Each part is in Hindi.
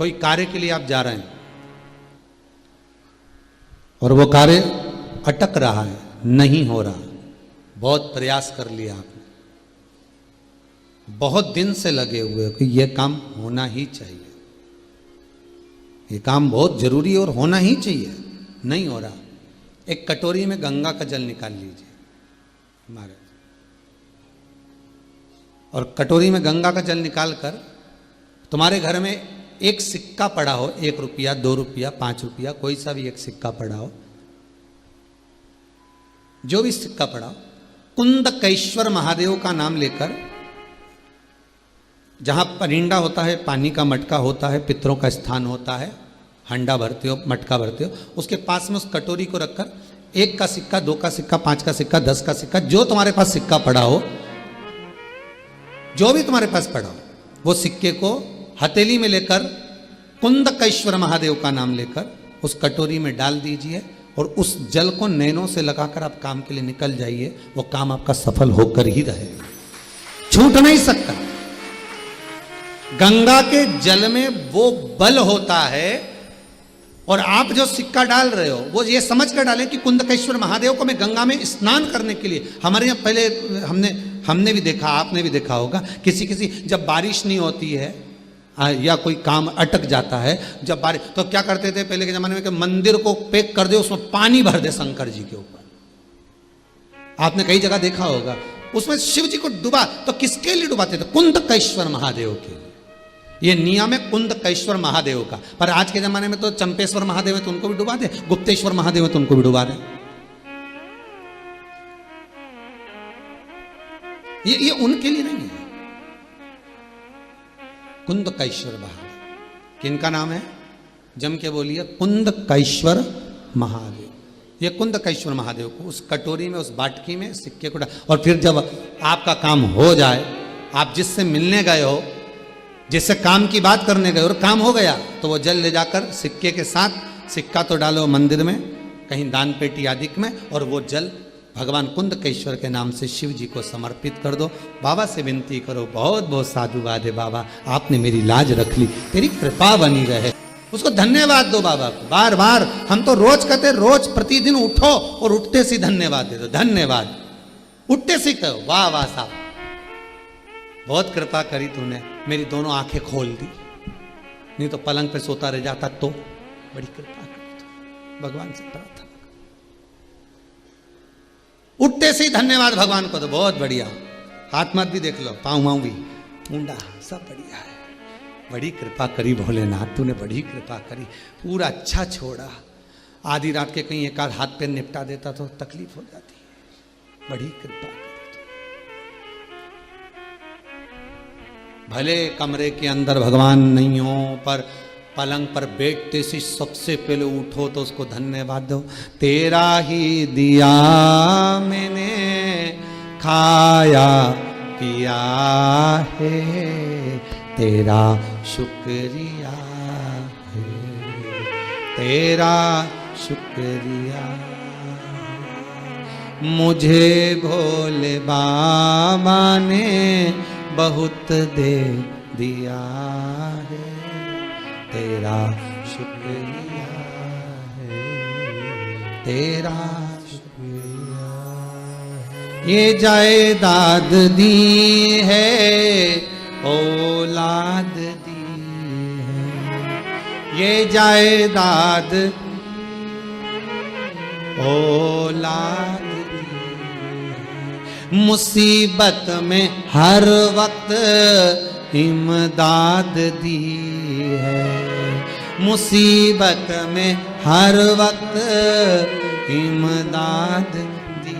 कोई कार्य के लिए आप जा रहे हैं और वो कार्य अटक रहा है, नहीं हो रहा, बहुत प्रयास कर लिया आपने, बहुत दिन से लगे हुए हो कि ये काम होना ही चाहिए, ये काम बहुत जरूरी है और होना ही चाहिए, नहीं हो रहा। एक कटोरी में गंगा का जल निकाल लीजिए महाराज, और कटोरी में गंगा का जल निकालकर तुम्हारे घर में एक सिक्का पड़ा हो, 1 रुपया, 2 रुपया, 5 रुपया, कोई सा भी एक सिक्का पड़ा हो, जो भी सिक्का पड़ा हो, कुंदकेश्वर महादेव का नाम लेकर, जहां परिंडा होता है, पानी का मटका होता है, पितरों का स्थान होता है, हंडा भरते हो, मटका भरते हो, उसके पास में उस कटोरी को रखकर 1 का सिक्का, 2 का सिक्का, 5 का सिक्का, 10 का सिक्का, जो तुम्हारे पास सिक्का पड़ा हो, जो भी तुम्हारे पास पड़ा हो, वो सिक्के को हथेली में लेकर कुंदकेश्वर महादेव का नाम लेकर उस कटोरी में डाल दीजिए और उस जल को नैनों से लगाकर आप काम के लिए निकल जाइए। वो काम आपका सफल होकर ही रहेगा, छूट नहीं सकता। गंगा के जल में वो बल होता है, और आप जो सिक्का डाल रहे हो वो ये समझ कर डालें कि कुंदकेश्वर महादेव को मैं गंगा में स्नान करने के लिए, हमारे यहाँ पहले हमने भी देखा, आपने भी देखा होगा, किसी जब बारिश नहीं होती है या कोई काम अटक जाता है, जब बारिश, तो क्या करते थे पहले के जमाने में कि मंदिर को पैक कर दे, उसमें पानी भर दे शंकर जी के ऊपर। आपने कई जगह देखा होगा, उसमें शिव जी को डुबा, तो किसके लिए डुबाते थे? कुंदकेश्वर महादेव के लिए। ये नियम है कुंदकेश्वर महादेव का। पर आज के जमाने में तो चंपेश्वर महादेव है तो उनको भी डुबा दे, गुप्तेश्वर महादेव है तो उनको भी डुबा दे। ये उनके लिए नहीं है। कुंदकेश्वर महादेव, किनका नाम है? जम के बोलिए, कुंदकेश्वर महादेव। ये कुंदकेश्वर महादेव को उस कटोरी में, उस बाटकी में सिक्के को डाल, और फिर जब आपका काम हो जाए, आप जिससे मिलने गए हो, जिससे काम की बात करने गए और काम हो गया, तो वो जल ले जाकर सिक्के के साथ, सिक्का तो डालो मंदिर में, कहीं दान पेटी आदि में, और वो जल भगवान कुंदकेश्वर के नाम से शिव जी को समर्पित कर दो। बाबा से विनती करो, बहुत बहुत साधुवाद है बाबा, आपने मेरी लाज रख ली, तेरी कृपा बनी रहे। उसको धन्यवाद दो बाबा को, बार बार। हम तो रोज कहते, रोज प्रतिदिन उठो और उठते से धन्यवाद दे दो, धन्यवाद, उठते से कहो वाह वाह साहब, बहुत कृपा करी तूने, मेरी दोनों आंखें खोल दी, नहीं तो पलंग पे सोता रह जाता, तो बड़ी कृपा करी तू। भगवान से प्रार्थना, उठते से ही धन्यवाद भगवान को दो, बहुत बढ़िया। हाथ मत भी देख लो, पाँव माँव भी, मुंडा, सब बढ़िया है। बड़ी कृपा करी भोलेनाथ, तूने बड़ी कृपा करी, पूरा अच्छा छोड़ा। आधी रात के कहीं एक आध हाथ पैर निपटा देता तो तकलीफ हो जाती है, बड़ी कृपा करी। भले कमरे के अंदर भगवान नहीं हो, पर पलंग पर बैठते से सबसे पहले उठो तो उसको धन्यवाद दो। तेरा ही दिया मैंने खाया पिया है, तेरा शुक्रिया है, तेरा शुक्रिया। मुझे भोले बाबा ने बहुत दे दिया है, तेरा शुक्रिया है, तेरा शुक्रिया है। ये जायदाद दी है, औलाद दी है, ये जायदाद औलाद दी है। मुसीबत में हर वक्त इमदाद दी है, मुसीबत में हर वक्त इमदाद दी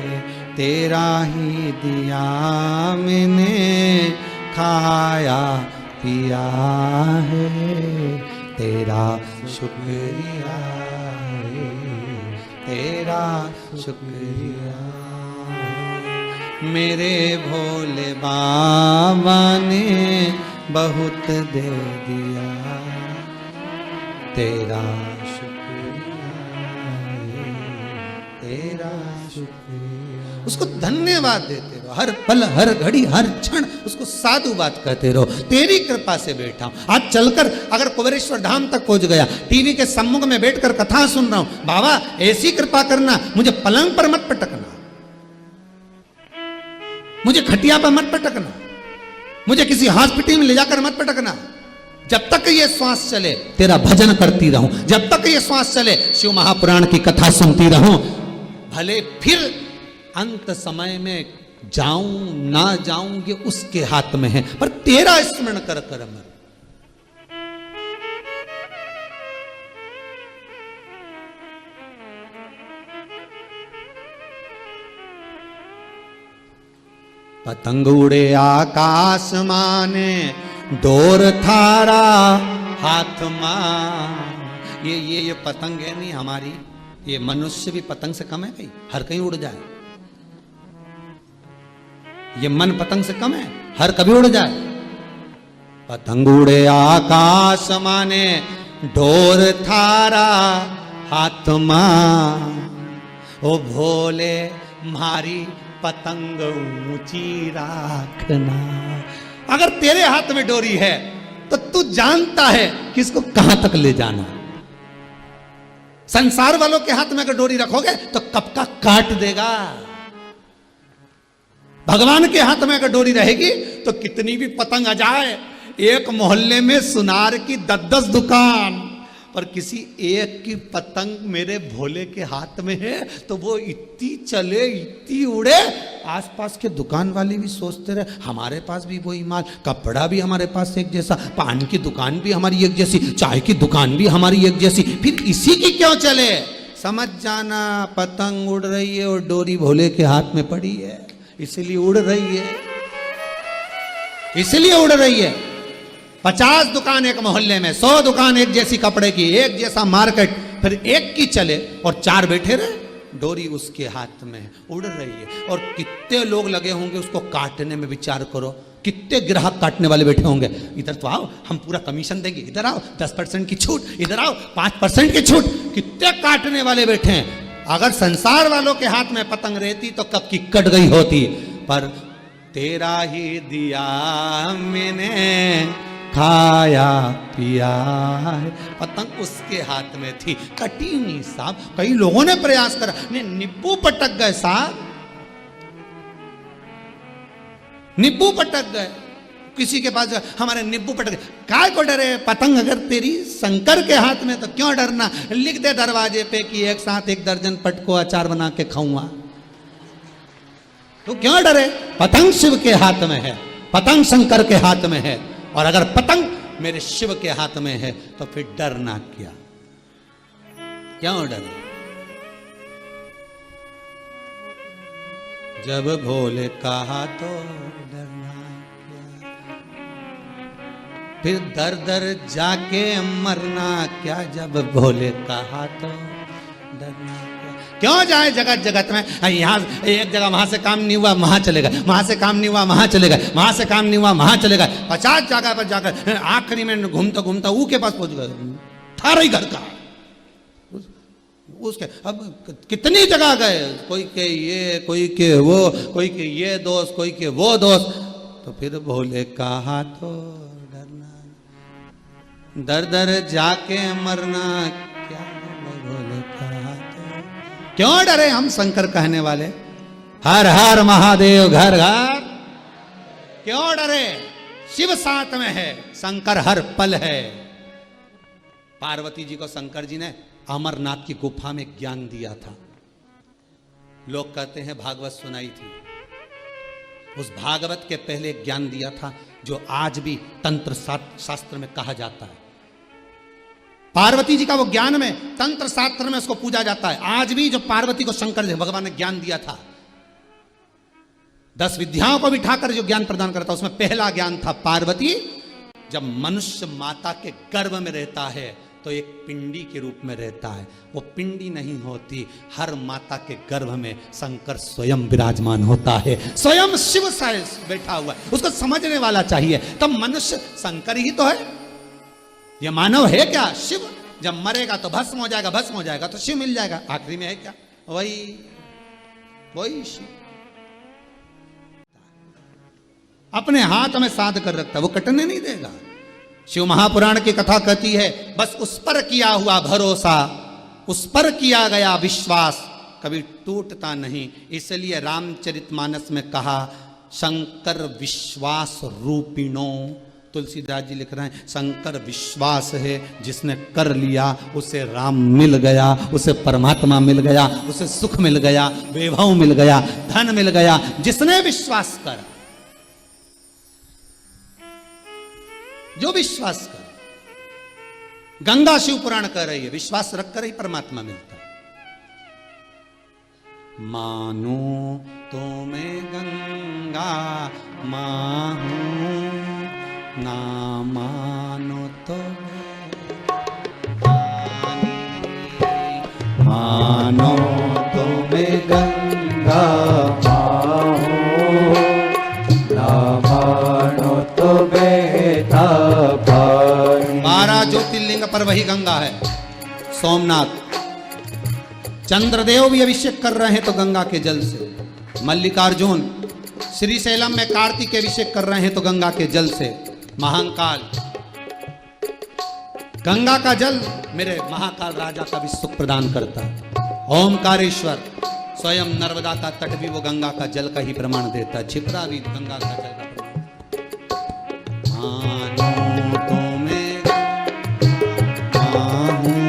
है। तेरा ही दिया मैंने खाया पिया है, तेरा शुक्रिया है, तेरा शुक्रिया। मेरे भोले बाबा ने बहुत दे दिया, तेरा शुक्रिया है, तेरा शुक्रिया। उसको धन्यवाद देते रहो, हर पल हर घड़ी हर क्षण उसको साधुवाद कहते रहो। तेरी कृपा से बैठा हूं, आज चलकर अगर कुबेरेश्वर धाम तक पहुंच गया, टीवी के सम्मुख में बैठकर कथा सुन रहा हूं, बाबा ऐसी कृपा करना, मुझे पलंग पर मत पटकना, मुझे खटिया पर मत पटकना, मुझे किसी हॉस्पिटल में ले जाकर मत पटकना। जब तक ये श्वास चले तेरा भजन करती रहूं, जब तक ये श्वास चले शिव महापुराण की कथा सुनती रहूं। भले फिर अंत समय में जाऊं ना जाऊं ये उसके हाथ में है, पर तेरा स्मरण कर कर मर। पतंग उड़े आकाश माने डोर थारा हाथ मां। ये पतंग है नहीं हमारी, ये मनुष्य भी पतंग से कम है भाई, हर कहीं उड़ जाए। ये मन पतंग से कम है, हर कभी उड़ जाए। पतंग उड़े आकाश माने डोर थारा हाथ मां, ओ भोले मारी पतंग ऊंची राखना। अगर तेरे हाथ में डोरी है तो तू जानता है कि इसको कहां तक ले जाना। संसार वालों के हाथ में अगर डोरी रखोगे तो कब का काट देगा। भगवान के हाथ में अगर डोरी रहेगी तो कितनी भी पतंग आ जाए, एक मोहल्ले में सुनार की 10-10 दुकान, पर किसी एक की पतंग मेरे भोले के हाथ में है तो वो इतनी चले इतनी उड़े, आसपास के दुकान वाले भी सोचते रहे हमारे पास भी वही माल, कपड़ा भी हमारे पास एक जैसा, पान की दुकान भी हमारी एक जैसी, चाय की दुकान भी हमारी एक जैसी, फिर इसी की क्यों चले। समझ जाना पतंग उड़ रही है और डोरी भोले के हाथ में पड़ी है, इसलिए उड़ रही है, इसलिए उड़ रही है। 50 दुकान एक मोहल्ले में, 100 दुकान एक जैसी कपड़े की, एक जैसा मार्केट, फिर एक की चले और 4 बैठे रहे, डोरी उसके हाथ में उड़ रही है। और कितने लोग लगे होंगे उसको काटने में, विचार करो कितने ग्राहक काटने वाले बैठे होंगे। इधर तो आओ हम पूरा कमीशन देंगे, इधर आओ 10% की छूट, इधर आओ 5% की छूट, कितने काटने वाले बैठे हैं। अगर संसार वालों के हाथ में पतंग रहती तो कब की कट गई होती, पर तेरा ही दिया मैंने खाया पिया है, पतंग उसके हाथ में थी, कटी नहीं साहब। कई लोगों ने प्रयास करा, नींबू पटक गए साहब, नींबू पटक गए। किसी के पास हमारे नींबू पटक गए, काय को डरे, पतंग अगर तेरी शंकर के हाथ में तो क्यों डरना। लिख दे दरवाजे पे कि एक साथ 1 दर्जन पटको अचार बना के खाऊंगा, तो क्यों डरे। पतंग शिव के हाथ में है, पतंग शंकर के हाथ में है, और अगर पतंग मेरे शिव के हाथ में है तो फिर डरना क्या, क्यों डरे। जब भोले कहा तो डरना क्या, फिर दर दर जाके मरना क्या। जब भोले कहा तो डरना क्या, क्यों जाए जगत जगत में। यहाँ एक जगह वहां से काम नहीं हुआ वहां चले गए, वहां से काम नहीं हुआ वहां चले गए, वहां से काम नहीं हुआ वहां चले गए, 50 जगह पर जाकर आखिरी में घूमता घूमता ऊ के पास पहुंच गए, थारा ही घर का उसके। अब कितनी जगह गए, कोई के ये, कोई के वो, कोई के ये दोस्त, कोई के वो दोस्त। तो फिर भोले कहा तो डरना, दर दर जाके मरना क्या। भोले कहा तो क्यों डरे हम शंकर कहने वाले। हर हर महादेव घर घर, क्यों डरे। शिव साथ में है, शंकर हर पल है। पार्वती जी को शंकर जी ने अमरनाथ की गुफा में ज्ञान दिया था। लोग कहते हैं भागवत सुनाई थी, उस भागवत के पहले ज्ञान दिया था जो आज भी तंत्र शास्त्र में कहा जाता है। पार्वती जी का वो ज्ञान में, तंत्र शास्त्र में उसको पूजा जाता है। आज भी जो पार्वती को शंकर भगवान ने ज्ञान दिया था, 10 विद्याओं को बिठाकर जो ज्ञान प्रदान करता, उसमें पहला ज्ञान था पार्वती जब मनुष्य माता के गर्भ में रहता है तो एक पिंडी के रूप में रहता है। वो पिंडी नहीं होती, हर माता के गर्भ में शंकर स्वयं विराजमान होता है, स्वयं शिव बैठा हुआ है। उसको समझने वाला चाहिए। तब मनुष्य शंकर ही तो है, ये मानव है क्या शिव। जब मरेगा तो भस्म हो जाएगा, भस्म हो जाएगा तो शिव मिल जाएगा, आखिरी में है क्या वही शिव। अपने हाथ में साध कर रखता, वो कटने नहीं देगा। शिव महापुराण की कथा कहती है बस उस पर किया हुआ भरोसा, उस पर किया गया विश्वास कभी टूटता नहीं। इसलिए रामचरितमानस में कहा शंकर विश्वास रूपिणो, तुलसीदास जी लिख रहे हैं शंकर विश्वास है, जिसने कर लिया उसे राम मिल गया, उसे परमात्मा मिल गया, उसे सुख मिल गया, वैभव मिल गया, धन मिल गया, जिसने विश्वास करा, जो विश्वास कर। गंगा शिव पुराण कह रही है विश्वास रखकर ही परमात्मा मिलता है। मानो तो मैं गंगा माहूं, ना मानो तो मानो तो मैं गंगा माहूं, ना मानो तो बेटा पानी। 12 ज्योतिर्लिंग पर वही गंगा है। सोमनाथ चंद्रदेव भी अभिषेक कर रहे हैं तो गंगा के जल से। मल्लिकार्जुन श्रीशैलम में कार्तिक अभिषेक कर रहे हैं तो गंगा के जल से। महाकाल गंगा का जल मेरे महाकाल राजा का भी सुख प्रदान करता है। ओमकारेश्वर स्वयं नर्मदा का तट भी वो गंगा का जल का ही प्रमाण देता है। छिपरा भी गंगा का जल का प्रमाण। मानो तो मैं माहूं,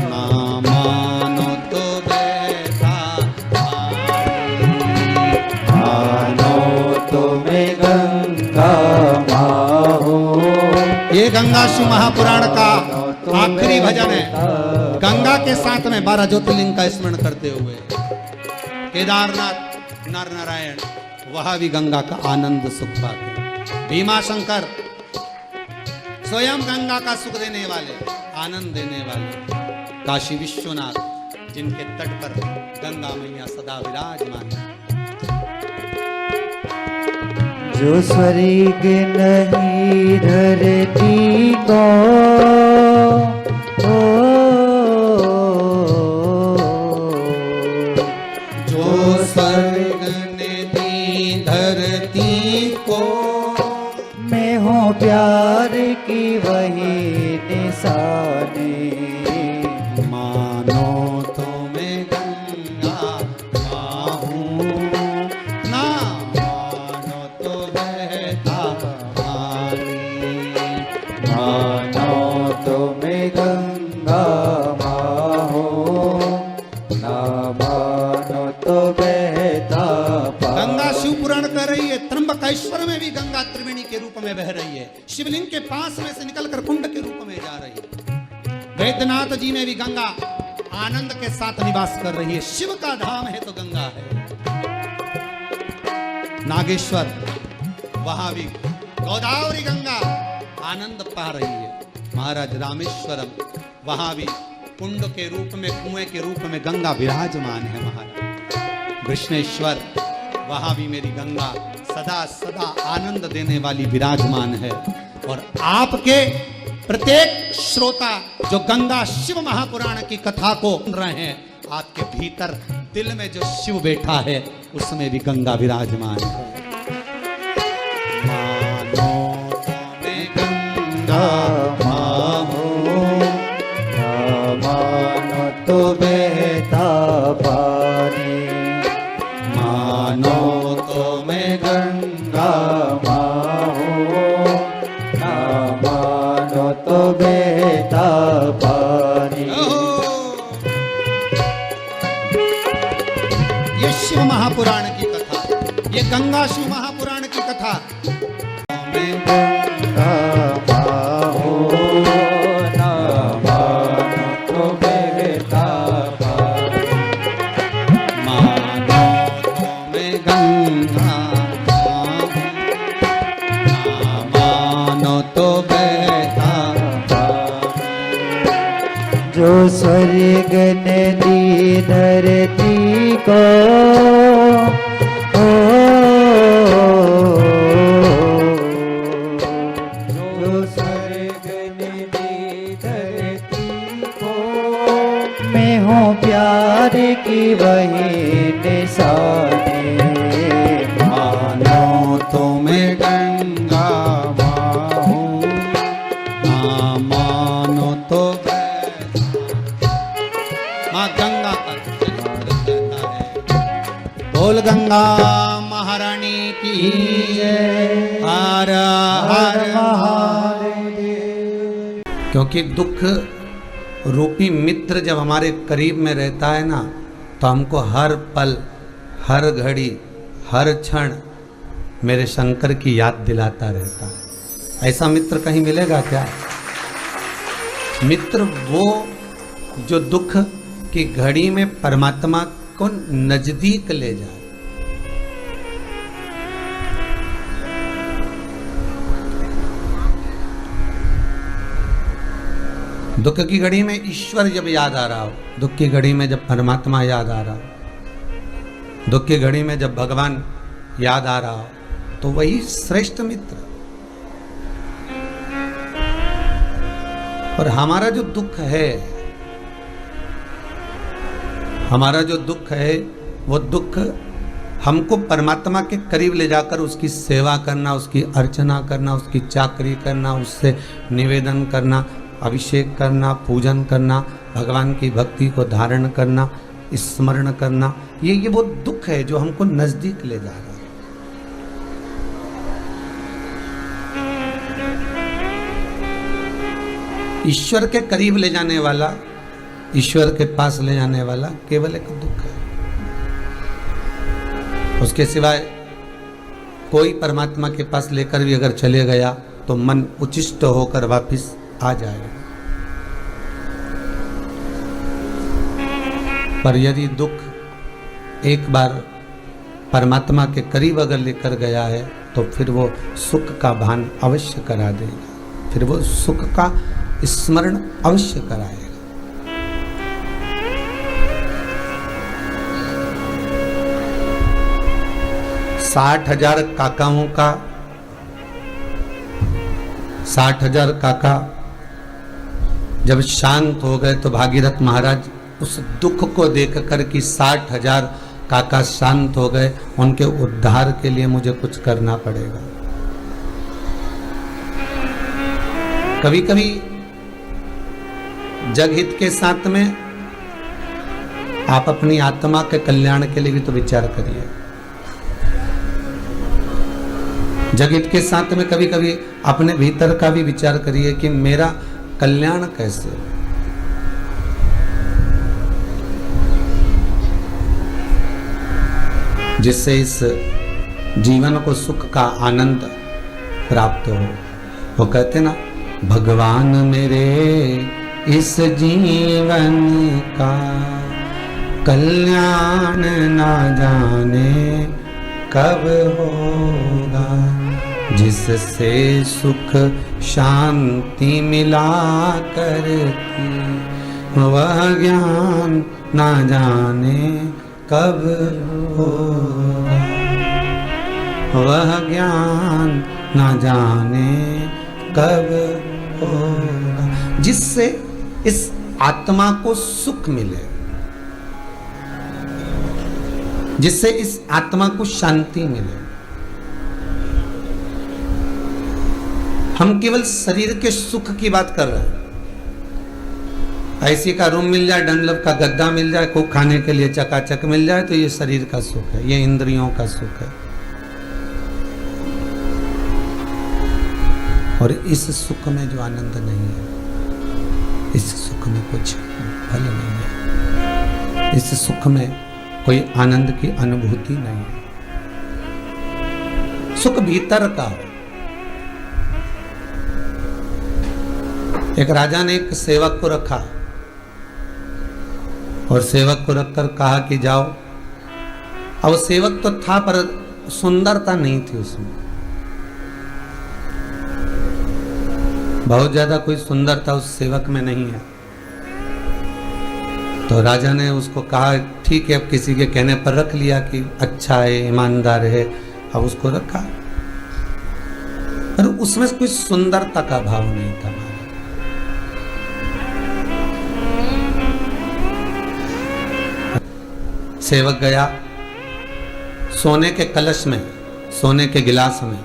ना मानो तो बेटा मानो तो मैं गंगा माहूं। ये गंगा शिव महापुराण का आखिरी भजन है। गंगा के साथ में 12 ज्योतिर्लिंग का स्मरण करते हुए केदारनाथ नर नारायण वह भी गंगा का आनंद सुख पाते। भीमा शंकर स्वयं गंगा का सुख देने वाले, आनंद देने वाले। काशी विश्वनाथ जिनके तट पर गंगा मैया सदा विराजमान है। जो स्वर्ग नहीं धरती को, जो स्वर्ग नहीं धरती को, मैं हूँ प्यार की वही निशानी। मानो तो मैं गंगा माहूं, ना मानो तो बहता पानी। मानो तो मैं गंगा माहूं, ना मानो तो बहता पानी। गंगा शिव पुराण कर रही है। त्र्यंबकेश्वर में भी गंगा त्रिवेणी के रूप में बह रही है। शिवलिंग के पास में से निकलकर कुंड के रूप में जा रही है। वैद्यनाथ जी में भी गंगा आनंद के साथ निवास कर रही है। शिव का धाम है तो गंगा है। नागेश्वर वहां भी गोदावरी गंगा आनंद पा रही है। महाराज रामेश्वरम वहां भी कुंड के रूप में, कुएं के रूप में गंगा विराजमान है। महाराज कृष्णेश्वर वहां भी मेरी गंगा सदा सदा आनंद देने वाली विराजमान है। और आपके प्रत्येक श्रोता जो गंगा शिव महापुराण की कथा को सुन रहे हैं, आपके भीतर दिल में जो शिव बैठा है उसमें भी गंगा विराजमान है। मानो तो मैं गंगा माहूं, ना मानो तो बहता पानी। मानो तो मैं गंगा माहूं, ना मानो तो बहता पानी। ये शिव महापुराण की कथा, ये गंगा शिव महापुराण की कथा। मैं गंगा माहूं, ना मानो तो बहता पानी। मानो तो मैं गंगा माहूं, ना मानो तो बहता जो स्वर्ग नदी धरती को, जो स्वर्ग नदी धरती को, मैं हूँ प्यार की वही निशानी। मानो तो गंगा महारानी की हर हर महादेव। क्योंकि दुख रूपी मित्र जब हमारे करीब में रहता है ना, तो हमको हर पल, हर घड़ी, हर क्षण मेरे शंकर की याद दिलाता रहता है। ऐसा मित्र कहीं मिलेगा क्या? मित्र वो जो दुख की घड़ी में परमात्मा को नजदीक ले जाए। दुख की घड़ी में ईश्वर जब याद आ रहा हो, दुख की घड़ी में जब परमात्मा याद आ रहा हो, दुख की घड़ी में जब भगवान याद आ रहा हो, तो वही श्रेष्ठ मित्र। और हमारा जो दुख है, हमारा जो दुख है, वो दुख हमको परमात्मा के करीब ले जाकर उसकी सेवा करना, उसकी अर्चना करना, उसकी चाकरी करना, उससे निवेदन करना, अभिषेक करना, पूजन करना, भगवान की भक्ति को धारण करना, स्मरण करना, ये वो दुख है जो हमको नजदीक ले जा रहा है। ईश्वर के करीब ले जाने वाला, ईश्वर के पास ले जाने वाला केवल एक दुख है। उसके सिवाय कोई परमात्मा के पास लेकर भी अगर चले गया तो मन उचिष्ट होकर वापिस आ जाएगा। पर यदि दुख एक बार परमात्मा के करीब अगर लेकर गया है, तो फिर वो सुख का भान अवश्य करा देगा, फिर वो सुख का स्मरण अवश्य कराएगा। 60,000 काकाओं का 60,000 काका जब शांत हो गए, तो भागीरथ महाराज उस दुख को देखकर कि 60,000 काका शांत हो गए, उनके उद्धार के लिए मुझे कुछ करना पड़ेगा। कभी कभी जगहित के साथ में आप अपनी आत्मा के कल्याण के लिए भी तो विचार करिए। जगहित के साथ में कभी कभी अपने भीतर का भी विचार करिए कि मेरा कल्याण कैसे हो। जिससे इस जीवन को सुख का आनंद प्राप्त हो। वो कहते ना, भगवान मेरे इस जीवन का कल्याण ना जाने कब होगा, जिससे सुख शांति मिला करती वह ज्ञान ना जाने कब होगा, वह ज्ञान ना जाने कब होगा। जिससे इस आत्मा को सुख मिले, जिससे इस आत्मा को शांति मिले। हम केवल शरीर के सुख की बात कर रहे हैं। ऐसी का रूम मिल जाए, डनलप का गद्दा मिल जाए, को खाने के लिए चकाचक मिल जाए, तो ये शरीर का सुख है, ये इंद्रियों का सुख है। और इस सुख में जो आनंद नहीं है, इस सुख में कुछ फल नहीं है, इस सुख में कोई आनंद की अनुभूति नहीं है। सुख भीतर का हो। एक राजा ने एक सेवक को रखा और सेवक को रखकर कहा कि जाओ। अब सेवक तो था पर सुंदरता नहीं थी उसमें, बहुत ज्यादा कोई सुंदरता उस सेवक में नहीं है। तो राजा ने उसको कहा ठीक है, अब किसी के कहने पर रख लिया कि अच्छा है, ईमानदार है, अब उसको रखा। पर उसमें कोई सुंदरता का भाव नहीं था। सेवक गया, सोने के कलश में, सोने के गिलास में,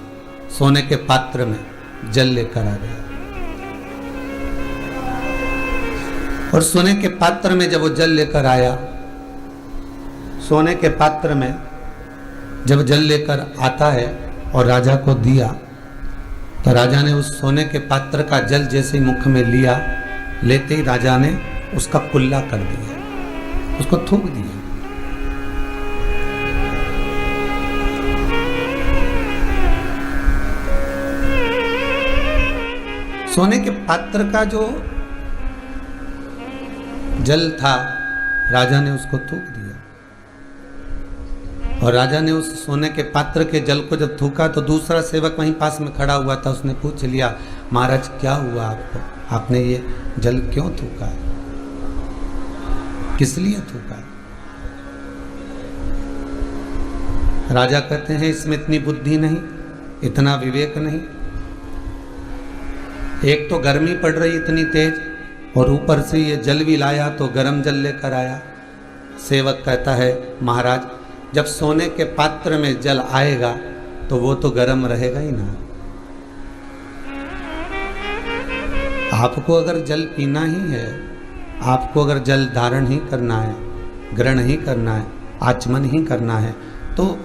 सोने के पात्र में जल लेकर आ गया। और सोने के पात्र में जब वो जल लेकर आया, सोने के पात्र में जब जल लेकर आता है और राजा को दिया, तो राजा ने उस सोने के पात्र का जल जैसे ही मुख में लिया, लेते ही राजा ने उसका कुल्ला कर दिया, उसको थूक दिया। सोने के पात्र का जो जल था, राजा ने उसको थूक दिया। और राजा ने उस सोने के पात्र के जल को जब थूका, तो दूसरा सेवक वहीं पास में खड़ा हुआ था, उसने पूछ लिया, महाराज क्या हुआ आपको, आपने ये जल क्यों थूका, किस लिए थूका? राजा कहते हैं इसमें इतनी बुद्धि नहीं, इतना विवेक नहीं। एक तो गर्मी पड़ रही इतनी तेज, और ऊपर से ये जल भी लाया तो गर्म जल लेकर आया। सेवक कहता है, महाराज जब सोने के पात्र में जल आएगा तो वो तो गर्म रहेगा ही ना। आपको अगर जल पीना ही है, आपको अगर जल धारण ही करना है, ग्रहण ही करना है, आचमन ही करना है, तो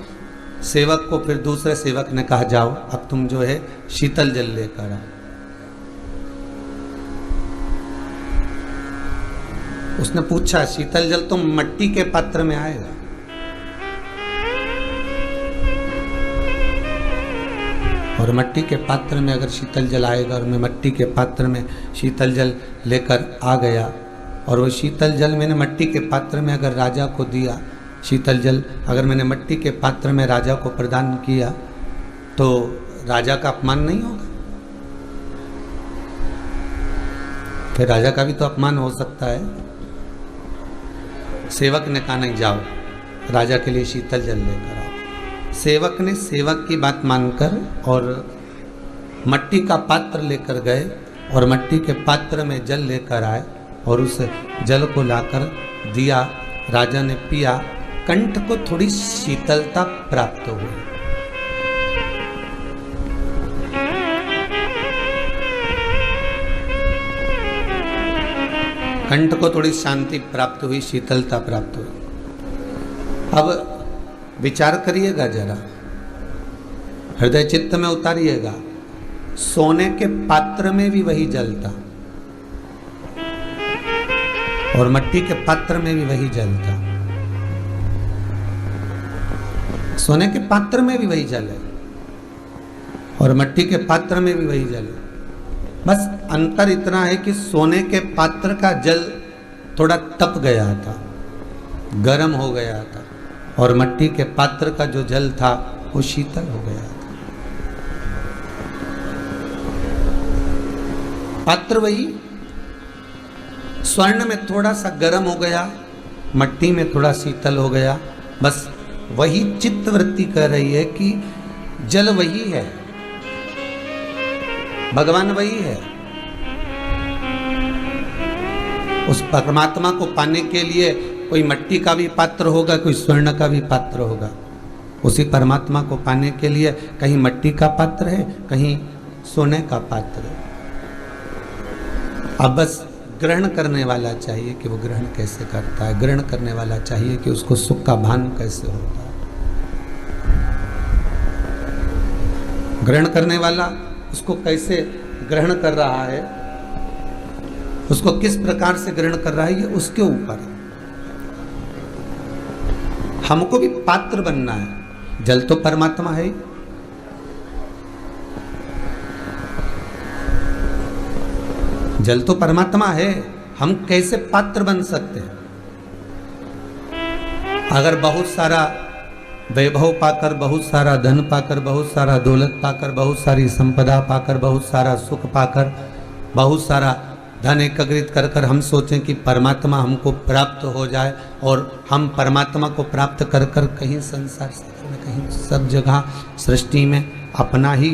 सेवक को फिर दूसरे सेवक ने कहा, जाओ अब तुम जो है शीतल जल लेकर आओ। उसने पूछा, शीतल जल तो मट्टी के पात्र में आएगा। और मट्टी के पात्र में अगर शीतल जल आएगा, और मैं मट्टी के पात्र में शीतल जल लेकर आ गया, और वो शीतल जल मैंने मट्टी के पात्र में अगर राजा को दिया, शीतल जल अगर मैंने मट्टी के पात्र में राजा को प्रदान किया, तो राजा का अपमान नहीं होगा? फिर राजा का भी तो अपमान हो सकता है। सेवक ने कहा, नहीं जाओ राजा के लिए शीतल जल लेकर आओ। सेवक ने सेवक की बात मानकर और मट्टी का पात्र लेकर गए, और मट्टी के पात्र में जल लेकर आए, और उस जल को लाकर दिया। राजा ने पिया, कंठ को थोड़ी शीतलता प्राप्त हुई। कंठ को थोड़ी शांति प्राप्त हुई, शीतलता प्राप्त हुई। अब विचार करिएगा जरा, हृदय चित्त में उतारिएगा, सोने के पात्र में भी वही जल था, और मट्टी के पात्र में भी वही जल था। सोने के पात्र में भी वही जल है, और मट्टी के पात्र में भी वही जल है। बस अंतर इतना है कि सोने के पात्र का जल थोड़ा तप गया था, गर्म हो गया था, और मट्टी के पात्र का जो जल था वो शीतल हो गया था। पात्र वही, स्वर्ण में थोड़ा सा गर्म हो गया, मट्टी में थोड़ा शीतल हो गया। बस वही चित्तवृत्ति कह रही है कि जल वही है, भगवान वही है। उस परमात्मा को पाने के लिए कोई मट्टी का भी पात्र होगा, कोई स्वर्ण का भी पात्र होगा। उसी परमात्मा को पाने के लिए कहीं मट्टी का पात्र है, कहीं सोने का पात्र है। अब बस ग्रहण करने वाला चाहिए कि वो ग्रहण कैसे करता है, ग्रहण करने वाला चाहिए कि उसको सुख का भान कैसे होता है। ग्रहण करने वाला उसको कैसे ग्रहण कर रहा है, उसको किस प्रकार से ग्रहण कर रहा है, ये उसके ऊपर है। हमको भी पात्र बनना है। जल तो परमात्मा है ही, जल तो परमात्मा है, हम कैसे पात्र बन सकते हैं? अगर बहुत सारा वैभव पाकर, बहुत सारा धन पाकर, बहुत सारा दौलत पाकर, बहुत सारी संपदा पाकर, बहुत सारा सुख पाकर, बहुत सारा धन एकत्रित कर कर हम सोचें कि परमात्मा हमको प्राप्त हो जाए, और हम परमात्मा को प्राप्त कर कर कहीं संसार सागर में, कहीं सब जगह सृष्टि में अपना ही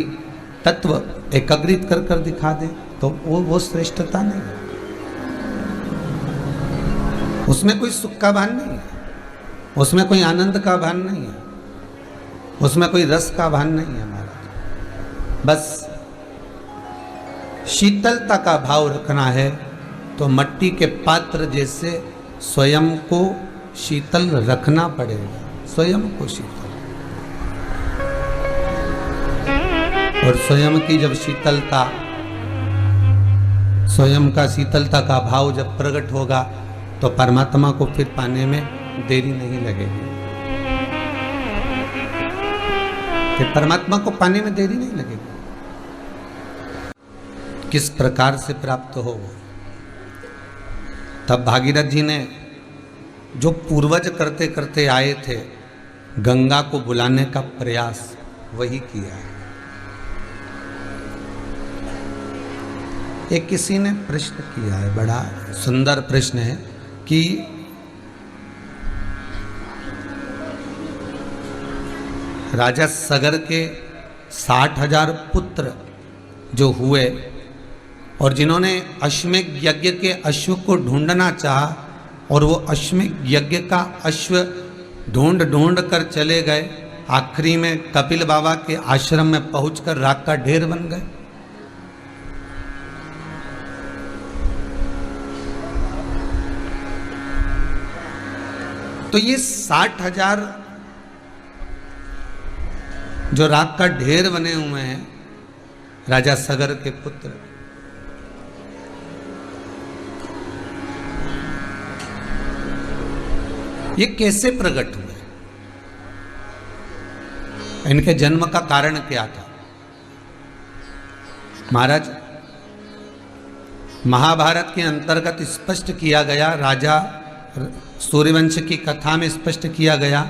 तत्व एकत्रित कर कर दिखा दें, तो वो श्रेष्ठता नहीं है। उसमें कोई सुख का भान नहीं है, उसमें कोई आनंद का भान नहीं है, उसमें कोई रस का भान नहीं है महाराज। बस शीतलता का भाव रखना है, तो मट्टी के पात्र जैसे स्वयं को शीतल रखना पड़ेगा, स्वयं को शीतल। और स्वयं की जब शीतलता, स्वयं का शीतलता का भाव जब प्रकट होगा तो परमात्मा को फिर पाने में देरी नहीं लगेगी। फिर परमात्मा को पाने में देरी नहीं लगेगी। किस प्रकार से प्राप्त हो वो। तब भागीरथ जी ने जो पूर्वज करते करते आए थे, गंगा को बुलाने का प्रयास वही किया है। एक किसी ने प्रश्न किया है, बड़ा सुंदर प्रश्न है कि राजा सगर के 60,000 पुत्र जो हुए और जिन्होंने अश्वमेध यज्ञ के अश्व को ढूंढना चाहा और वो अश्वमेध यज्ञ का अश्व ढूंढ ढूंढ कर चले गए, आखिरी में कपिल बाबा के आश्रम में पहुंचकर राख का ढेर बन गए। तो ये 60,000 जो राख का ढेर बने हुए हैं, राजा सगर के पुत्र, ये कैसे प्रकट हुए? इनके जन्म का कारण क्या था? महाराज, महाभारत के अंतर्गत स्पष्ट किया गया, राजा सूर्यवंश की कथा में स्पष्ट किया गया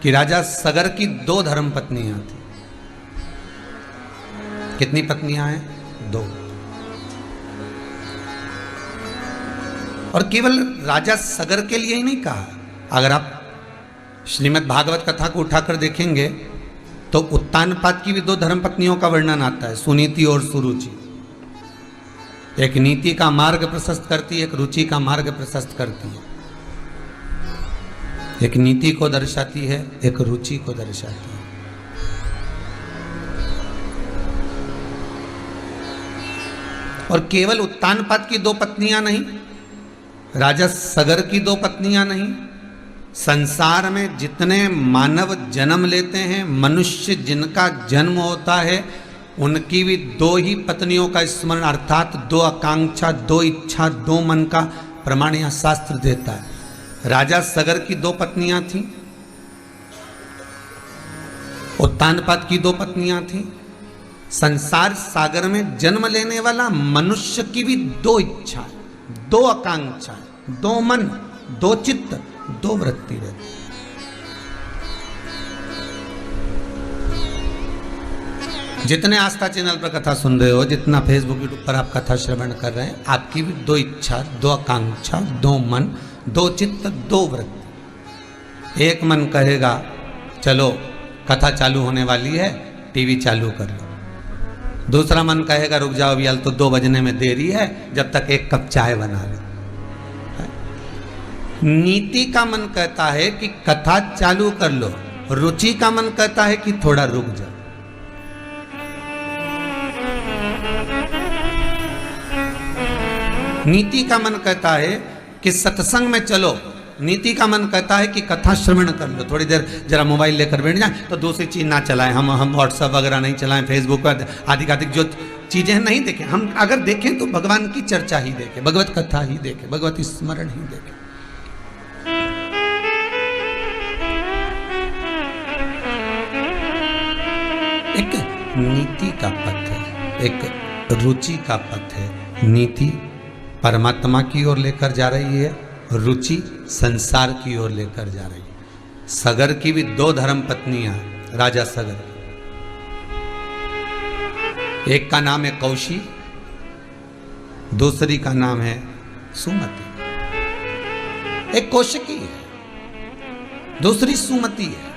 कि राजा सगर की 2 धर्मपत्नियां थी। कितनी पत्नियां हैं? 2। और केवल राजा सगर के लिए ही नहीं कहा। अगर आप श्रीमद् भागवत कथा को उठाकर देखेंगे तो उत्तानपाद की भी 2 धर्मपत्नियों का वर्णन आता है, सुनीति और सुरुचि। एक नीति का मार्ग प्रशस्त करती है, एक रुचि का मार्ग प्रशस्त करती है। एक नीति को दर्शाती है, एक रुचि को दर्शाती है। और केवल उत्तानपाद की 2 पत्नियां नहीं, राजा सगर की 2 पत्नियां नहीं, संसार में जितने मानव जन्म लेते हैं, मनुष्य जिनका जन्म होता है, उनकी भी 2 ही पत्नियों का स्मरण, अर्थात 2 आकांक्षा, 2 इच्छा, 2 मन का प्रमाण यहां शास्त्र देता है। राजा सगर की 2 पत्नियां थीं, उत्तानपाद की 2 पत्नियां थीं। संसार सागर में जन्म लेने वाला मनुष्य की भी 2 इच्छाएं, 2 आकांक्षाएं, 2 मन, 2 चित्त, 2 वृत्ति रहती। जितने आस्था चैनल पर कथा सुन रहे हो, जितना फेसबुक यूट्यूब पर आप कथा श्रवण कर रहे हैं, आपकी भी 2 इच्छा, 2 आकांक्षा, 2 मन, 2 चित्त, 2 वृत्ति। एक मन कहेगा चलो कथा चालू होने वाली है, टीवी चालू कर लो। दूसरा मन कहेगा रुक जाओ अभी, तो 2 बजने में देरी है, जब तक 1 कप चाय बना लो। नीति का मन कहता है कि कथा चालू कर लो, रुचि का मन कहता है कि थोड़ा रुक जाओ। नीति का मन कहता है कि सत्संग में चलो, नीति का मन कहता है कि कथा श्रवण कर लो, थोड़ी देर जरा मोबाइल लेकर बैठ जाए, तो दूसरी चीज ना चलाएं, हम व्हाट्सएप वगैरह नहीं चलाएं, फेसबुक पर आदि जो चीजें नहीं देखें। हम अगर देखें तो भगवान की चर्चा ही देखें, भगवत कथा ही देखें, भगवत स्मरण ही देखें। एक नीति का पथ है, एक रुचि का पथ है। नीति परमात्मा की ओर लेकर जा रही है, रुचि संसार की ओर लेकर जा रही है। सगर की भी 2 धर्म पत्नियां, राजा सगर, एक का नाम है कौशी, दूसरी का नाम है सुमति। एक कौशिकी है, दूसरी सुमति है।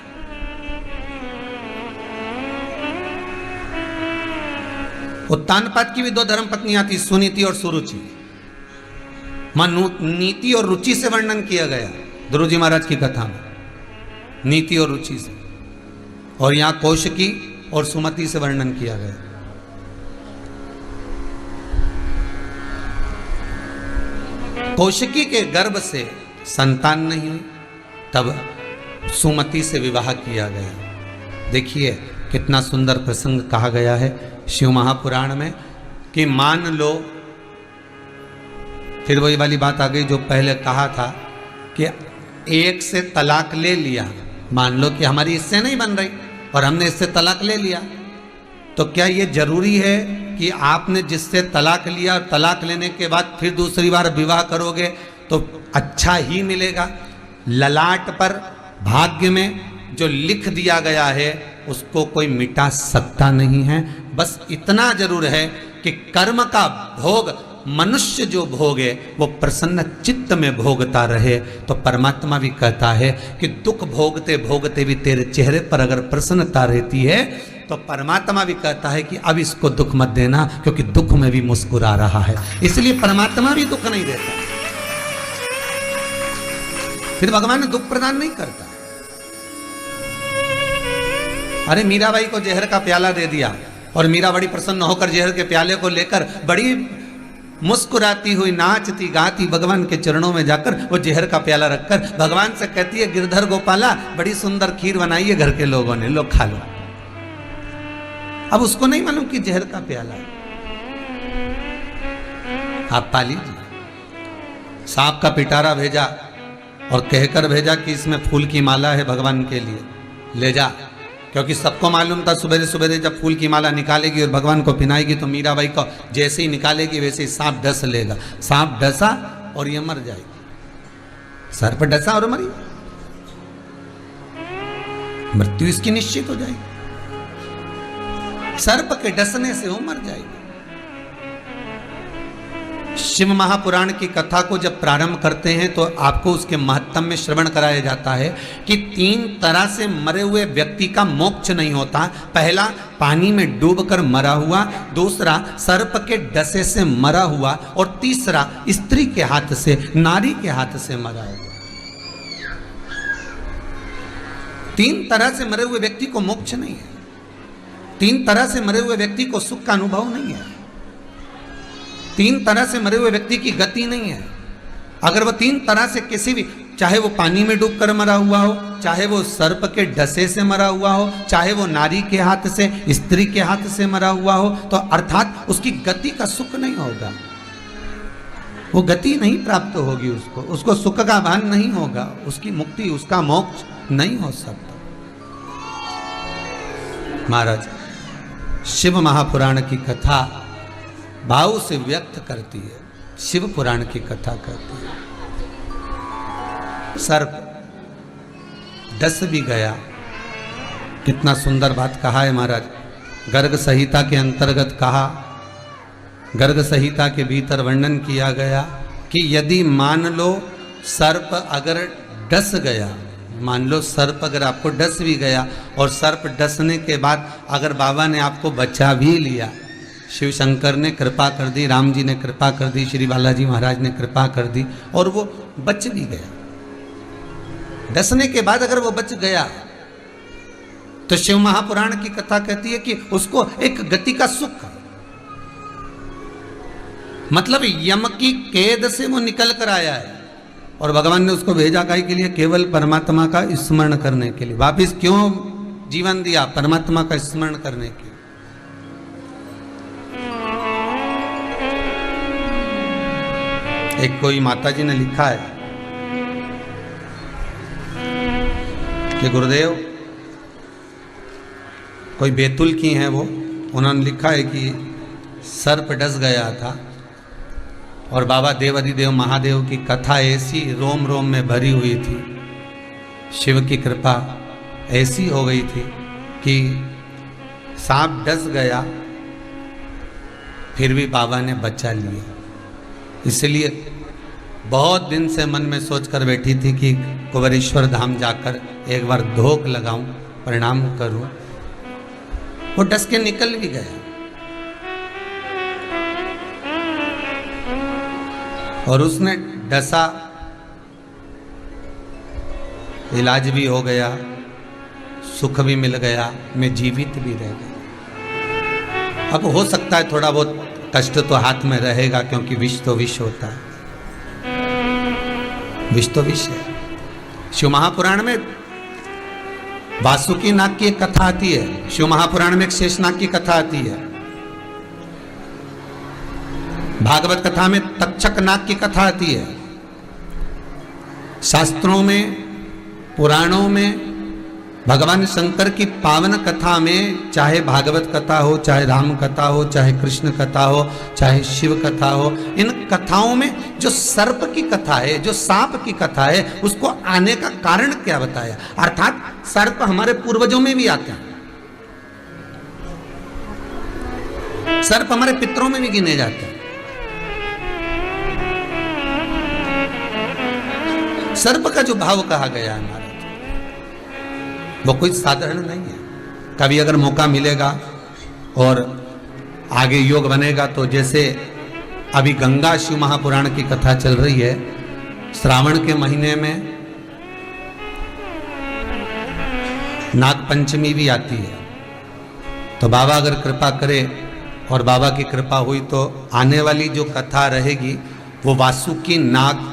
उत्तानपाद की भी 2 धर्म पत्नियां थी, सुनीति और सुरुचि। नीति और रुचि से वर्णन किया गया ध्रुव जी महाराज की कथा में, नीति और रुचि से, और यहां कौशिकी और सुमति से वर्णन किया गया। कौशिकी के गर्भ से संतान नहीं हुई, तब सुमति से विवाह किया गया। देखिए कितना सुंदर प्रसंग कहा गया है शिव महापुराण में कि मान लो, फिर वही वाली बात आ गई जो पहले कहा था कि एक से तलाक ले लिया, मान लो कि हमारी इससे नहीं बन रही और हमने इससे तलाक ले लिया, तो क्या ये जरूरी है कि आपने जिससे तलाक लिया और तलाक लेने के बाद फिर दूसरी बार विवाह करोगे तो अच्छा ही मिलेगा? ललाट पर भाग्य में जो लिख दिया गया है उसको कोई मिटा सकता नहीं है। बस इतना जरूर है कि कर्म का भोग मनुष्य जो भोगे वो प्रसन्न चित्त में भोगता रहे। तो परमात्मा भी कहता है कि दुख भोगते भोगते भी तेरे चेहरे पर अगर प्रसन्नता रहती है तो परमात्मा भी कहता है कि अब इसको दुख मत देना, क्योंकि दुख में भी मुस्कुरा रहा है। इसलिए परमात्मा भी दुख नहीं देता, फिर भगवान ने दुख प्रदान नहीं करता। अरे मीराबाई को जहर का प्याला दे दिया और मीरा बड़ी प्रसन्न होकर जहर के प्याले को लेकर बड़ी मुस्कुराती हुई नाचती गाती भगवान के चरणों में जाकर वो जहर का प्याला रखकर भगवान से कहती है, गिरधर गोपाला बड़ी सुंदर खीर बनाई है घर के लोगों ने, लो खा लो। अब उसको नहीं मालूम कि जहर का प्याला है। आप पा लीजिए। सांप का पिटारा भेजा और कहकर भेजा कि इसमें फूल की माला है भगवान के लिए, ले जा। क्योंकि सबको मालूम था सवेरे सवेरे जब फूल की माला निकालेगी और भगवान को पिनाएगी तो मीराबाई को जैसे ही निकालेगी वैसे ही सांप डस लेगा। सांप डसा और ये मर जाएगी, सर पर डसा और मरी, मृत्यु इसकी निश्चित हो जाएगी। सर्प के डसने से वो मर जाएगी। शिव महापुराण की कथा को जब प्रारंभ करते हैं तो आपको उसके महत्व में श्रवण कराया जाता है कि 3 तरह से मरे हुए व्यक्ति का मोक्ष नहीं होता। पहला पानी में डूबकर मरा हुआ, दूसरा सर्प के डसे से मरा हुआ और तीसरा स्त्री के हाथ से, नारी के हाथ से मरा हुआ। 3 तरह से मरे हुए व्यक्ति को मोक्ष नहीं है। 3 तरह से मरे हुए व्यक्ति को सुख का अनुभव नहीं है। 3 तरह से मरे हुए व्यक्ति की गति नहीं है। अगर वो 3 तरह से किसी भी, चाहे वो पानी में डूबकर मरा हुआ हो, चाहे वो सर्प के डसे से मरा हुआ हो, चाहे वो नारी के हाथ से, स्त्री के हाथ से मरा हुआ हो, तो अर्थात उसकी गति का सुख नहीं होगा, वो गति नहीं प्राप्त होगी उसको, उसको सुख का भान नहीं होगा, उसकी मुक्ति, उसका मोक्ष नहीं हो सकता। महाराज शिव महापुराण की कथा भाव से व्यक्त करती है, शिव पुराण की कथा करती है। सर्प डस भी गया, कितना सुंदर बात कहा है महाराज। गर्ग संहिता के अंतर्गत कहा, गर्ग संहिता के भीतर वर्णन किया गया कि यदि मान लो सर्प अगर डस गया, मान लो सर्प अगर आपको डस भी गया और सर्प डसने के बाद अगर बाबा ने आपको बचा भी लिया, शिव शंकर ने कृपा कर दी, राम जी ने कृपा कर दी, श्री बालाजी महाराज ने कृपा कर दी और वो बच भी गया, डसने के बाद अगर वो बच गया तो शिव महापुराण की कथा कहती है कि उसको एक गति का सुख, मतलब यम की कैद से वो निकल कर आया है और भगवान ने उसको भेजा काहे के लिए? केवल परमात्मा का स्मरण करने के लिए। वापिस क्यों जीवन दिया? परमात्मा का स्मरण करने के लिए। एक कोई माता जी ने लिखा है कि गुरुदेव, कोई बैतुल की हैं वो, उन्होंने लिखा है कि सर्प डस गया था और बाबा देवाधिदेव महादेव की कथा ऐसी रोम रोम में भरी हुई थी, शिव की कृपा ऐसी हो गई थी कि सांप डस गया फिर भी बाबा ने बचा लिया। इसलिए बहुत दिन से मन में सोच कर बैठी थी कि कुंवरेश्वर धाम जाकर एक बार धोख लगाऊं, प्रणाम करूं। वो डस के निकल भी गया और उसने डसा, इलाज भी हो गया, सुख भी मिल गया, मैं जीवित भी रह गया। अब हो सकता है थोड़ा बहुत कष्ट तो हाथ में रहेगा, क्योंकि विष तो विष होता है, विष तो विष है। शिव महापुराण में वासुकी नाग की एक कथा आती है, शिव महापुराण में एक शेषनाग की कथा आती है, भागवत कथा में तक्षक नाग की कथा आती है। शास्त्रों में, पुराणों में, भगवान शंकर की पावन कथा में, चाहे भागवत कथा हो, चाहे राम कथा हो, चाहे कृष्ण कथा हो, चाहे शिव कथा हो, इन कथाओं में जो सर्प की कथा है, जो सांप की कथा है, उसको आने का कारण क्या बताया। अर्थात सर्प हमारे पूर्वजों में भी आते हैं, सर्प हमारे पितरों में भी गिने जाते हैं। सर्प का जो भाव कहा गया है महाराज, वो कोई साधारण नहीं है। कभी अगर मौका मिलेगा और आगे योग बनेगा तो, जैसे अभी गंगा शिव महापुराण की कथा चल रही है, श्रावण के महीने में नाग पंचमी भी आती है, तो बाबा अगर कृपा करे और बाबा की कृपा हुई तो आने वाली जो कथा रहेगी वो वासुकी नाग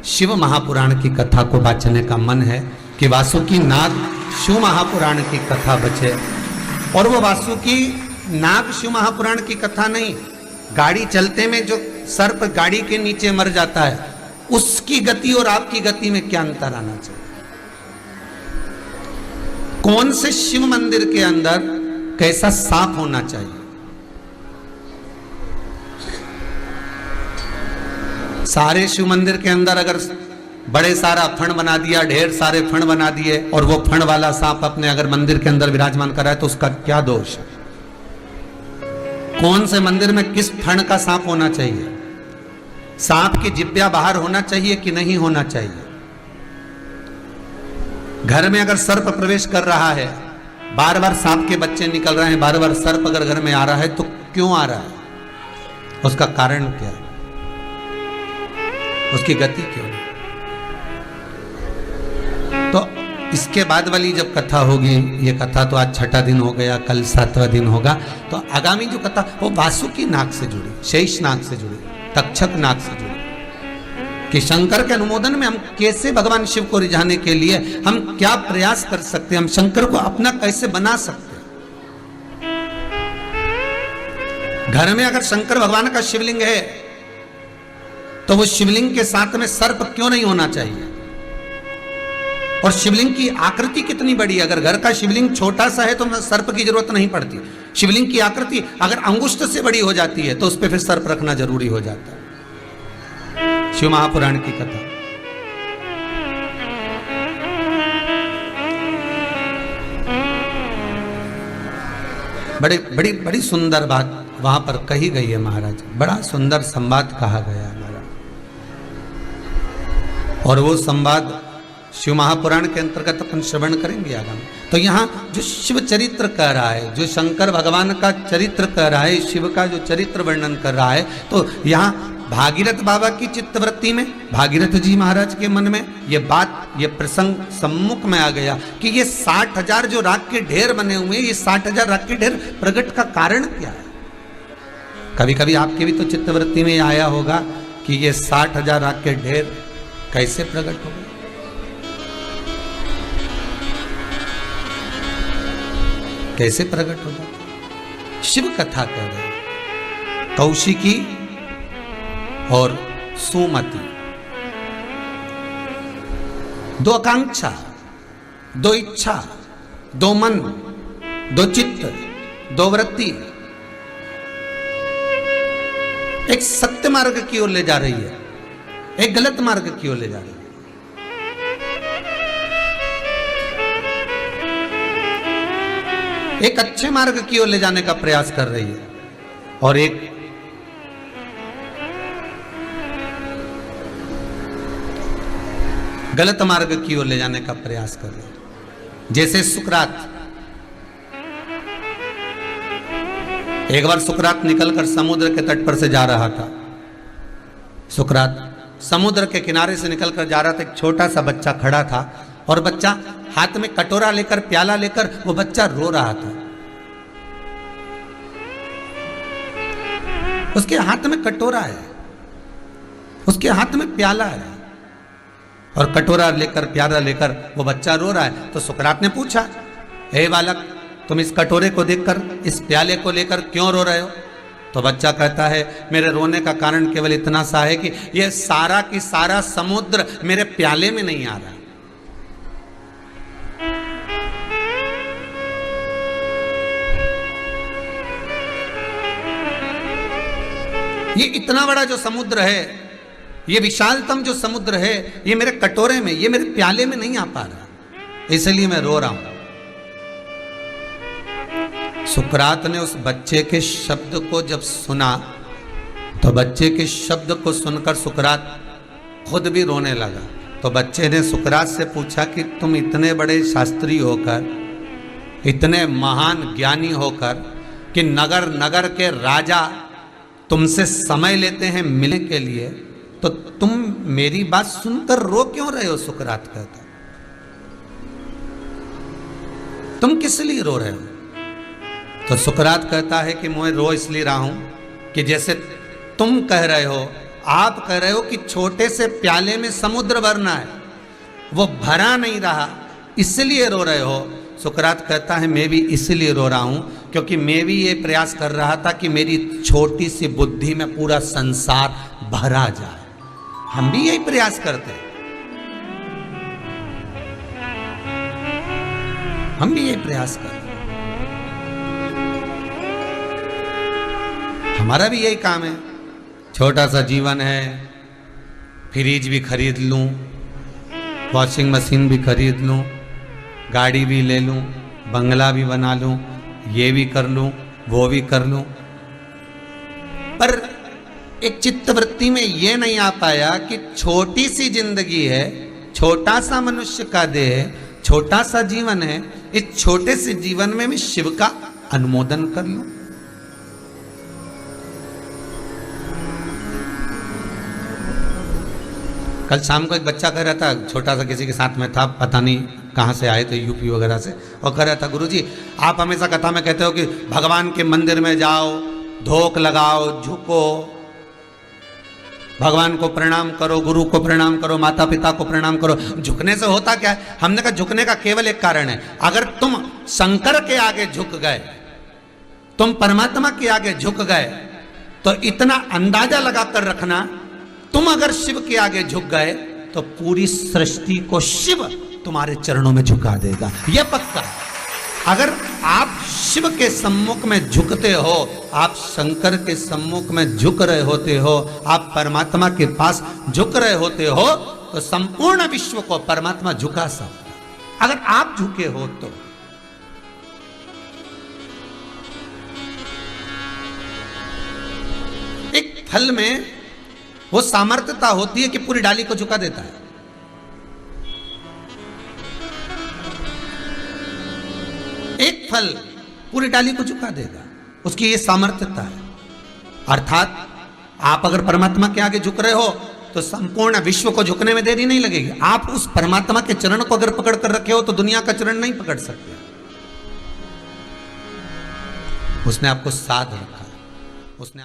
शिव महापुराण की कथा को बांचने का मन है कि वासुकी नाग शिव महापुराण की कथा बचे। और वो वासुकी नाग शिव महापुराण की कथा नहीं, गाड़ी चलते में जो सर्प गाड़ी के नीचे मर जाता है, उसकी गति और आपकी गति में क्या अंतर आना चाहिए। कौन से शिव मंदिर के अंदर कैसा सांप होना चाहिए। सारे शिव मंदिर के अंदर अगर बड़े सारा फण बना दिया, ढेर सारे फण बना दिए, और वो फण वाला सांप अपने अगर मंदिर के अंदर विराजमान करा है तो उसका क्या दोष है। कौन से मंदिर में किस फण का सांप होना चाहिए, सांप की जिब्या बाहर होना चाहिए कि नहीं होना चाहिए। घर में अगर सर्प प्रवेश कर रहा है, बार बार सांप के बच्चे निकल रहे हैं, बार बार सर्प अगर घर में आ रहा है तो क्यों आ रहा है, उसका कारण क्या है, उसकी गति क्यों है। तो इसके बाद वाली जब कथा होगी, ये कथा तो आज 6ठा दिन हो गया, कल 7वां दिन होगा, तो आगामी जो कथा वो वासुकी नाग से जुड़ी, शेष नाग से जुड़ी, तक्षक नाग से जुड़ी, कि शंकर के अनुमोदन में हम कैसे भगवान शिव को रिझाने के लिए हम क्या प्रयास कर सकते हैं, हम शंकर को अपना कैसे बना सकते हैं। घर में अगर शंकर भगवान का शिवलिंग है तो वो शिवलिंग के साथ में सर्प क्यों नहीं होना चाहिए। और शिवलिंग की आकृति कितनी बड़ी है, अगर घर का शिवलिंग छोटा सा है तो सर्प की जरूरत नहीं पड़ती। शिवलिंग की आकृति अगर अंगुष्ठ से बड़ी हो जाती है तो उस पर फिर सर्प रखना जरूरी हो जाता है। शिव महापुराण की कथा। बड़ी बड़ी सुंदर बात वहां पर कही गई है महाराज, बड़ा सुंदर संवाद कहा गया है महाराज। और वो संवाद शिव महापुराण के अंतर्गत अपन श्रवण करेंगे आगामी। तो यहाँ जो शिव चरित्र कह रहा है, जो शंकर भगवान का चरित्र कह रहा है, शिव का जो चरित्र वर्णन कर रहा है, तो यहाँ भागीरथ बाबा की चित्तवृत्ति में, भागीरथ जी महाराज के मन में ये बात, ये प्रसंग सम्मुख में आ गया कि ये 60,000 जो राख के ढेर बने हुए हैं, ये 60,000 राख के ढेर प्रकट का कारण क्या है। कभी कभी आपके भी तो चित्तवृत्ति में आया होगा कि ये 60,000 राख के ढेर कैसे प्रकट हो गए। कैसे प्रकट हो जाता। शिव कथा कह रहे, कौशिकी और सुमति, दो आकांक्षा, दो इच्छा, दो मन, दो चित्त, दो वृत्ति एक सत्य मार्ग की ओर ले जा रही है, एक गलत मार्ग की ओर ले जा रही है। एक अच्छे मार्ग की ओर ले जाने का प्रयास कर रही है और एक गलत मार्ग की ओर ले जाने का प्रयास कर रही है। जैसे सुकरात, एक बार सुकरात निकलकर समुद्र के तट पर से जा रहा था। सुकरात समुद्र के किनारे से निकलकर जा रहा था, एक छोटा सा बच्चा खड़ा था और बच्चा हाथ में कटोरा लेकर, प्याला लेकर, वो बच्चा रो रहा था। उसके हाथ में कटोरा है, उसके हाथ में प्याला है और कटोरा लेकर प्याला लेकर वो बच्चा रो रहा है। तो सुकरात ने पूछा, हे बालक, तुम इस कटोरे को देखकर, इस प्याले को लेकर क्यों रो रहे हो? तो बच्चा कहता है, मेरे रोने का कारण केवल इतना सा है कि यह सारा की सारा समुद्र मेरे प्याले में नहीं आ रहा। ये इतना बड़ा जो समुद्र है, ये विशालतम जो समुद्र है, ये मेरे कटोरे में, ये मेरे प्याले में नहीं आ पा रहा, इसलिए मैं रो रहा हूं। सुकरात ने उस बच्चे के शब्द को जब सुना, तो बच्चे के शब्द को सुनकर सुकरात खुद भी रोने लगा। तो बच्चे ने सुकरात से पूछा कि तुम इतने बड़े शास्त्री होकर, इतने महान ज्ञानी होकर, कि नगर नगर के राजा तुमसे समय लेते हैं मिलने के लिए, तो तुम मेरी बात सुनकर रो क्यों रहे हो? सुकरात कहता, तुम किस लिए रो रहे हो? तो सुकरात कहता है कि मैं रो इसलिए रहा हूं कि जैसे तुम कह रहे हो, आप कह रहे हो कि छोटे से प्याले में समुद्र भरना है, वो भरा नहीं रहा, इसलिए रो रहे हो। सुकरात कहता है, मैं भी इसलिए रो रहा हूं क्योंकि मैं भी ये प्रयास कर रहा था कि मेरी छोटी सी बुद्धि में पूरा संसार भरा जाए। हम भी यही प्रयास करते हैं, हम भी यही प्रयास करते हैं, हमारा भी यही काम है। छोटा सा जीवन है, फ्रिज भी खरीद लूं, वॉशिंग मशीन भी खरीद लूं, गाड़ी भी ले लूं, बंगला भी बना लूं, ये भी कर लूं, वो भी कर लूं, पर एक चित्तवृत्ति में ये नहीं आ पाया कि छोटी सी जिंदगी है, छोटा सा मनुष्य का देह है, छोटा सा जीवन है, इस छोटे से जीवन में मैं शिव का अनुमोदन कर लूं। कल शाम को एक बच्चा कह रहा था, छोटा सा किसी के साथ में था, पता नहीं कहाँ से आए थे, यूपी वगैरह से, और कह रहा था, गुरुजी आप हमेशा कथा में कहते हो कि भगवान के मंदिर में जाओ, धोख लगाओ, झुको, भगवान को प्रणाम करो, गुरु को प्रणाम करो, माता पिता को प्रणाम करो। झुकने से होता क्या है? हमने कहा झुकने का केवल एक कारण है, अगर तुम शंकर के आगे झुक गए, तुम परमात्मा के आगे झुक गए, तो इतना अंदाजा लगाकर रखना, तुम अगर शिव के आगे झुक गए तो पूरी सृष्टि को शिव तुम्हारे चरणों में झुका देगा, यह पक्का। अगर आप शिव के सम्मुख में झुकते हो, आप शंकर के सम्मुख में झुक रहे होते हो, आप परमात्मा के पास झुक रहे होते हो, तो संपूर्ण विश्व को परमात्मा झुका सकता, अगर आप झुके हो तो। एक फल में वो सामर्थ्यता होती है कि पूरी डाली को झुका देता है। एक फल पूरी डाली को झुका देगा, उसकी ये सामर्थ्यता है। अर्थात आप अगर परमात्मा के आगे झुक रहे हो तो संपूर्ण विश्व को झुकने में देरी नहीं लगेगी। आप उस परमात्मा के चरण को अगर पकड़ कर रखे हो तो दुनिया का चरण नहीं पकड़ सकते। उसने आपको साध रखा, उसने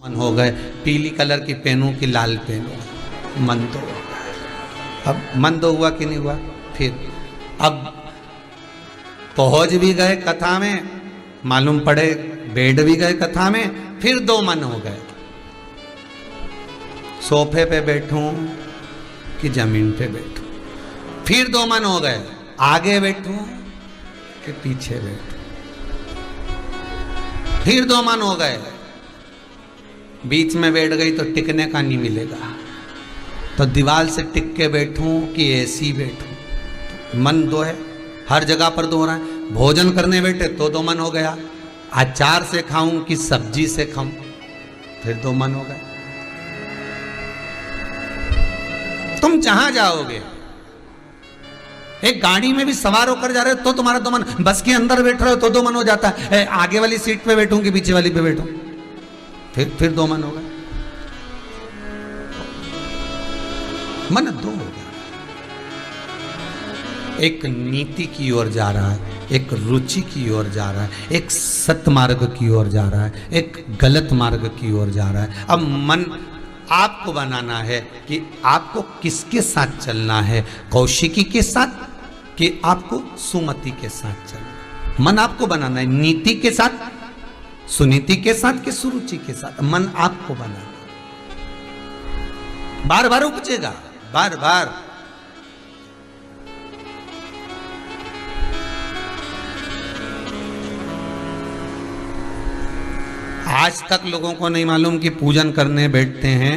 मन हो गए, पीली कलर की पहनूं कि लाल पहनूं, मन तो अब मन तो हुआ कि नहीं हुआ। फिर अब पहुंच भी गए कथा में, मालूम पड़े बैठ भी गए कथा में, फिर दो मन हो गए, सोफे पे बैठूं कि जमीन पे बैठूं। फिर दो मन हो गए, आगे बैठूं कि पीछे बैठूं। फिर दो मन हो गए, बीच में बैठ गई तो टिकने का नहीं मिलेगा, तो दीवार से टिक के बैठूं कि ऐसी बैठूं। मन दो है, हर जगह पर दो रहा है। भोजन करने बैठे तो दो मन हो गया, अचार से खाऊं कि सब्जी से खाऊं, फिर दो मन हो गए। तुम जहां जाओगे, एक गाड़ी में भी सवार होकर जा रहे हो तो तुम्हारा दो मन, बस के अंदर बैठ रहे हो तो दो मन हो जाता है, आगे वाली सीट पे बैठूं कि पीछे वाली पे बैठूं, फिर दो मन हो गए, मन दो हो गया। एक नीति की ओर जा रहा है, एक रुचि की ओर जा रहा है, एक सत्मार्ग की ओर जा रहा है, एक गलत मार्ग की ओर जा रहा है। अब मन आपको बनाना है कि आपको किसके साथ चलना है, कौशिकी के साथ कि आपको सुमति के साथ चलना है। मन आपको बनाना है, नीति के साथ, सुनीति के साथ कि सुरुचि के साथ, मन आपको बनाना है। बार बार उपजेगा, बार बार। आज तक लोगों को नहीं मालूम कि पूजन करने बैठते हैं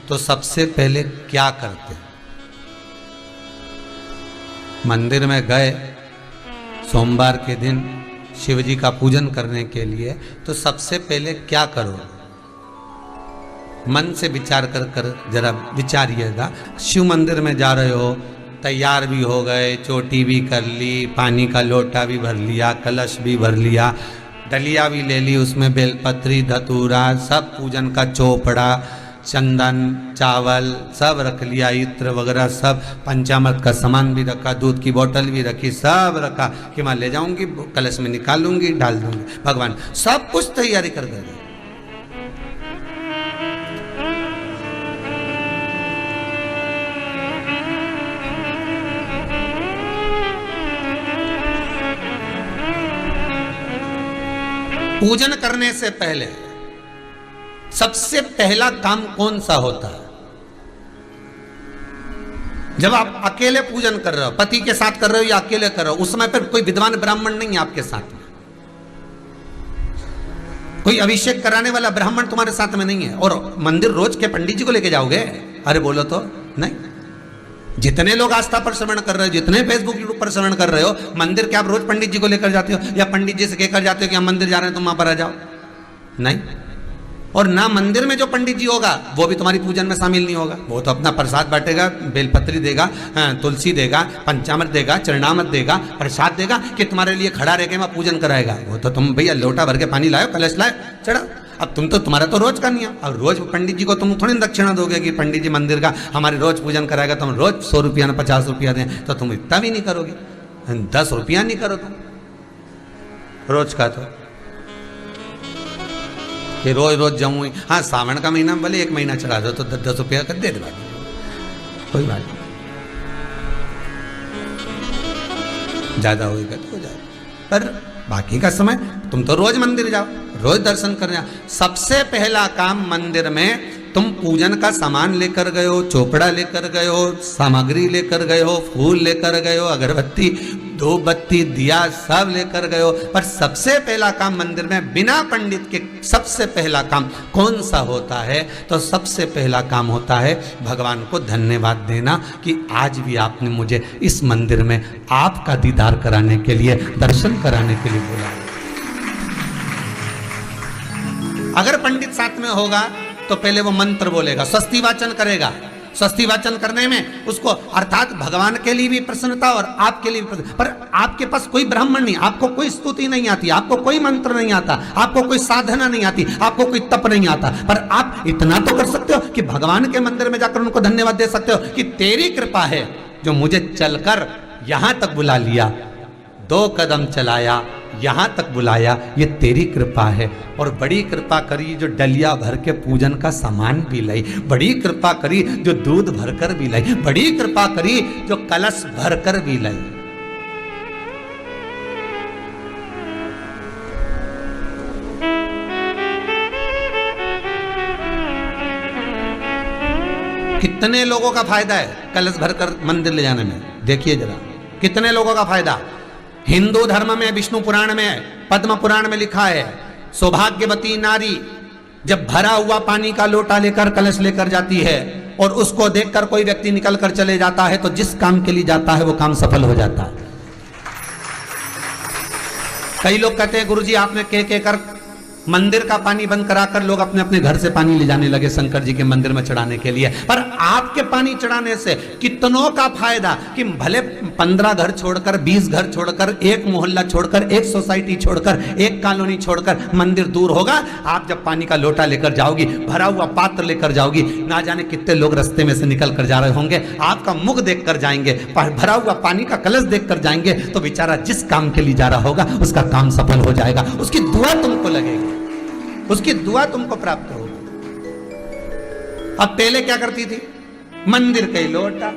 तो सबसे पहले क्या करते हैं। मंदिर में गए सोमवार के दिन शिव जी का पूजन करने के लिए, तो सबसे पहले क्या करो, मन से विचार कर जरा विचारिएगा। शिव मंदिर में जा रहे हो, तैयार भी हो गए, चोटी भी कर ली, पानी का लोटा भी भर लिया, कलश भी भर लिया, डलिया भी ले ली, उसमें बेलपत्री धतूरा सब पूजन का चोपड़ा चंदन चावल सब रख लिया, इत्र वगैरह सब, पंचामृत का सामान भी रखा, दूध की बोतल भी रखी, सब रखा कि मैं ले जाऊंगी, कलश में निकालूंगी, डाल दूंगी। भगवान सब कुछ तैयारी कर गए। पूजन करने से पहले सबसे पहला काम कौन सा होता है? जब आप अकेले पूजन कर रहे हो, पति के साथ कर रहे हो या अकेले कर रहे हो, उस समय पर कोई विद्वान ब्राह्मण नहीं है आपके साथ में, कोई अभिषेक कराने वाला ब्राह्मण तुम्हारे साथ में नहीं है। और मंदिर रोज के पंडित जी को लेके जाओगे? अरे बोलो तो नहीं। जितने लोग आस्था पर श्रवण कर रहे हो, जितने फेसबुक यूट्यूब पर श्रवण कर रहे हो, मंदिर क्या आप रोज पंडित जी को लेकर जाते हो या पंडित जी से कहकर जाते हो कि हम मंदिर जा रहे हैं तुम वहां पर आ जाओ? नहीं। और ना मंदिर में जो पंडित जी होगा वो भी तुम्हारी पूजन में शामिल नहीं होगा। वो तो अपना प्रसाद बांटेगा, बेलपत्री देगा, तुलसी देगा, पंचामृत देगा, चरणामृत देगा, प्रसाद देगा कि तुम्हारे लिए खड़ा रह के वहां पूजन कराएगा। वो तो तुम भैया लोटा भर के पानी लाओ, कलश लाओ, चढ़ा। अब तुम तो, तुम्हारा तो रोज का नहीं है। अब रोज पंडित जी को तुम थोड़ी दक्षिणा दोगे कि पंडित जी मंदिर का हमारे रोज पूजन कराएगा, तुम रोज 100 रुपया ना 50 रुपया दें, तो तुम इतना भी नहीं करोगे, 10 रुपया नहीं करो तुम रोज का। तो कि रोज रोज जाऊँ, हाँ सावन का महीना भले 1 महीना चढ़ा दो तो 10 रुपया कर दे दे, कोई बात नहीं, ज्यादा होगा तो हो जाए। पर बाकी का समय तुम तो रोज मंदिर जाओ, रोज दर्शन करने जाओ। सबसे पहला काम मंदिर में तुम पूजन का सामान लेकर गए हो, चोपड़ा लेकर गए हो, सामग्री लेकर गए हो, फूल लेकर गए हो, अगरबत्ती, धूप बत्ती, दिया सब लेकर गए हो। पर सबसे पहला काम मंदिर में बिना पंडित के सबसे पहला काम कौन सा होता है? तो सबसे पहला काम होता है भगवान को धन्यवाद देना कि आज भी आपने मुझे इस मंदिर में आपका दीदार कराने के लिए, दर्शन कराने के लिए बुलाया। अगर पंडित साथ में होगा तो पहले वो मंत्र बोलेगा, स्वस्ति वाचन करेगा। स्वस्ति वाचन करने में उसको अर्थात भगवान के लिए भी प्रसन्नता और आपके लिए भी प्रसन्नता। पर आपके पास कोई ब्राह्मण नहीं, आपको कोई स्तुति नहीं आती, आपको कोई मंत्र नहीं आता, आपको कोई साधना नहीं आती, आपको कोई तप नहीं आता। पर आप इतना तो कर सकते हो कि भगवान के मंदिर में जाकर उनको धन्यवाद दे सकते हो कि तेरी कृपा है जो मुझे चलकर यहां तक बुला लिया, 2 कदम चलाया, यहां तक बुलाया, ये तेरी कृपा है। और बड़ी कृपा करी जो डलिया भर के पूजन का सामान भी लाई, बड़ी कृपा करी जो दूध भरकर भी लाई, बड़ी कृपा करी जो कलश भरकर भी लाई। कितने लोगों का फायदा है कलश भरकर मंदिर ले जाने में? देखिए जरा कितने लोगों का फायदा। हिंदू धर्म में, विष्णु पुराण में, पद्म पुराण में लिखा है, सौभाग्यवती नारी जब भरा हुआ पानी का लोटा लेकर कलश लेकर जाती है और उसको देखकर कोई व्यक्ति निकल कर चले जाता है तो जिस काम के लिए जाता है वो काम सफल हो जाता है। कई लोग कहते हैं गुरुजी आपने कह कर मंदिर का पानी बंद कराकर लोग अपने अपने घर से पानी ले जाने लगे शंकर जी के मंदिर में चढ़ाने के लिए। पर आपके पानी चढ़ाने से कितनों का फायदा कि भले 15 घर छोड़कर, 20 घर छोड़कर, एक मोहल्ला छोड़कर, एक सोसाइटी छोड़कर, एक कॉलोनी छोड़कर मंदिर दूर होगा। आप जब पानी का लोटा लेकर जाओगी, भरा हुआ पात्र लेकर जाओगी, ना जाने कितने लोग रास्ते में से निकल कर जा रहे होंगे, आपका मुख देख कर जाएंगे, भरा हुआ पानी का कलश देख कर जाएंगे, तो बेचारा जिस काम के लिए जा रहा होगा उसका काम सफल हो जाएगा। उसकी दुआ तुमको लगेगी, उसकी दुआ तुमको प्राप्त होगी। अब पहले क्या करती थी? मंदिर का ही लोटा,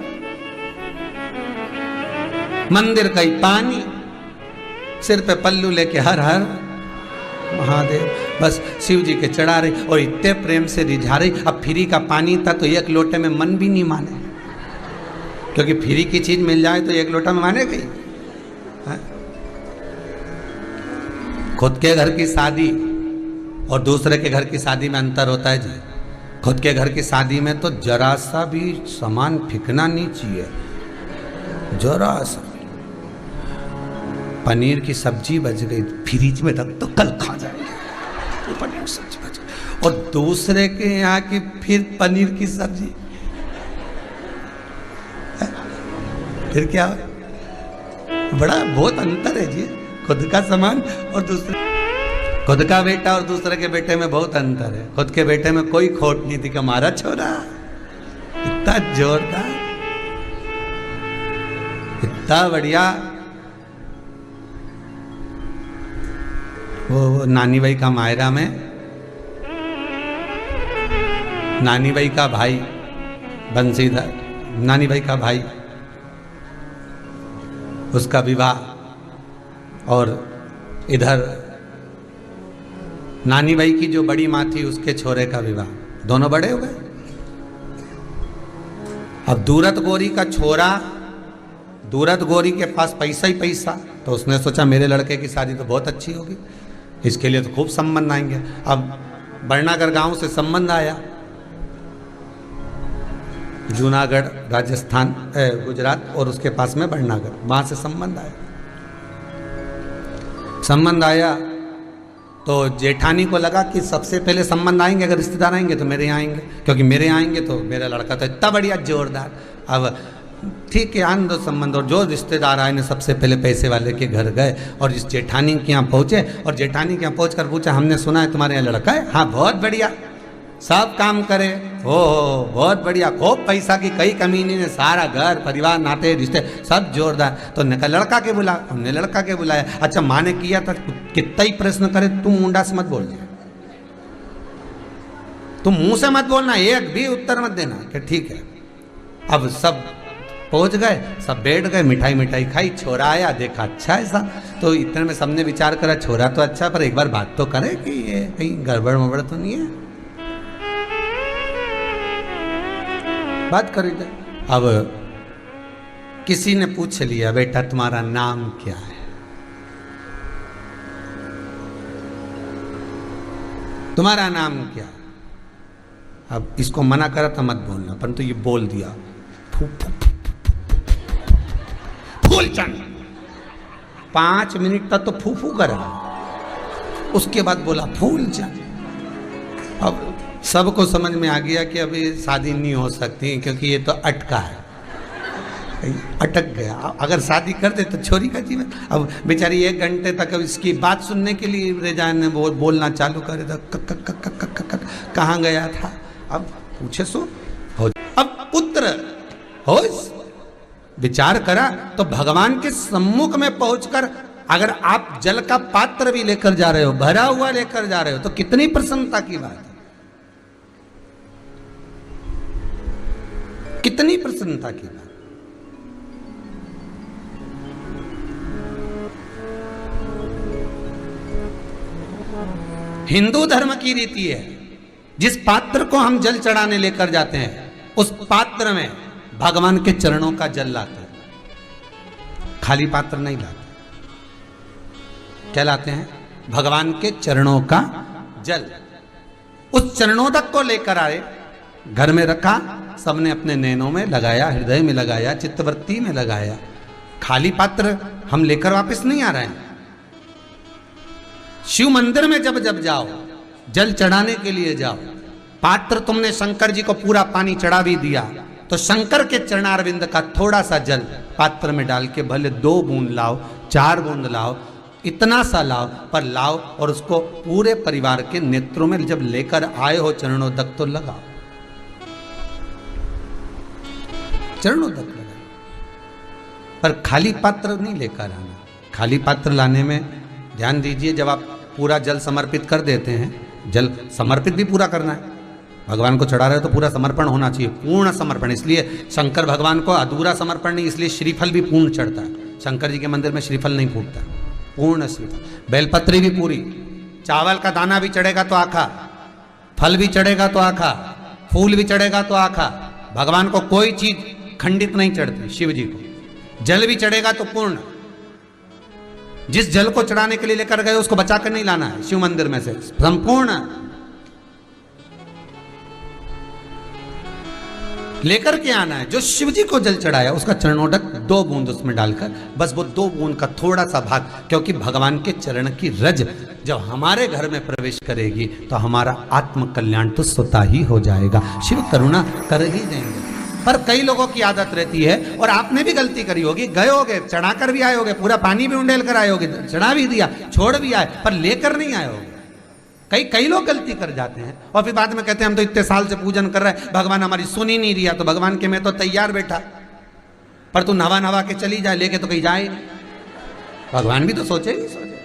मंदिर का ही पानी, सिर पे पल्लू लेके हर हर महादेव, बस शिव जी के चढ़ा रही और इतने प्रेम से रिझा रही। अब फ्री का पानी था तो एक लोटे में मन भी नहीं माने, क्योंकि फ्री की चीज मिल जाए तो एक लोटा में माने गई। खुद के घर की शादी और दूसरे के घर की शादी में अंतर होता है जी। खुद के घर की शादी में तो जरा सा भी सामान फेंकना नहीं चाहिए, जरा सा। पनीर की सब्जी बच गई, फ्रिज में रख तो कल खा जाएंगे, तो पनीर की सब्जी बच गई। और दूसरे के यहाँ की फिर पनीर की सब्जी, फिर क्या? बड़ा बहुत अंतर है जी, खुद का सामान और दूसरे, खुद का बेटा और दूसरे के बेटे में बहुत अंतर है। खुद के बेटे में कोई खोट नहीं थी कि हमारा छोरा इतना जोरदार, इतना बढ़िया। वो नानी भाई का मायरा में, नानी भाई का भाई बंसीधर, नानी भाई का भाई, उसका विवाह, और इधर नानी भाई की जो बड़ी माँ थी उसके छोरे का विवाह, दोनों बड़े हो गए। अब दूरत गोरी का छोरा, दूरत गोरी के पास पैसा ही पैसा, तो उसने सोचा मेरे लड़के की शादी तो बहुत अच्छी होगी, इसके लिए तो खूब संबंध आएंगे। अब बरनागर गांव से संबंध आया, जूनागढ़ राजस्थान गुजरात और उसके पास में बरनागर, वहां से संबंध आया। संबंध आया तो जेठानी को लगा कि सबसे पहले संबंध आएंगे, अगर रिश्तेदार आएंगे तो मेरे यहाँ आएंगे, क्योंकि मेरे यहाँ आएंगे तो मेरा लड़का तो इतना बढ़िया जोरदार। अब ठीक है, आन दो संबंध। और जो रिश्तेदार आए ने सबसे पहले पैसे वाले के घर गए और इस जेठानी के यहाँ पहुँचे, और जेठानी के यहाँ पहुँच कर पूछा, हमने सुना है तुम्हारे यहाँ लड़का है? हाँ बहुत बढ़िया, सब काम करे, हो बहुत बढ़िया, खूब पैसा की कोई कमी नहीं है, सारा घर परिवार नाते रिश्ते सब जोरदार। तो ने लड़का के बुला, हमने लड़का के बुलाया। अच्छा माँ ने किया था, कितना ही प्रश्न करे तुम मुंडा से मत बोल दिया, तुम मुंह से मत बोलना, एक भी उत्तर मत देना कि ठीक है। अब सब पहुंच गए, सब बैठ गए, मिठाई मिठाई खाई, छोरा आया, देखा अच्छा ऐसा, तो इतने में सबने विचार करा छोरा तो अच्छा, पर एक बार बात तो करे कि ये कहीं गड़बड़ मबड़ तो नहीं है, बात करी जाए। अब किसी ने पूछ लिया, बेटा तुम्हारा नाम क्या है? तुम्हारा नाम क्या? अब इसको मना करा था मत बोलना, परंतु ये बोल दिया, फूलचंद। 5 मिनट तक तो फूफू करा, उसके बाद बोला फूलचंद। अब सबको समझ में आ गया कि अभी शादी नहीं हो सकती, क्योंकि ये तो अटका है, अटक गया। अगर शादी कर दे तो छोरी का जीवन। अब बेचारी 1 घंटे तक अब इसकी बात सुनने के लिए रेजान ने बोलना चालू करे तो कहाँ गया था, अब पूछे सो हो। अब पुत्र हो, विचार करा तो भगवान के सम्मुख में पहुंचकर अगर आप जल का पात्र भी लेकर जा रहे हो, भरा हुआ लेकर जा रहे हो, तो कितनी प्रसन्नता की बात है, कितनी प्रसन्नता की बात। हिंदू धर्म की रीति है, जिस पात्र को हम जल चढ़ाने लेकर जाते हैं उस पात्र में भगवान के चरणों का जल लाते हैं, खाली पात्र नहीं लाते। क्या लाते हैं? भगवान के चरणों का जल। उस चरणोदक को लेकर आए, घर में रखा, सबने अपने नैनों में लगाया, हृदय में लगाया, चित्तवृत्ति में लगाया। खाली पात्र हम लेकर वापस नहीं आ रहे हैं। शिव मंदिर में जब जब जाओ, जल चढ़ाने के लिए जाओ, पात्र तुमने शंकर जी को पूरा पानी चढ़ा भी दिया, तो शंकर के चरणारविंद का थोड़ा सा जल पात्र में डाल के भले 2 बूंद लाओ, 4 बूंद लाओ, इतना सा लाओ, पर लाओ और उसको पूरे परिवार के नेत्रों में जब लेकर आए हो चरणों तक तो लगाओ, चरणों तक लगाओ। पर खाली पात्र नहीं लेकर आना। खाली पात्र लाने में ध्यान दीजिए, जब आप पूरा जल समर्पित कर देते हैं, जल समर्पित भी पूरा करना है, भगवान को चढ़ा रहे हो तो पूरा समर्पण होना चाहिए, पूर्ण समर्पण। इसलिए शंकर भगवान को अधूरा समर्पण नहीं, इसलिए श्रीफल भी पूर्ण चढ़ता है। शंकर जी के मंदिर में श्रीफल नहीं फूटता, पूर्ण श्रीफल, बेलपत्री भी पूरी, चावल का दाना भी चढ़ेगा तो आखा, फल भी चढ़ेगा तो आखा, फूल भी चढ़ेगा तो आखा। भगवान को कोई चीज खंडित नहीं चढ़ती, शिव जी को जल भी चढ़ेगा तो पूर्ण। जिस जल को चढ़ाने के लिए लेकर गए उसको बचा कर नहीं लाना है शिव मंदिर में से, संपूर्ण लेकर के आना है। जो शिव जी को जल चढ़ाया उसका चरणोदक 2 बूंद उसमें डालकर, बस वो 2 बूंद का थोड़ा सा भाग, क्योंकि भगवान के चरण की रज जब हमारे घर में प्रवेश करेगी तो हमारा आत्म कल्याण तो स्वतः ही हो जाएगा, शिव करुणा कर ही देंगे। पर कई लोगों की आदत रहती है, और आपने भी गलती करी होगी, गए होगे चढ़ाकर भी आए होगे, पूरा पानी भी उंडेल कर आए होगे, चढ़ा भी दिया, छोड़ भी आए, पर लेकर नहीं आए होगे। कई लोग गलती कर जाते हैं और फिर बाद में कहते हैं हम तो इतने साल से पूजन कर रहे हैं, भगवान हमारी सुन ही नहीं रिया। तो भगवान के मैं तो तैयार बैठा, पर तू नवा के चली जाए, लेके तो कहीं जाए, भगवान भी तो सोचे ही सोचे।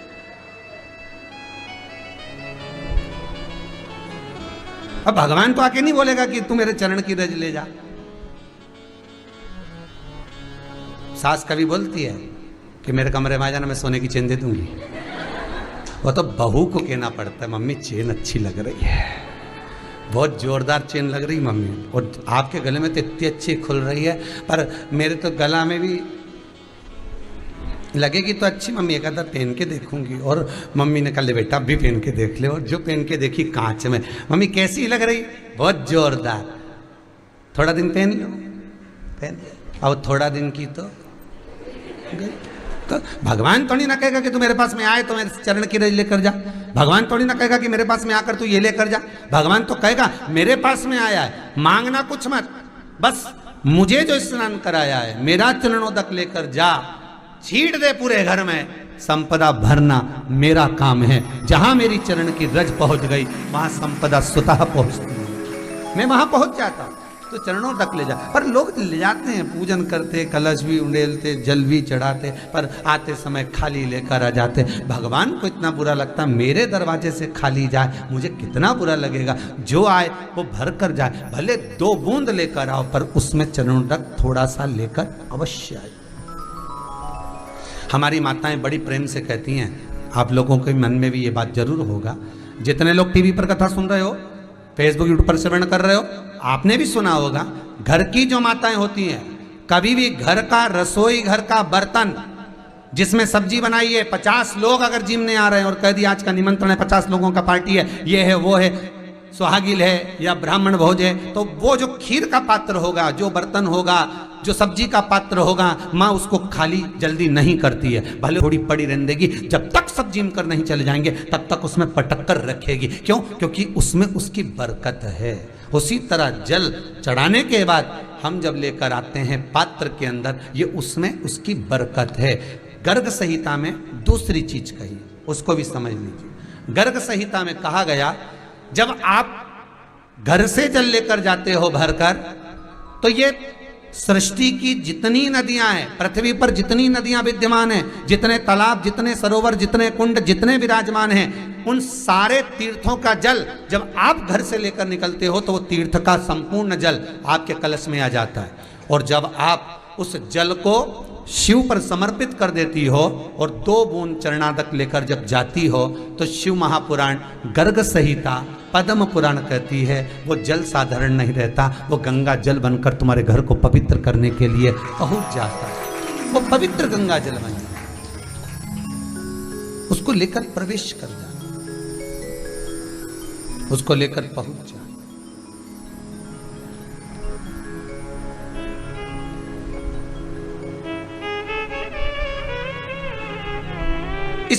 अब भगवान तो आके नहीं बोलेगा कि तू मेरे चरण की रज ले जा। सास कभी बोलती है कि मेरे कमरे में आ जाना, मैं सोने की चेन दे दूंगी। वो तो बहू को कहना पड़ता है, मम्मी चेन अच्छी लग रही है, बहुत जोरदार चेन लग रही मम्मी, और आपके गले में तो इतनी अच्छी खुल रही है, पर मेरे तो गला में भी लगेगी तो अच्छी मम्मी, एक आधा पहन के देखूंगी। और मम्मी ने कहा ले बेटा अब भी पहन के देख ले, और जो पहन के देखी कांच में, मम्मी कैसी लग रही, बहुत जोरदार, थोड़ा दिन पहन लो, पहन, और थोड़ा दिन की तो गई। तो भगवान थोड़ी ना कहेगा कि तू मेरे पास में आए तो मेरे चरण की रज लेकर जा, भगवान थोड़ी ना कहेगा कि मेरे पास में आकर तू ये लेकर जा। भगवान तो कहेगा मेरे पास में आया है, मांगना कुछ मत, बस मुझे जो स्नान कराया है मेरा चरणोदक लेकर जा, छीट दे पूरे घर में, संपदा भरना मेरा काम है। जहां मेरी चरण की रज पहुंच गई वहां संपदा स्वतः पहुंचती है, मैं वहां पहुंच जाता हूं। तो चरणों तक ले जा, पर लोग ले जाते हैं, पूजन करते, कलश भी उंडेलते, जल भी चढ़ाते, पर आते समय खाली लेकर आ जाते। भगवान को इतना बुरा लगता, मेरे दरवाजे से खाली जाए मुझे कितना बुरा लगेगा, जो आए वो भर कर जाए, भले 2 बूंद लेकर आओ, पर उसमें चरणों तक थोड़ा सा लेकर अवश्य आए। हमारी माताएं बड़ी प्रेम से कहती हैं, आप लोगों के मन में भी ये बात जरूर होगा, जितने लोग टीवी पर कथा सुन रहे हो, फेसबुक यूट्यूब पर श्रवण कर रहे हो, आपने भी सुना होगा, घर की जो माताएं होती हैं, कभी भी घर का रसोई घर का बर्तन जिसमें सब्जी बनाई है, 50 लोग अगर जिमने आ रहे हैं और कह दिया आज का निमंत्रण है, 50 लोगों का पार्टी है, ये है वो है, सुहागिल है या ब्राह्मण भोज है, तो वो जो खीर का पात्र होगा, जो बर्तन होगा, जो सब्जी का पात्र होगा, माँ उसको खाली जल्दी नहीं करती है, भले थोड़ी पड़ी रहने देगी, जब तक सब जिम कर नहीं चले जाएंगे तब तक उसमें पटक कर रखेगी। क्यों? क्योंकि उसमें उसकी बरकत है। उसी तरह जल चढ़ाने के बाद हम जब लेकर आते हैं पात्र के अंदर, ये उसमें उसकी बरकत है। गर्ग संहिता में दूसरी चीज कही, उसको भी समझ लीजिए। गर्ग संहिता में कहा गया, जब आप घर से जल लेकर जाते हो भरकर, तो ये सृष्टि की जितनी नदियां हैं, पृथ्वी पर जितनी नदियां विद्यमान हैं, जितने तालाब, जितने सरोवर, जितने कुंड, जितने विराजमान हैं, उन सारे तीर्थों का जल जब आप घर से लेकर निकलते हो तो वो तीर्थ का संपूर्ण जल आपके कलश में आ जाता है। और जब आप उस जल को शिव पर समर्पित कर देती हो और 2 बूंद चरणादक लेकर जब जाती हो, तो शिव महापुराण, गर्ग संहिता, पद्म पुराण कहती है वो जल साधारण नहीं रहता, वो गंगा जल बनकर तुम्हारे घर को पवित्र करने के लिए पहुंच जाता है। वो पवित्र गंगा जल बन जाता है, उसको लेकर प्रवेश कर जा, उसको लेकर पहुंच जा।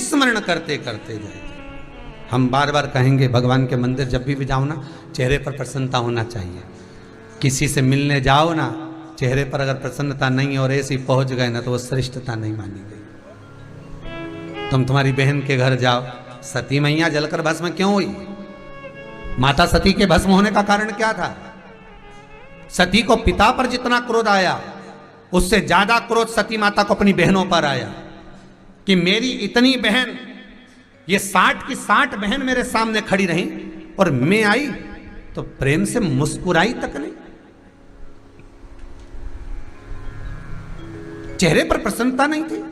स्मरण करते करते जाए। हम बार बार कहेंगे भगवान के मंदिर जब भी जाओ ना, चेहरे पर प्रसन्नता होना चाहिए। किसी से मिलने जाओ ना, चेहरे पर अगर प्रसन्नता नहीं और ऐसी पहुंच गए ना, तो वो श्रेष्ठता नहीं मानी गई। तुम तुम्हारी बहन के घर जाओ, सती मैया जलकर भस्म क्यों हुई? माता सती के भस्म होने का कारण क्या था? सती को पिता पर जितना क्रोध आया, उससे ज्यादा क्रोध सती माता को अपनी बहनों पर आया कि मेरी इतनी बहन, ये 60 की 60 बहन मेरे सामने खड़ी रही और मैं आई तो प्रेम से मुस्कुराई तक नहीं। चेहरे पर प्रसन्नता नहीं थी।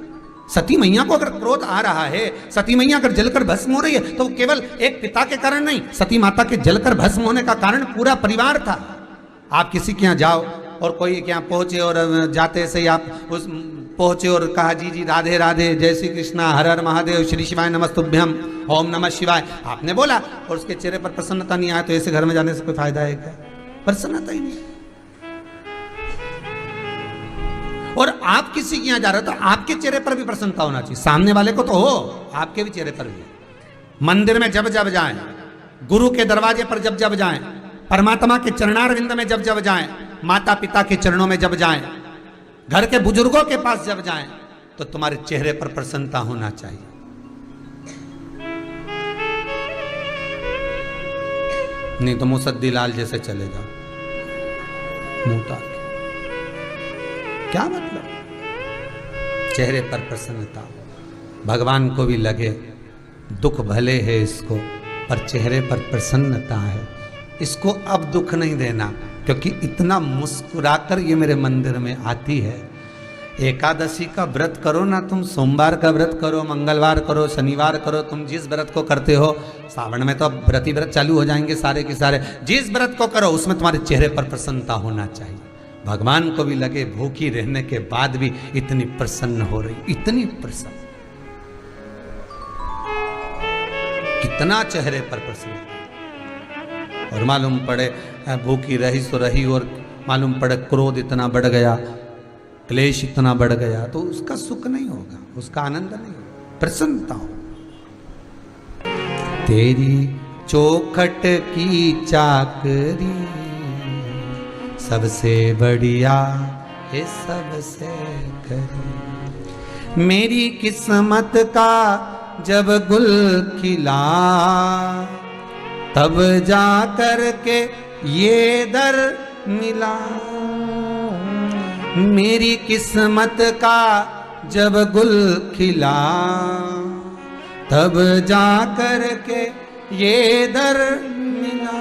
सती मैया को अगर क्रोध आ रहा है, सती मैया अगर जलकर भस्म हो रही है, तो केवल एक पिता के कारण नहीं, सती माता के जलकर भस्म होने का कारण पूरा परिवार था। आप किसी के यहाँ जाओ और कोई के यहाँ पहुंचे और जाते से ही आप उस पहुंचे और कहा जी जी राधे राधे, जय श्री कृष्णा, हर हर महादेव, श्री शिवाय नमस्तुभ्यम, ओम नमः शिवाय, आपने बोला और उसके चेहरे पर प्रसन्नता नहीं आया, तो ऐसे घर में जाने से कोई फायदा है क्या? प्रसन्नता ही नहीं। और आप किसी के यहाँ जा रहे हो तो आपके चेहरे पर भी प्रसन्नता होना चाहिए। सामने वाले को तो हो, आपके भी चेहरे पर भी। मंदिर में जब जब जाएं, गुरु के दरवाजे पर जब जब जाएं, परमात्मा के चरणारविंद में जब जब जाएं, माता पिता के चरणों में जब जाएं, घर के बुजुर्गों के पास जब जाएं, तो तुम्हारे चेहरे पर प्रसन्नता होना चाहिए। नहीं तो मुसद्दी लाल जैसे चले जाओ मोटा। क्या मतलब? चेहरे पर प्रसन्नता। भगवान को भी लगे दुख भले है इसको, पर चेहरे पर प्रसन्नता है, इसको अब दुख नहीं देना, क्योंकि इतना मुस्कुराकर ये मेरे मंदिर में आती है। एकादशी का व्रत करो ना तुम, सोमवार का व्रत करो, मंगलवार करो, शनिवार करो, तुम जिस व्रत को करते हो, सावन में तो अब व्रती व्रत चालू हो जाएंगे सारे के सारे, जिस व्रत को करो उसमें तुम्हारे चेहरे पर प्रसन्नता होना चाहिए। भगवान को भी लगे भूखी रहने के बाद भी इतनी प्रसन्न हो रही, इतनी प्रसन्न, कितना चेहरे पर प्रसन्न। और मालूम पड़े भूखी रही सो रही और मालूम पड़े क्रोध इतना बढ़ गया, क्लेश इतना बढ़ गया, तो उसका सुख नहीं होगा, उसका आनंद नहीं होगा, प्रसन्नता हो। तेरी चौखट की चाकरी सबसे बढ़िया है सबसे करी, मेरी किस्मत का जब गुल खिला, तब जा कर के ये दर मिला। मेरी किस्मत का जब गुल खिला, तब जा कर के ये दर मिला।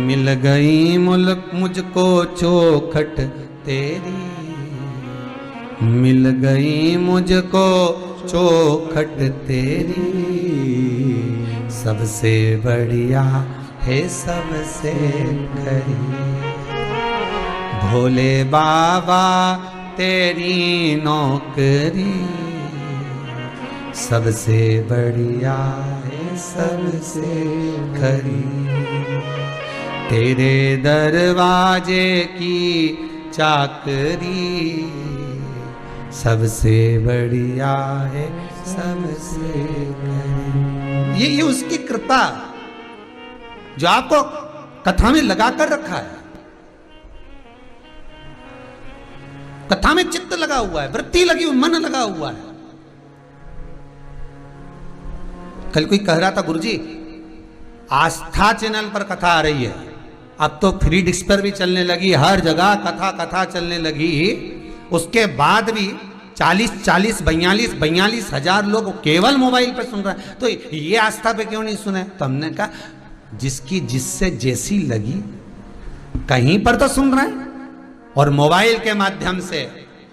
मिल गई मुल्क मुझको चौखट तेरी, मिल गई मुझको चौखट तेरी, सबसे बढ़िया है सबसे खरी। भोले बाबा तेरी नौकरी, सबसे बढ़िया है सबसे खरी। तेरे दरवाजे की चाकरी, सबसे बढ़िया है सबसे खरी। ये उसकी कृपा जो आपको कथा में लगा कर रखा है, कथा में चित्त लगा हुआ है, वृत्ति लगी हुई, मन लगा हुआ है। कल कोई कह रहा था गुरुजी आस्था चैनल पर कथा आ रही है, अब तो फ्री डिस्क पर भी चलने लगी, हर जगह कथा कथा चलने लगी। उसके बाद भी 42 हजार लोग केवल मोबाइल पर सुन रहे हैं, तो ये आस्था पे क्यों नहीं सुने? तो हमने कहा जिसकी जिससे जैसी लगी, कहीं पर तो सुन रहे हैं। और मोबाइल के माध्यम से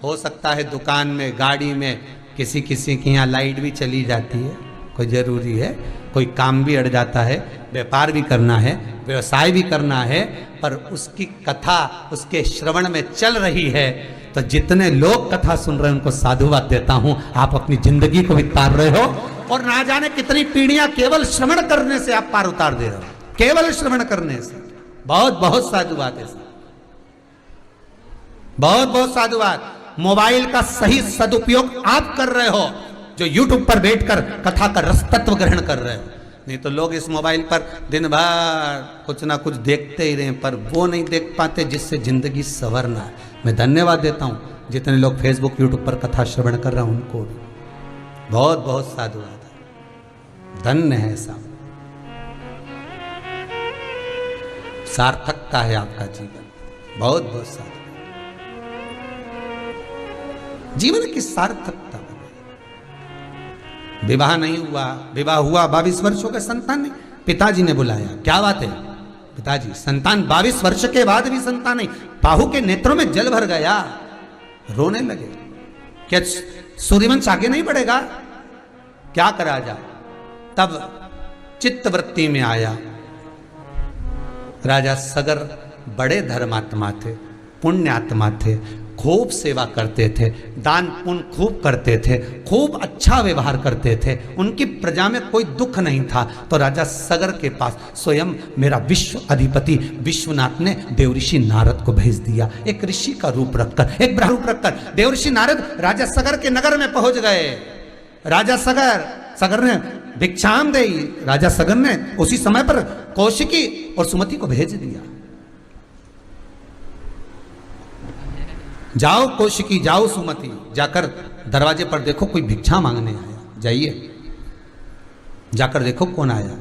हो सकता है दुकान में, गाड़ी में, किसी किसी के यहाँ लाइट भी चली जाती है, कोई जरूरी है, कोई काम भी अड़ जाता है, व्यापार भी करना है, व्यवसाय भी करना है, पर उसकी कथा उसके श्रवण में चल रही है। तो जितने लोग कथा सुन रहे हैं उनको साधुवाद देता हूं, आप अपनी जिंदगी को भी तार रहे हो, और ना जाने कितनी पीढ़ियां केवल श्रवण करने से आप पार उतार दे रहे हो, केवल श्रवण करने से। बहुत बहुत साधुवाद है, बहुत बहुत साधुवाद। मोबाइल का सही सदुपयोग आप कर रहे हो, जो YouTube पर बैठकर कथा का रस तत्व ग्रहण कर रहे हो। नहीं तो लोग इस मोबाइल पर दिन भर कुछ ना कुछ देखते ही रहे, पर वो नहीं देख पाते जिससे जिंदगी संवरना है। मैं धन्यवाद देता हूँ जितने लोग फेसबुक यूट्यूब पर कथा श्रवण कर रहे हैं, उनको भी बहुत बहुत साधुवाद है, धन्य है सब। सार्थकता है आपका जीवन, बहुत बहुत सार्थक जीवन की सार्थकता। विवाह नहीं हुआ, विवाह हुआ 22 वर्ष हो गए, संतान नहीं, पिताजी ने बुलाया, क्या बात है पिताजी, संतान 22 वर्ष के बाद भी संतान नहीं। पाहु के नेत्रों में जल भर गया, रोने लगे। क्या सूर्यवंश आगे नहीं बढ़ेगा, क्या करा जाए। तब चित्तवृत्ति में आया, राजा सगर बड़े धर्मात्मा थे, पुण्यात्मा थे, खूब सेवा करते थे, दान पुण्य खूब करते थे, खूब अच्छा व्यवहार करते थे, उनकी प्रजा में कोई दुख नहीं था। तो राजा सगर के पास स्वयं मेरा विश्व अधिपति विश्वनाथ ने देवऋषि नारद को भेज दिया। एक ऋषि का रूप रखकर, एक ब्रह्म रूप रखकर देवऋषि नारद राजा सगर के नगर में पहुंच गए। राजा सगर ने भिक्षाम दे, राजा सगर ने उसी समय पर कौशिकी और सुमति को भेज दिया, जाओ कौशिकी, जाओ सुमति, जाकर दरवाजे पर देखो कोई भिक्षा मांगने आया, जाइए जाकर देखो कौन आया।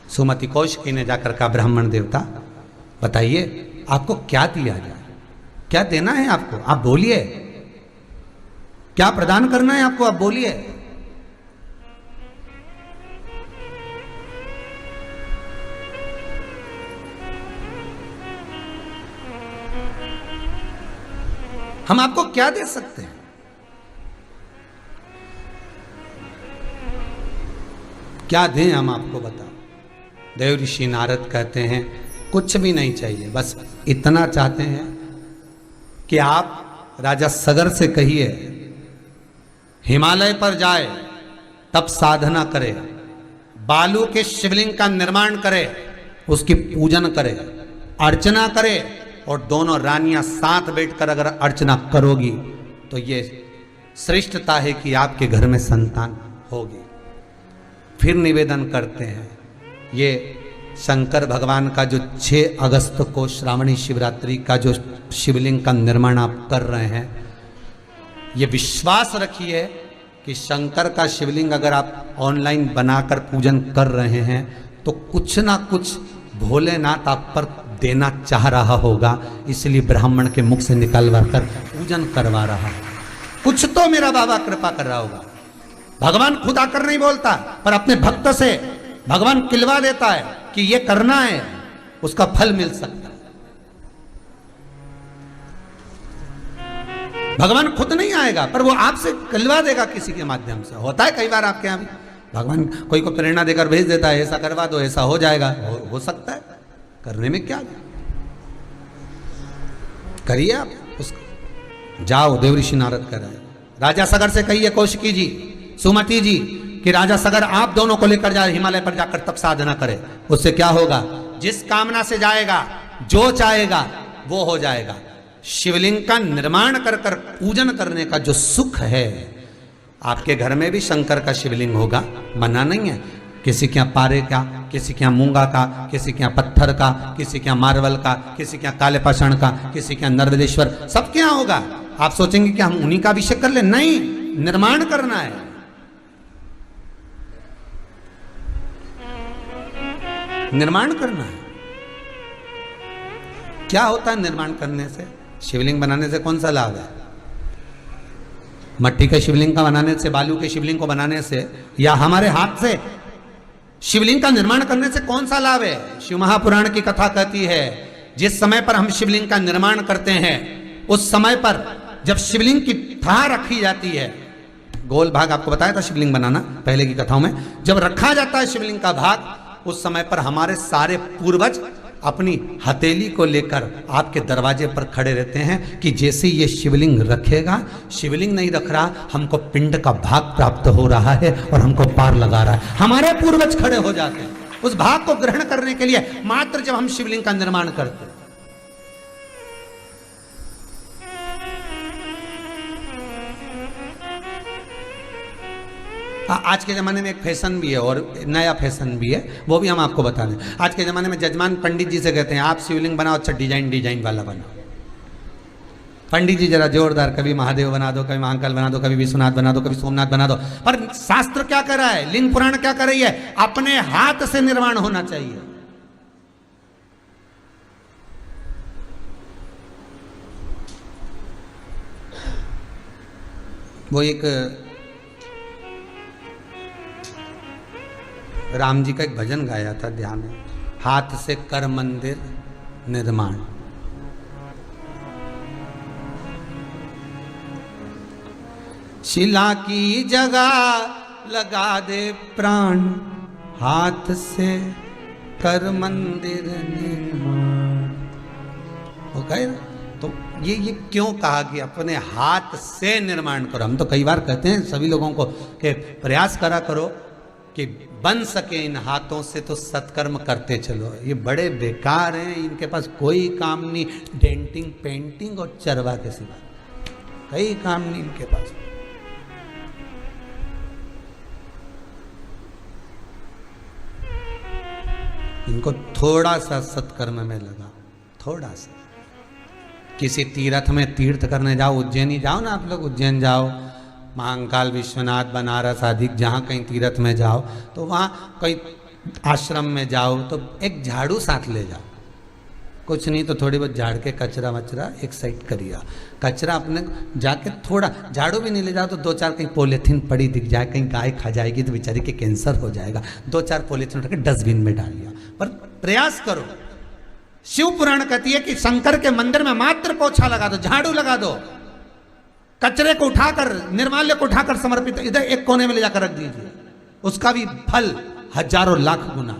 सुमति कौशिकी ने जाकर कहा, ब्राह्मण देवता बताइए आपको क्या दिया जाए, क्या देना है आपको, आप बोलिए, क्या प्रदान करना है आपको, आप बोलिए। हम आपको क्या दे सकते हैं। क्या दें हम आपको, बताओ। देवऋषि नारद कहते हैं कुछ भी नहीं चाहिए, बस इतना चाहते हैं कि आप राजा सगर से कहिए हिमालय पर जाए, तब साधना करे, बालू के शिवलिंग का निर्माण करे, उसकी पूजन करे, अर्चना करे, और दोनों रानियां साथ बैठकर अगर अर्चना करोगी तो ये श्रेष्ठता है कि आपके घर में संतान होगी। फिर निवेदन करते हैं, ये शंकर भगवान का जो 6 अगस्त को श्रावणी शिवरात्रि का जो शिवलिंग का निर्माण आप कर रहे हैं, ये विश्वास रखिए कि शंकर का शिवलिंग अगर आप ऑनलाइन बनाकर पूजन कर रहे हैं तो कुछ ना कुछ भोलेनाथ आप पर देना चाह रहा होगा, इसलिए ब्राह्मण के मुख से निकलवा कर पूजन करवा रहा है। कुछ तो मेरा बाबा कृपा कर रहा होगा। भगवान खुद आकर नहीं बोलता, पर अपने भक्त से भगवान किलवा देता है कि ये करना है, उसका फल मिल सकता है। भगवान खुद नहीं आएगा, पर वो आपसे किलवा देगा किसी के माध्यम से। होता है कई बार आपके यहाँ भी, भगवान कोई को प्रेरणा देकर भेज देता है, ऐसा करवा दो, ऐसा हो जाएगा। हो सकता है, करने में क्या, करिए आप उसको। जाओ, देवऋषि नारद कह रहे हैं, राजा सगर से कहिए कौशिकी जी, सुमति जी, कि राजा सगर आप दोनों को लेकर जाए हिमालय पर, जाकर तब साधना करे। उससे क्या होगा, जिस कामना से जाएगा, जो चाहेगा वो हो जाएगा। शिवलिंग का निर्माण कर कर पूजन करने का जो सुख है, आपके घर में भी शंकर का शिवलिंग होगा, मना नहीं है। किसी के यहाँ पारे का, किसी के यहाँ मूंगा का, किसी के यहाँ पत्थर का, किसी के यहाँ मार्बल का, किसी के यहाँ काले पाषाण का, किसी के यहाँ नर्मदेश्वर, सबके यहाँ होगा। आप सोचेंगे कि हम उन्हीं का अभिषेक कर ले, नहीं, निर्माण करना है। निर्माण करना है। क्या होता है निर्माण करने से, शिवलिंग बनाने से कौन सा लाभ है? मट्टी के शिवलिंग का बनाने से, बालू के शिवलिंग को बनाने से, या हमारे हाथ से शिवलिंग का निर्माण करने से कौन सा लाभ है? शिव महापुराण की कथा कहती है, जिस समय पर हम शिवलिंग का निर्माण करते हैं, उस समय पर जब शिवलिंग की थाह रखी जाती है, गोल भाग आपको बताया था शिवलिंग बनाना पहले की कथाओं में, जब रखा जाता है शिवलिंग का भाग, उस समय पर हमारे सारे पूर्वज अपनी हथेली को लेकर आपके दरवाजे पर खड़े रहते हैं कि जैसे ये शिवलिंग रखेगा, शिवलिंग नहीं रख रहा, हमको पिंड का भाग प्राप्त हो रहा है और हमको पार लगा रहा है। हमारे पूर्वज खड़े हो जाते हैं उस भाग को ग्रहण करने के लिए, मात्र जब हम शिवलिंग का निर्माण करते हैं। आज के ज़माने में एक फैशन भी है और नया फैशन भी है, वो भी हम आपको बता दें। आज के ज़माने में जजमान पंडित जी से कहते हैं आप शिवलिंग बनाओ, अच्छा डिजाइन वाला बनाओ। पंडित जी जरा जोरदार, कभी महादेव बना दो, कभी महाकाल बना दो, कभी विश्वनाथ बना दो, कभी सोमनाथ बना दो। पर शास्त्र क्या कर रहा है, लिंग पुराण क्या कर रही है, अपने हाथ से निर्माण होना चाहिए। वो एक राम जी का एक भजन गाया था ध्यान में, हाथ से कर मंदिर निर्माण। शिला की जगह लगा दे प्राण, हाथ से कर मंदिर निर्माण। हो गए ना? तो ये क्यों कहा कि अपने हाथ से निर्माण करो। हम तो कई बार कहते हैं सभी लोगों को कि प्रयास करा करो कि बन सके इन हाथों से तो सत्कर्म करते चलो। ये बड़े बेकार हैं, इनके पास कोई काम नहीं, डेंटिंग पेंटिंग और चरवा के सिवा कई काम नहीं इनके पास। इनको थोड़ा सा सत्कर्म में लगा, थोड़ा सा। किसी तीर्थ में तीर्थ करने जाओ, उज्जैनी जाओ ना आप लोग, उज्जैन जाओ, महाकाल, विश्वनाथ, बनारस आदि जहाँ कहीं तीर्थ में जाओ तो वहाँ कहीं आश्रम में जाओ तो एक झाड़ू साथ ले जाओ। कुछ नहीं तो थोड़ी बहुत झाड़ के कचरा वचरा एक साइड करिए। कचरा अपने जाके थोड़ा, झाड़ू भी नहीं ले जाओ तो दो चार कहीं पॉलीथीन पड़ी दिख जाए, कहीं गाय खा जाएगी तो बेचारी के कैंसर हो जाएगा, दो चार पॉलीथीन उठा के डस्टबिन में डाल दिया। पर प्रयास करो। शिव पुराण कहती है कि शंकर के मंदिर में मात्र पोछा लगा दो, झाड़ू लगा दो, कचरे को उठाकर, निर्माल्य को उठाकर समर्पित इधर एक कोने में ले जाकर रख दीजिए। उसका भी फल हजारों लाख गुना,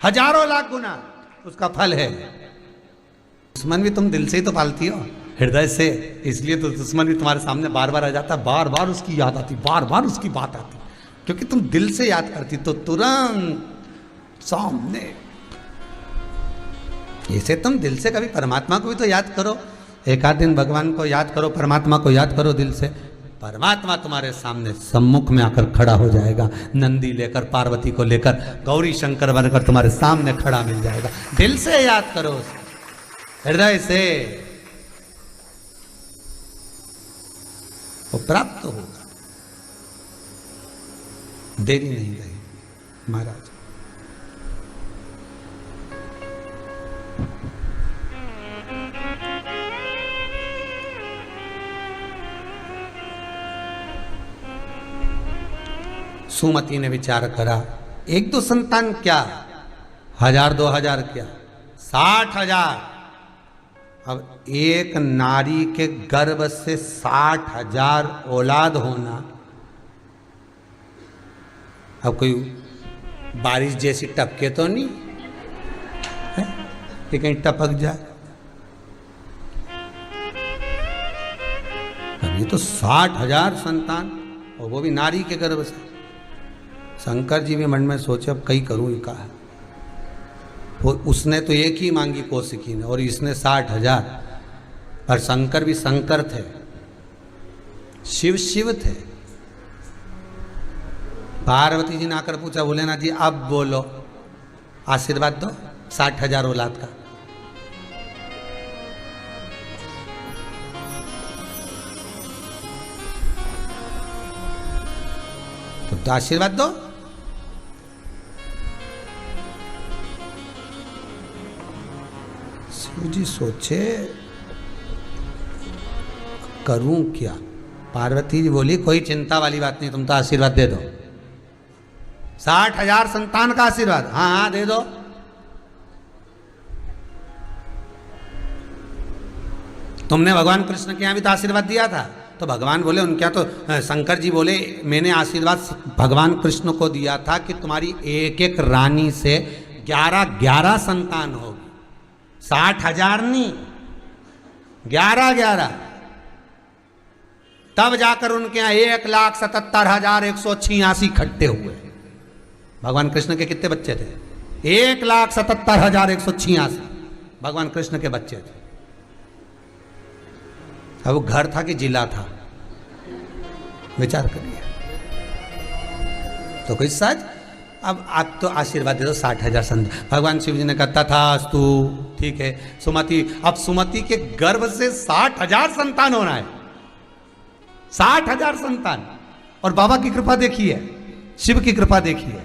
हजारों लाख गुना उसका फल है। दुश्मन भी तुम दिल से ही तो पालती हो, हृदय से, इसलिए तो दुश्मन भी तुम्हारे सामने बार बार आ जाता, बार बार उसकी याद आती, बार बार उसकी बात आती, क्योंकि तुम दिल से याद करती तो तुरंत सामने। इसे तुम दिल से कभी परमात्मा को भी तो याद करो, एक आध दिन भगवान को याद करो, परमात्मा को याद करो दिल से, परमात्मा तुम्हारे सामने सम्मुख में आकर खड़ा हो जाएगा, नंदी लेकर, पार्वती को लेकर, गौरी शंकर बनकर तुम्हारे सामने खड़ा मिल जाएगा। दिल से याद करो, हृदय से, वो प्राप्त होगा। देरी नहीं रही महाराज। सुमति ने विचार करा, एक दो संतान क्या, 1000 2000 क्या, 60,000। अब एक नारी के गर्भ से 60,000 औलाद होना, अब कोई बारिश जैसी टपके तो नहीं है कि कहीं टपक जाए। अब ये तो 60,000 संतान, और वो भी नारी के गर्भ से। शंकर जी भी मन में सोचे अब कई करूं इनका। वो उसने तो एक ही मांगी कौशिकी ने, और इसने 60,000। पर शंकर भी शंकर थे, शिव शिव थे। पार्वती जी ने आकर पूछा, भोलेनाथ जी अब बोलो, आशीर्वाद दो 60,000 औलाद का। तो आशीर्वाद दो। शिव जी सोचे करूं क्या। पार्वती जी बोली कोई चिंता वाली बात नहीं, तुम तो आशीर्वाद दे दो, 60,000 संतान का आशीर्वाद। हाँ हाँ दे दो। तुमने भगवान कृष्ण के यहां भी तो आशीर्वाद दिया था। तो भगवान बोले उनके यहाँ तो, शंकर जी बोले मैंने आशीर्वाद भगवान कृष्ण को दिया था कि तुम्हारी एक एक रानी से 11 संतान होगी। 60,000 नहीं, 11। तब जाकर उनके यहाँ 1,77,186 इकट्ठे हुए। भगवान कृष्ण के कितने बच्चे थे? 1,77,186 भगवान कृष्ण के बच्चे थे। अब वो घर था कि जिला था, विचार करिए। तो कोई सच। अब आप तो आशीर्वाद दे दो 60,000 संतान। भगवान शिव जी ने कहा तथास्तु, ठीक है सुमति। अब सुमति के गर्भ से 60,000 संतान होना है, 60,000 संतान। और बाबा की कृपा देखिए, शिव की कृपा देखिए,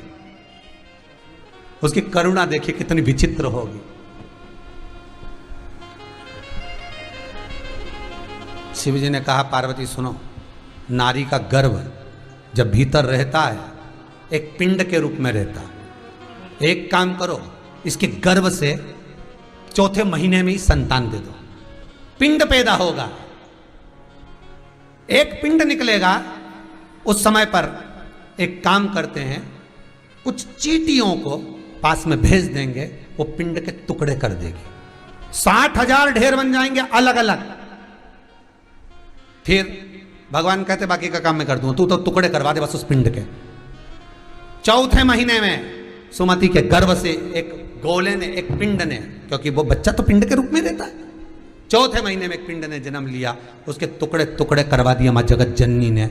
उसकी करुणा देखिए कितनी विचित्र होगी। शिव जी ने कहा पार्वती सुनो, नारी का गर्भ जब भीतर रहता है एक पिंड के रूप में रहता है। एक काम करो, इसके गर्भ से 4थे महीने में ही संतान दे दो, पिंड पैदा होगा, एक पिंड निकलेगा। उस समय पर एक काम करते हैं, कुछ चींटियों को पास में भेज देंगे, वो पिंड के टुकड़े कर देगी। 60,000 ढेर बन जाएंगे अलग अलग। फिर भगवान कहते बाकी का काम मैं कर दूंगा, तू तो टुकड़े करवा दे बस उस पिंड के। 4थे महीने में सुमति के गर्भ से एक गोले ने, एक पिंड ने, क्योंकि वो बच्चा तो पिंड के रूप में रहता है, 4थे महीने में एक पिंड ने जन्म लिया, उसके टुकड़े टुकड़े करवा दिया मां जगत जननी ने।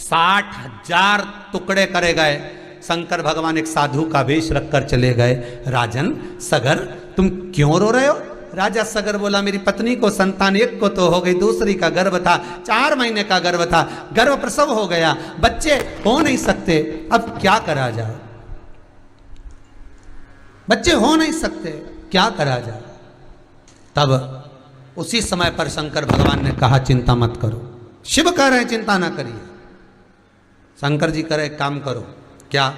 60,000 टुकड़े करे गए। शंकर भगवान एक साधु का वेश रखकर चले गए। राजन सगर तुम क्यों रो रहे हो? राजा सगर बोला मेरी पत्नी को संतान एक को तो हो गई, दूसरी का गर्भ था, 4 महीने का गर्भ था, गर्भ प्रसव हो गया, बच्चे हो नहीं सकते, अब क्या करा जाए? बच्चे हो नहीं सकते, क्या करा जाए? तब उसी समय पर शंकर भगवान ने कहा चिंता मत करो। शिव कह रहे चिंता ना करिए। शंकर जी कह रहे काम करो, क्या?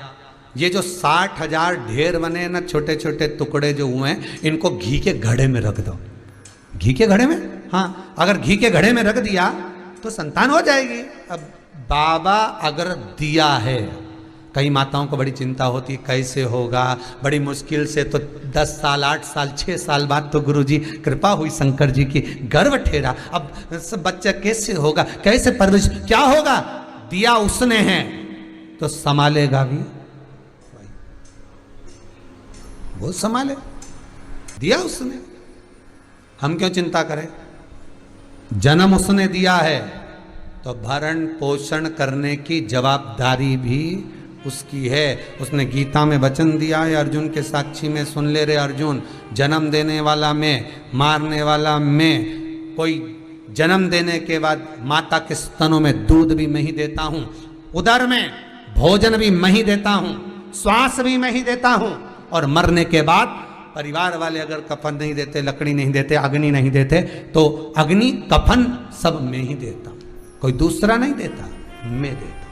ये जो 60,000 ढेर बने ना, छोटे छोटे टुकड़े जो हुए हैं, इनको घी के घड़े में रख दो। घी के घड़े में? हाँ, अगर घी के घड़े में रख दिया तो संतान हो जाएगी। अब बाबा अगर दिया है, कई माताओं को बड़ी चिंता होती है कैसे होगा, बड़ी मुश्किल से तो 10 साल 8 साल 6 साल बाद तो गुरुजी कृपा हुई शंकर जी की, गर्भ ठेरा, अब बच्चा कैसे होगा, कैसे परवरिश, क्या होगा? दिया उसने है तो संभालेगा भी, वो संभाले, दिया उसने, हम क्यों चिंता करें? जन्म उसने दिया है तो भरण पोषण करने की जवाबदारी भी उसकी है। उसने गीता में वचन दिया है, अर्जुन के साक्षी में सुन ले रे अर्जुन, जन्म देने वाला मैं, मारने वाला मैं। कोई जन्म देने के बाद माता के स्तनों में दूध भी मैं ही देता हूँ, उदर में भोजन भी मैं ही देता हूँ, श्वास भी मैं ही देता हूँ, और मरने के बाद परिवार वाले अगर कफन नहीं देते, लकड़ी नहीं देते, अग्नि नहीं देते, तो अग्नि कफन सब मैं ही देता हूं, कोई दूसरा नहीं देता, मैं देता।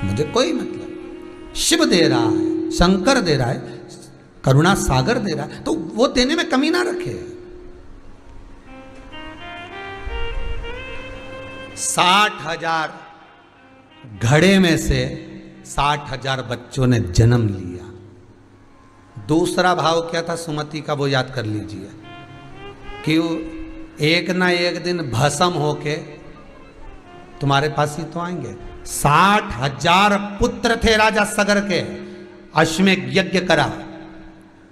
मुझे कोई मतलब, शिव दे रहा है, शंकर दे रहा है, करुणा सागर दे रहा है, तो वो देने में कमी ना रखे। 60,000 घड़े में से 60,000 बच्चों ने जन्म लिया। दूसरा भाव क्या था सुमति का, वो याद कर लीजिए कि एक ना एक दिन भस्म होके तुम्हारे पास ही तो आएंगे। 60,000 पुत्र थे राजा सगर के। अश्वमेध यज्ञ करा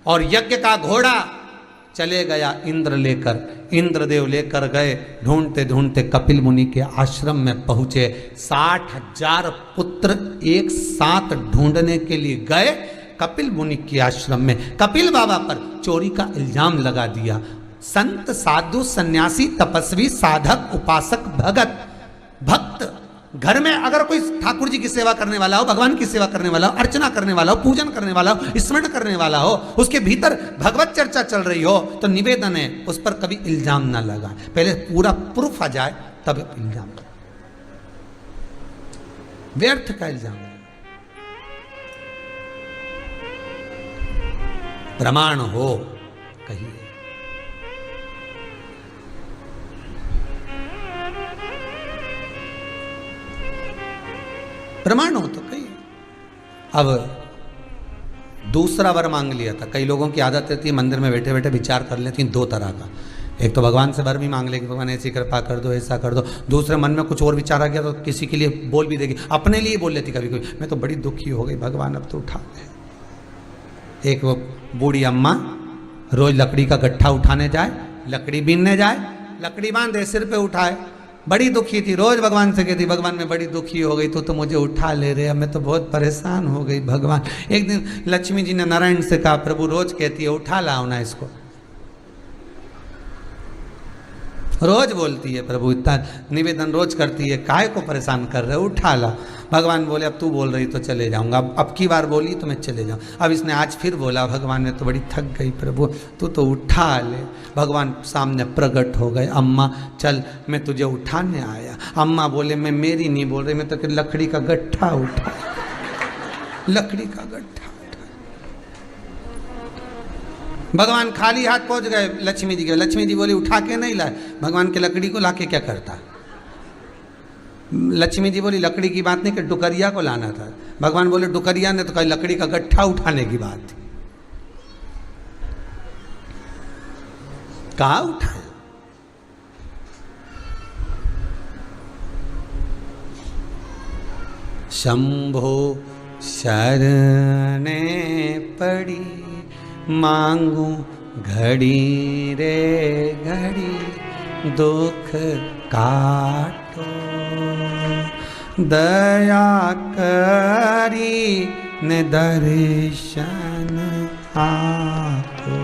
और यज्ञ का घोड़ा चले गया इंद्र लेकर, इंद्रदेव लेकर गए, ढूंढते ढूंढते कपिल मुनि के आश्रम में पहुंचे। 60,000 पुत्र एक साथ ढूंढने के लिए गए कपिल मुनि के आश्रम में। कपिल बाबा पर चोरी का इल्जाम लगा दिया। संत साधु सन्यासी तपस्वी साधक उपासक भगत भक्त, घर में अगर कोई ठाकुर जी की सेवा करने वाला हो, भगवान की सेवा करने वाला हो, अर्चना करने वाला हो, पूजन करने वाला हो, स्मरण करने वाला हो, उसके भीतर भगवत चर्चा चल रही हो, तो निवेदन है उस पर कभी इल्जाम ना लगा, पहले पूरा प्रूफ आ जाए तब इल्जाम। व्यर्थ का इल्जाम, प्रमाण हो कहिए। प्रमाण हो तो कहिए। अब दूसरा वर मांग लिया था। कई लोगों की आदत रहती है मंदिर में बैठे बैठे विचार कर लेती हैं 2 तरह का। एक तो भगवान से वर भी मांग ले कि भगवान ऐसी कृपा कर दो, ऐसा कर दो। दूसरे मन में कुछ और विचार आ गया तो किसी के लिए बोल भी देगी, अपने लिए बोल लेती कभी कभी, मैं तो बड़ी दुखी हो गई भगवान अब तो उठा दे। एक वो बूढ़ी अम्मा रोज लकड़ी का गट्ठा उठाने जाए, लकड़ी बीनने जाए, लकड़ी बांधे सिर पे उठाए, बड़ी दुखी थी, रोज भगवान से कहती भगवान मैं बड़ी दुखी हो गई, तो मुझे उठा ले रहे, अब मैं तो बहुत परेशान हो गई भगवान। एक दिन लक्ष्मी जी ने नारायण से कहा प्रभु रोज कहती है उठा लाओ ना इसको, रोज बोलती है प्रभु इतना निवेदन रोज करती है, काहे को परेशान कर रहे हो, उठा ला। भगवान बोले अब तू बोल रही तो चले जाऊंगा, अब की बार बोली तो मैं चले जाऊँ। अब इसने आज फिर बोला, भगवान ने तो बड़ी थक गई प्रभु तू तो उठा ले। भगवान सामने प्रकट हो गए, अम्मा चल मैं तुझे उठाने आया। अम्मा बोले मैं मेरी नहीं बोल रही, मैं तो लकड़ी का गट्ठा उठा, लकड़ी का गट्ठा। भगवान खाली हाथ पहुंच गए लक्ष्मी जी के, लक्ष्मी जी बोली उठा के नहीं लाए, भगवान के लकड़ी को लाके क्या करता। लक्ष्मी जी बोली लकड़ी की बात नहीं कि डुकरिया को लाना था। भगवान बोले डुकरिया ने तो कहा लकड़ी का गट्ठा उठाने की बात थी, कहा उठाया। शंभो शरणे पड़ी मांगू घड़ी रे घड़ी दुख काटो, दया करी ने दर्शन आपो।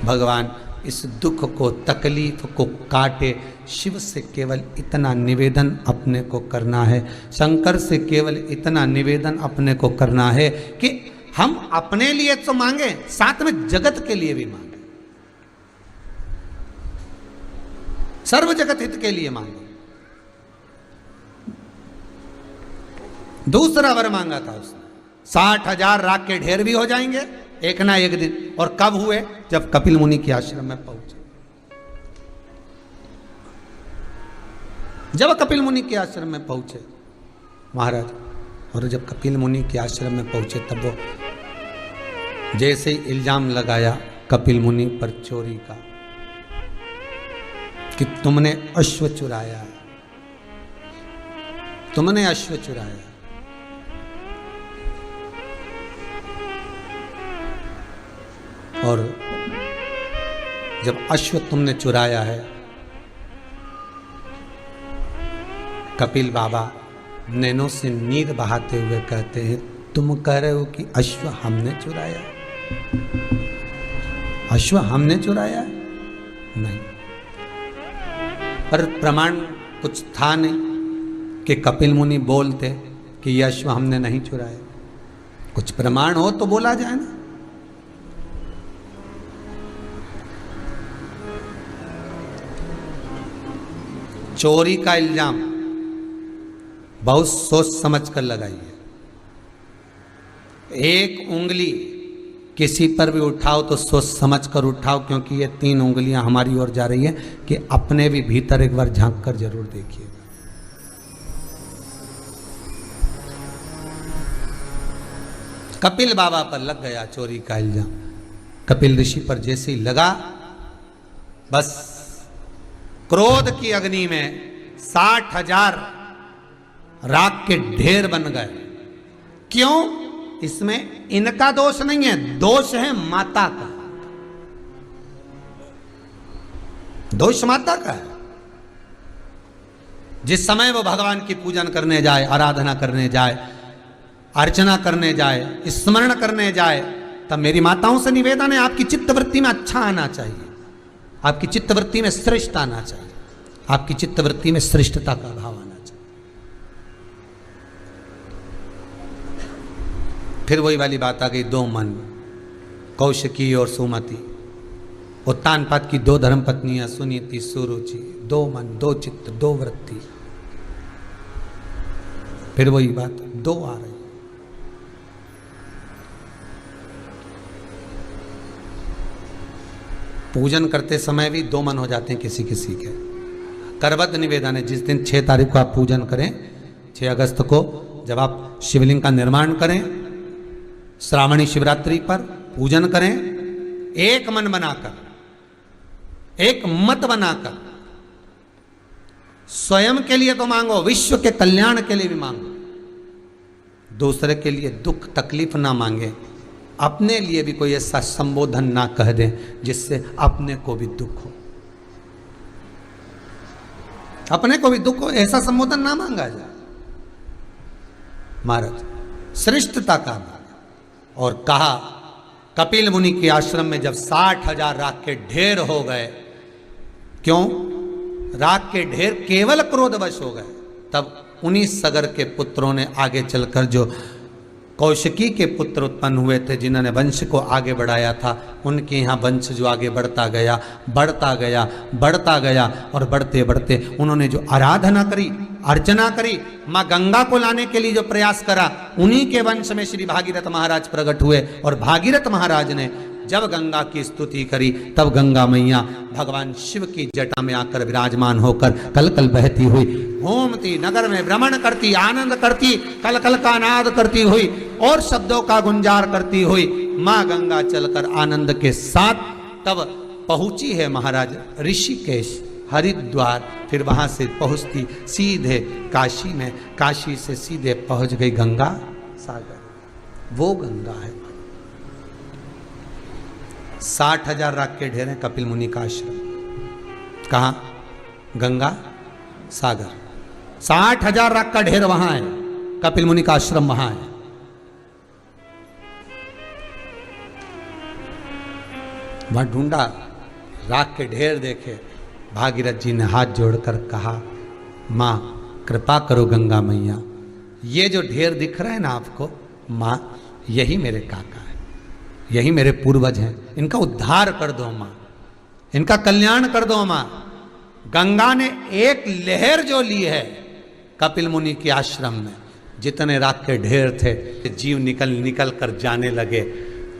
भगवान इस दुख को तकलीफ को काटे। शिव से केवल इतना निवेदन अपने को करना है, शंकर से केवल इतना निवेदन अपने को करना है कि हम अपने लिए तो मांगे, साथ में जगत के लिए भी मांगे, सर्व जगत हित के लिए मांगे। दूसरा वर मांगा था उसने, 60,000 राख के ढेर भी हो जाएंगे एक ना एक दिन। और कब हुए? जब कपिल मुनि के आश्रम में पहुंचे। जब कपिल मुनि के आश्रम में पहुंचे महाराज, और जब कपिल मुनि के आश्रम में पहुंचे तब वो जैसे ही इल्जाम लगाया कपिल मुनि पर चोरी का कि तुमने अश्व चुराया, तुमने अश्व चुराया। और जब अश्व तुमने चुराया है, कपिल बाबा नैनों से नीर बहाते हुए कहते हैं तुम कह रहे हो कि अश्व हमने चुराया? अश्व हमने चुराया? नहीं, पर प्रमाण कुछ था नहीं कि कपिल मुनि बोलते कि यह अश्व हमने नहीं चुराया। कुछ प्रमाण हो तो बोला जाए ना। चोरी का इल्जाम बहुत सोच समझ कर लगाइए। एक उंगली किसी पर भी उठाओ तो सोच समझ कर उठाओ, क्योंकि ये 3 उंगलियां हमारी ओर जा रही है कि अपने भी भीतर एक बार झांक कर जरूर देखिएगा। कपिल बाबा पर लग गया चोरी का इल्जाम। कपिल ऋषि पर जैसे ही लगा, बस क्रोध की अग्नि में 60,000 राख के ढेर बन गए। क्यों? इसमें इनका दोष नहीं है, दोष है माता का। दोष माता का है। जिस समय वो भगवान की पूजन करने जाए, आराधना करने जाए, अर्चना करने जाए, स्मरण करने जाए, तब मेरी माताओं से निवेदन है आपकी चित्तवृत्ति में अच्छा आना चाहिए, आपकी चित्तवृत्ति में श्रेष्ठ आना चाहिए, आपकी चित्तवृत्ति में श्रेष्ठता का भाव आना चाहिए। फिर वही वाली बात आ गई, 2 मन, कौशिकी और सुमति, उत्तानपाद की 2 धर्मपत्नियां, सुनीति सुरुचि, 2 मन, 2 चित्त, 2 वृत्ति। फिर वही बात 2 आ रही। पूजन करते समय भी 2 मन हो जाते हैं किसी किसी के। करबद्ध निवेदन है, जिस दिन 6 तारीख को आप पूजन करें, 6 अगस्त को जब आप शिवलिंग का निर्माण करें, श्रावणी शिवरात्रि पर पूजन करें, एक मन बनाकर, एक मत बनाकर, स्वयं के लिए तो मांगो, विश्व के कल्याण के लिए भी मांगो। दूसरे के लिए दुख तकलीफ ना मांगे, अपने लिए भी कोई ऐसा संबोधन ना कह दें जिससे अपने को भी दुख हो। अपने को भी दुख हो ऐसा संबोधन ना मांगा जाए। महाराज श्रेष्ठता का मांगा और कहा कपिल मुनि के आश्रम में जब 60,000 राख के ढेर हो गए, क्यों राख के ढेर केवल क्रोधवश हो गए, तब उन्हीं सगर के पुत्रों ने आगे चलकर जो कौशिकी के पुत्र उत्पन्न हुए थे जिन्होंने वंश को आगे बढ़ाया था, उनके यहाँ वंश जो आगे बढ़ता गया बढ़ता गया बढ़ता गया और बढ़ते बढ़ते उन्होंने जो आराधना करी अर्चना करी, माँ गंगा को लाने के लिए जो प्रयास करा, उन्हीं के वंश में श्री भागीरथ महाराज प्रकट हुए। और भागीरथ महाराज ने जब गंगा की स्तुति करी तब गंगा मैया भगवान शिव की जटा में आकर विराजमान होकर कल कल बहती हुई घूमती नगर में भ्रमण करती, आनंद करती, कल कल का नाद करती हुई और शब्दों का गुंजार करती हुई माँ गंगा चलकर आनंद के साथ तब पहुंची है महाराज ऋषिकेश हरिद्वार। फिर वहां से पहुंचती सीधे काशी में, काशी से सीधे पहुंच गई गंगा सागर। वो गंगा है। 60,000 राख के ढेर हैं कपिल मुनि का आश्रम। कहाँ? गंगा सागर। 60,000 राख का ढेर वहां है, कपिल मुनि का आश्रम वहां है। वहां ढूंढा, राख के ढेर देखे, भागीरथ जी ने हाथ जोड़कर कहा माँ कृपा करो गंगा मैया, ये जो ढेर दिख रहा है ना आपको माँ, यही मेरे काका है, यही मेरे पूर्वज हैं, इनका उद्धार कर दो माँ, इनका कल्याण कर दो माँ। गंगा ने एक लहर जो ली है कपिल मुनि के आश्रम में, जितने राख के ढेर थे जीव निकल निकल कर जाने लगे।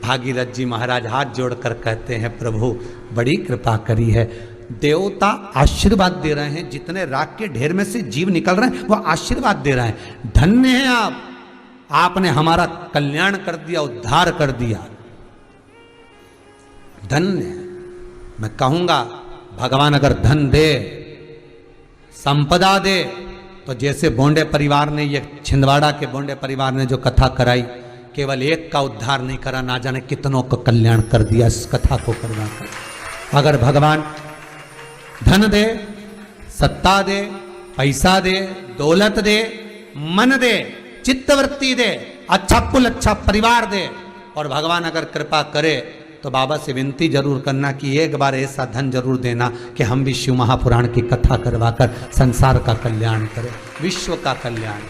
भागीरथ जी महाराज हाथ जोड़कर कहते हैं प्रभु बड़ी कृपा करी है, देवता आशीर्वाद दे रहे हैं, जितने राख के ढेर में से जीव निकल रहे हैं वो आशीर्वाद दे रहे हैं, धन्य है आप, आपने हमारा कल्याण कर दिया, उद्धार कर दिया, धन्य है। मैं कहूंगा भगवान अगर धन दे संपदा दे तो जैसे बोंडे परिवार ने, ये छिंदवाड़ा के बोंडे परिवार ने जो कथा कराई, केवल एक का उद्धार नहीं करा, ना जाने कितनों का कल्याण कर दिया इस कथा को करवा कर। अगर भगवान धन दे, सत्ता दे, पैसा दे, दौलत दे, मन दे, चित्तवृत्ति दे, अच्छा कुल अच्छा परिवार दे, और भगवान अगर कृपा करे तो बाबा से विनती जरूर करना कि एक बार ऐसा धन जरूर देना कि हम भी शिव महापुराण की कथा करवाकर संसार का कल्याण करें, विश्व का कल्याण।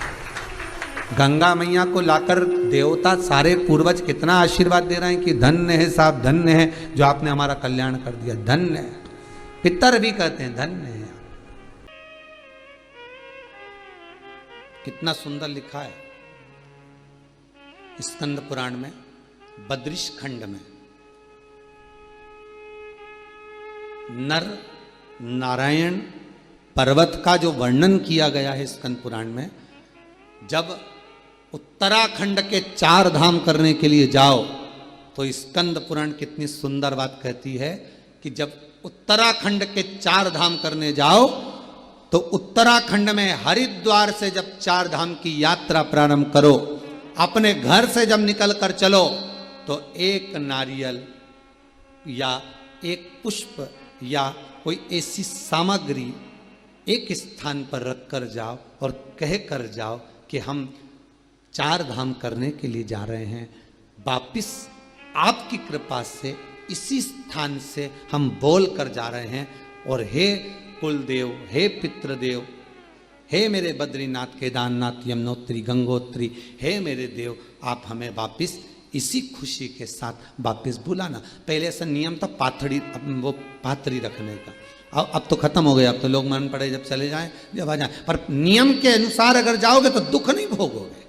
गंगा मैया को लाकर देवता सारे पूर्वज कितना आशीर्वाद दे रहे हैं कि धन्य है साहब, धन्य है जो आपने हमारा कल्याण कर दिया, धन्य है। पितर भी कहते हैं धन्य है। कितना सुंदर लिखा है स्कंद पुराण में, बद्रिश खंड में, नर नारायण पर्वत का जो वर्णन किया गया है स्कंद पुराण में। जब उत्तराखंड के 4 धाम करने के लिए जाओ तो स्कंद पुराण कितनी सुंदर बात कहती है कि जब उत्तराखंड के 4 धाम करने जाओ तो उत्तराखंड में हरिद्वार से जब 4 धाम की यात्रा प्रारंभ करो, अपने घर से जब निकल कर चलो तो एक नारियल या एक पुष्प या कोई ऐसी सामग्री एक स्थान पर रख कर जाओ और कह कर जाओ कि हम 4 धाम करने के लिए जा रहे हैं, वापिस आपकी कृपा से इसी स्थान से हम बोल कर जा रहे हैं, और हे कुलदेव, हे पितृदेव, हे मेरे बद्रीनाथ केदारनाथ यमुनोत्री गंगोत्री, हे मेरे देव, आप हमें वापिस इसी खुशी के साथ वापिस बुलाना। पहले ऐसा नियम था पाथड़ी, वो पाथरी रखने का, अब तो खत्म हो गया, अब तो लोग मन पड़े जब चले जाएं जब आ जाएं, पर नियम के अनुसार अगर जाओगे तो दुख नहीं भोगोगे।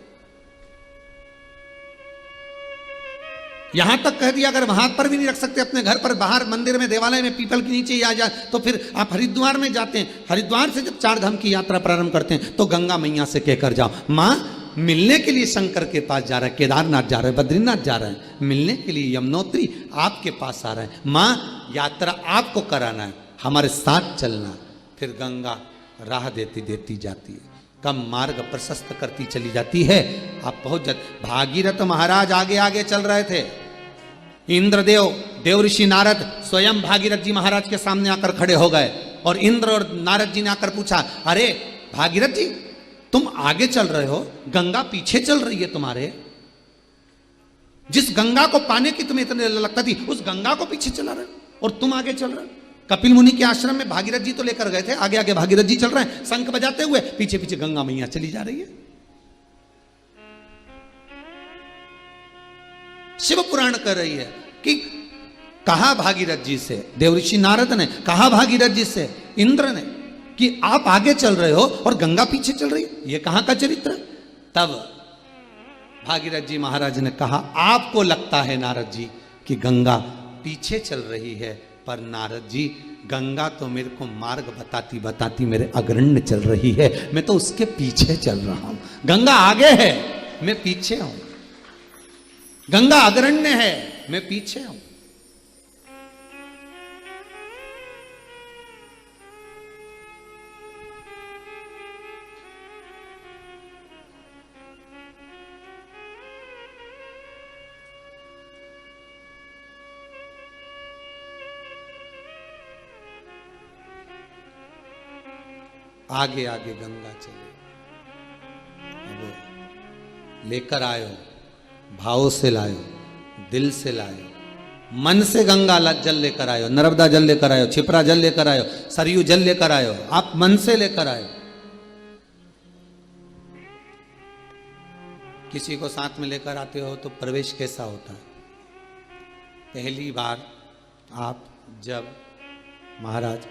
यहां तक कह दिया अगर वहां पर भी नहीं रख सकते अपने घर पर, बाहर मंदिर में, देवालय में, पीपल के नीचे ही आ जाए तो फिर आप हरिद्वार में जाते हैं, हरिद्वार से जब 4 धाम की यात्रा प्रारंभ करते हैं तो गंगा मैया से कहकर जाओ माँ मिलने के लिए शंकर के पास जा रहा है, केदारनाथ जा रहा है, बद्रीनाथ जा रहा है, मिलने के लिए यमुनोत्री आपके पास आ रहा है, माँ यात्रा आपको कराना है, हमारे साथ चलना। फिर गंगा राह देती देती जाती है, कम मार्ग प्रशस्त करती चली जाती है, आप पहुंच जाते। भागीरथ महाराज आगे आगे चल रहे थे, इंद्रदेव, देव ऋषि नारद स्वयं भागीरथ जी महाराज के सामने आकर खड़े हो गए और इंद्र और नारद जी ने आकर पूछा, अरे भागीरथ जी, तुम आगे चल रहे हो, गंगा पीछे चल रही है तुम्हारे। जिस गंगा को पाने की तुम्हें इतनी लगता थी, उस गंगा को पीछे चला रहे हो और तुम आगे चल रहे हो। कपिल मुनि के आश्रम में भागीरथ जी तो लेकर गए थे, आगे आगे भागीरथ जी चल रहे हैं शंख बजाते हुए, पीछे पीछे गंगा मैया चली जा रही है। शिव पुराण कर रही है कि कहा भागीरथ जी से, देवऋषि नारद ने कहा भागीरथ जी से, इंद्र ने, कि आप आगे चल रहे हो और गंगा पीछे चल रही है, ये कहां का चरित्र। तब भागीरथ जी महाराज ने कहा, आपको लगता है नारद जी कि गंगा पीछे चल रही है, पर नारद जी गंगा तो मेरे को मार्ग बताती बताती मेरे अग्रण्य चल रही है, मैं तो उसके पीछे चल रहा हूं। गंगा आगे है, मैं पीछे हूं। गंगा अग्रण्य है, मैं पीछे हूं। आगे आगे गंगा चले। अब लेकर आयो, भाव से लायो, दिल से लायो, मन से गंगा जल लेकर आयो, नर्मदा जल लेकर आयो, छिपरा जल लेकर आयो, सरयू जल लेकर आयो। आप मन से लेकर आयो। किसी को साथ में लेकर आते हो तो प्रवेश कैसा होता है? पहली बार आप जब महाराज,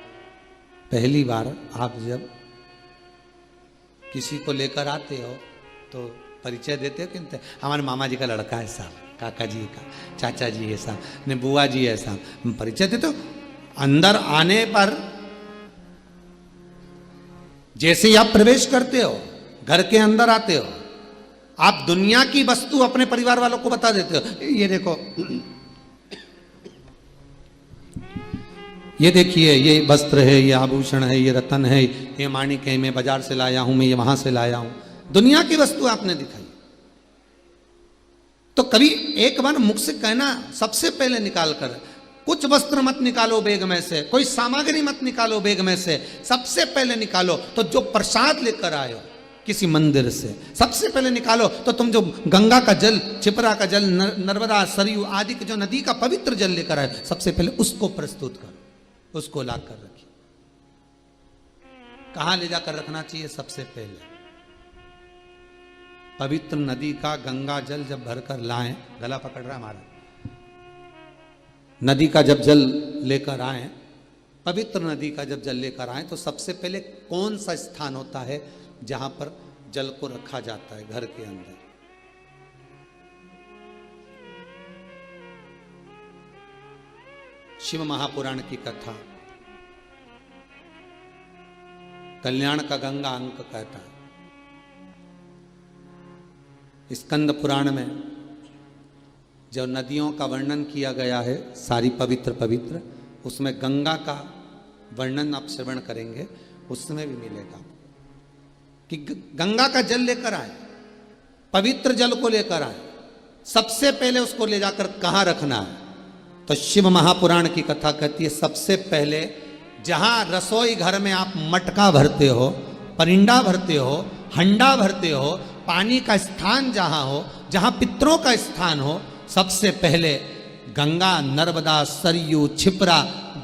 पहली बार आप जब किसी को लेकर आते हो तो परिचय देते हो कि हमारे मामा जी का लड़का है साहब, काका जी का, चाचा जी है साहब, ने बुआ जी है साहब, परिचय देते हो। अंदर आने पर जैसे ही आप प्रवेश करते हो, घर के अंदर आते हो, आप दुनिया की वस्तु अपने परिवार वालों को बता देते हो। ये देखो, ये देखिए, ये वस्त्र है, ये आभूषण है, ये रतन है, ये माणिक है, मैं बाजार से लाया हूं, मैं ये वहां से लाया हूं। दुनिया की वस्तु आपने दिखाई। तो कभी एक बार मुख से कहना, सबसे पहले निकाल कर, कुछ वस्त्र मत निकालो बैग में से, कोई सामग्री मत निकालो बैग में से, सबसे पहले निकालो तो जो प्रसाद लेकर आयो किसी मंदिर से, सबसे पहले निकालो तो तुम जो गंगा का जल, छिपरा का जल, नर्मदा, सरयू आदि के जो नदी का पवित्र जल लेकर आयो, सबसे पहले उसको प्रस्तुत करो, उसको लाकर रखिए। कहां ले जाकर रखना चाहिए? सबसे पहले पवित्र नदी का गंगा जल जब भरकर लाएं, गला पकड़ रहा हमारा, नदी का जब जल लेकर आए, पवित्र नदी का जब जल लेकर आए, तो सबसे पहले कौन सा स्थान होता है जहां पर जल को रखा जाता है? घर के अंदर। शिव महापुराण की कथा, कल्याण का गंगा अंक कहता है। स्कंद पुराण में जो नदियों का वर्णन किया गया है, सारी पवित्र पवित्र, उसमें गंगा का वर्णन आप श्रवण करेंगे, उसमें भी मिलेगा कि गंगा का जल लेकर आए, पवित्र जल को लेकर आए, सबसे पहले उसको ले जाकर कहां रखना है? तो शिव महापुराण की कथा कहती है, सबसे पहले जहां रसोई घर में आप मटका भरते हो, परिंडा भरते हो, हंडा भरते हो, पानी का स्थान जहां हो, जहां पितरों का स्थान हो, सबसे पहले गंगा, नर्मदा, सरयू, छिपरा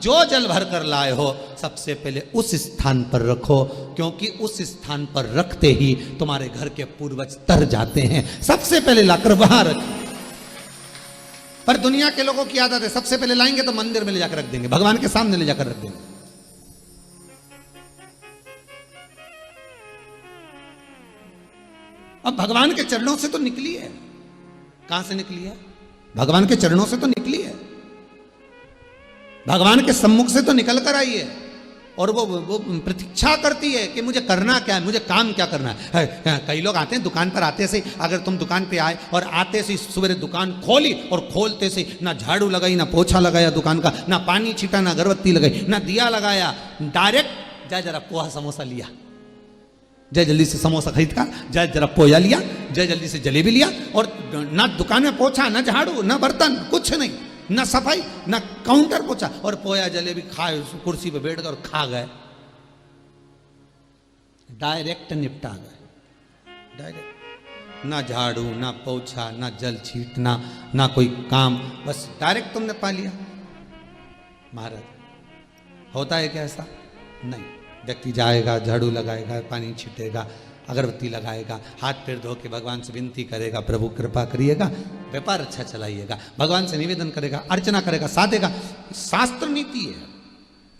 जो जल भर कर लाए हो, सबसे पहले उस स्थान पर रखो, क्योंकि उस स्थान पर रखते ही तुम्हारे घर के पूर्वज तर जाते हैं। सबसे पहले लाकर वहां रखो। पर दुनिया के लोगों की आदत है, सबसे पहले लाएंगे तो मंदिर में ले जाकर रख देंगे, भगवान के सामने ले जाकर रख देंगे। अब भगवान के चरणों से तो निकली है। कहां से निकली है? भगवान के चरणों से तो निकली है, भगवान के सम्मुख से तो निकल कर आई है। और वो प्रतीक्षा करती है कि मुझे करना क्या है, मुझे काम क्या करना है। कई लोग आते हैं दुकान पर, आते से अगर तुम दुकान पे आए और आते से सुबह दुकान खोली और खोलते से ना झाड़ू लगाई, ना पोछा लगाया दुकान का, ना पानी छीटा, ना अगरबत्ती लगाई, ना दिया लगाया, डायरेक्ट जा जरा पोहा समोसा लिया, जय जल्दी से समोसा खरीद कर, जय जरा पोया लिया, जय जल्दी से जलेबी लिया, और ना दुकान में पोछा, ना झाड़ू, ना बर्तन, कुछ नहीं, न सफाई, न काउंटर पोछा, और पोया जलेबी खाए कुर्सी पे बैठ कर और खा गए, डायरेक्ट निपटा गए, डायरेक्ट। ना झाड़ू, ना पोछा, ना जल छीटना, ना कोई काम, बस डायरेक्ट तुमने पा लिया। महाराज होता है क्या ऐसा? नहीं। व्यक्ति जाएगा, झाड़ू लगाएगा, पानी छीटेगा, अगरबत्ती लगाएगा, हाथ पैर धो के भगवान से विनती करेगा, प्रभु कृपा करिएगा, व्यापार अच्छा चलाइएगा, भगवान से निवेदन करेगा, अर्चना करेगा, साधेगा। शास्त्र नीति है,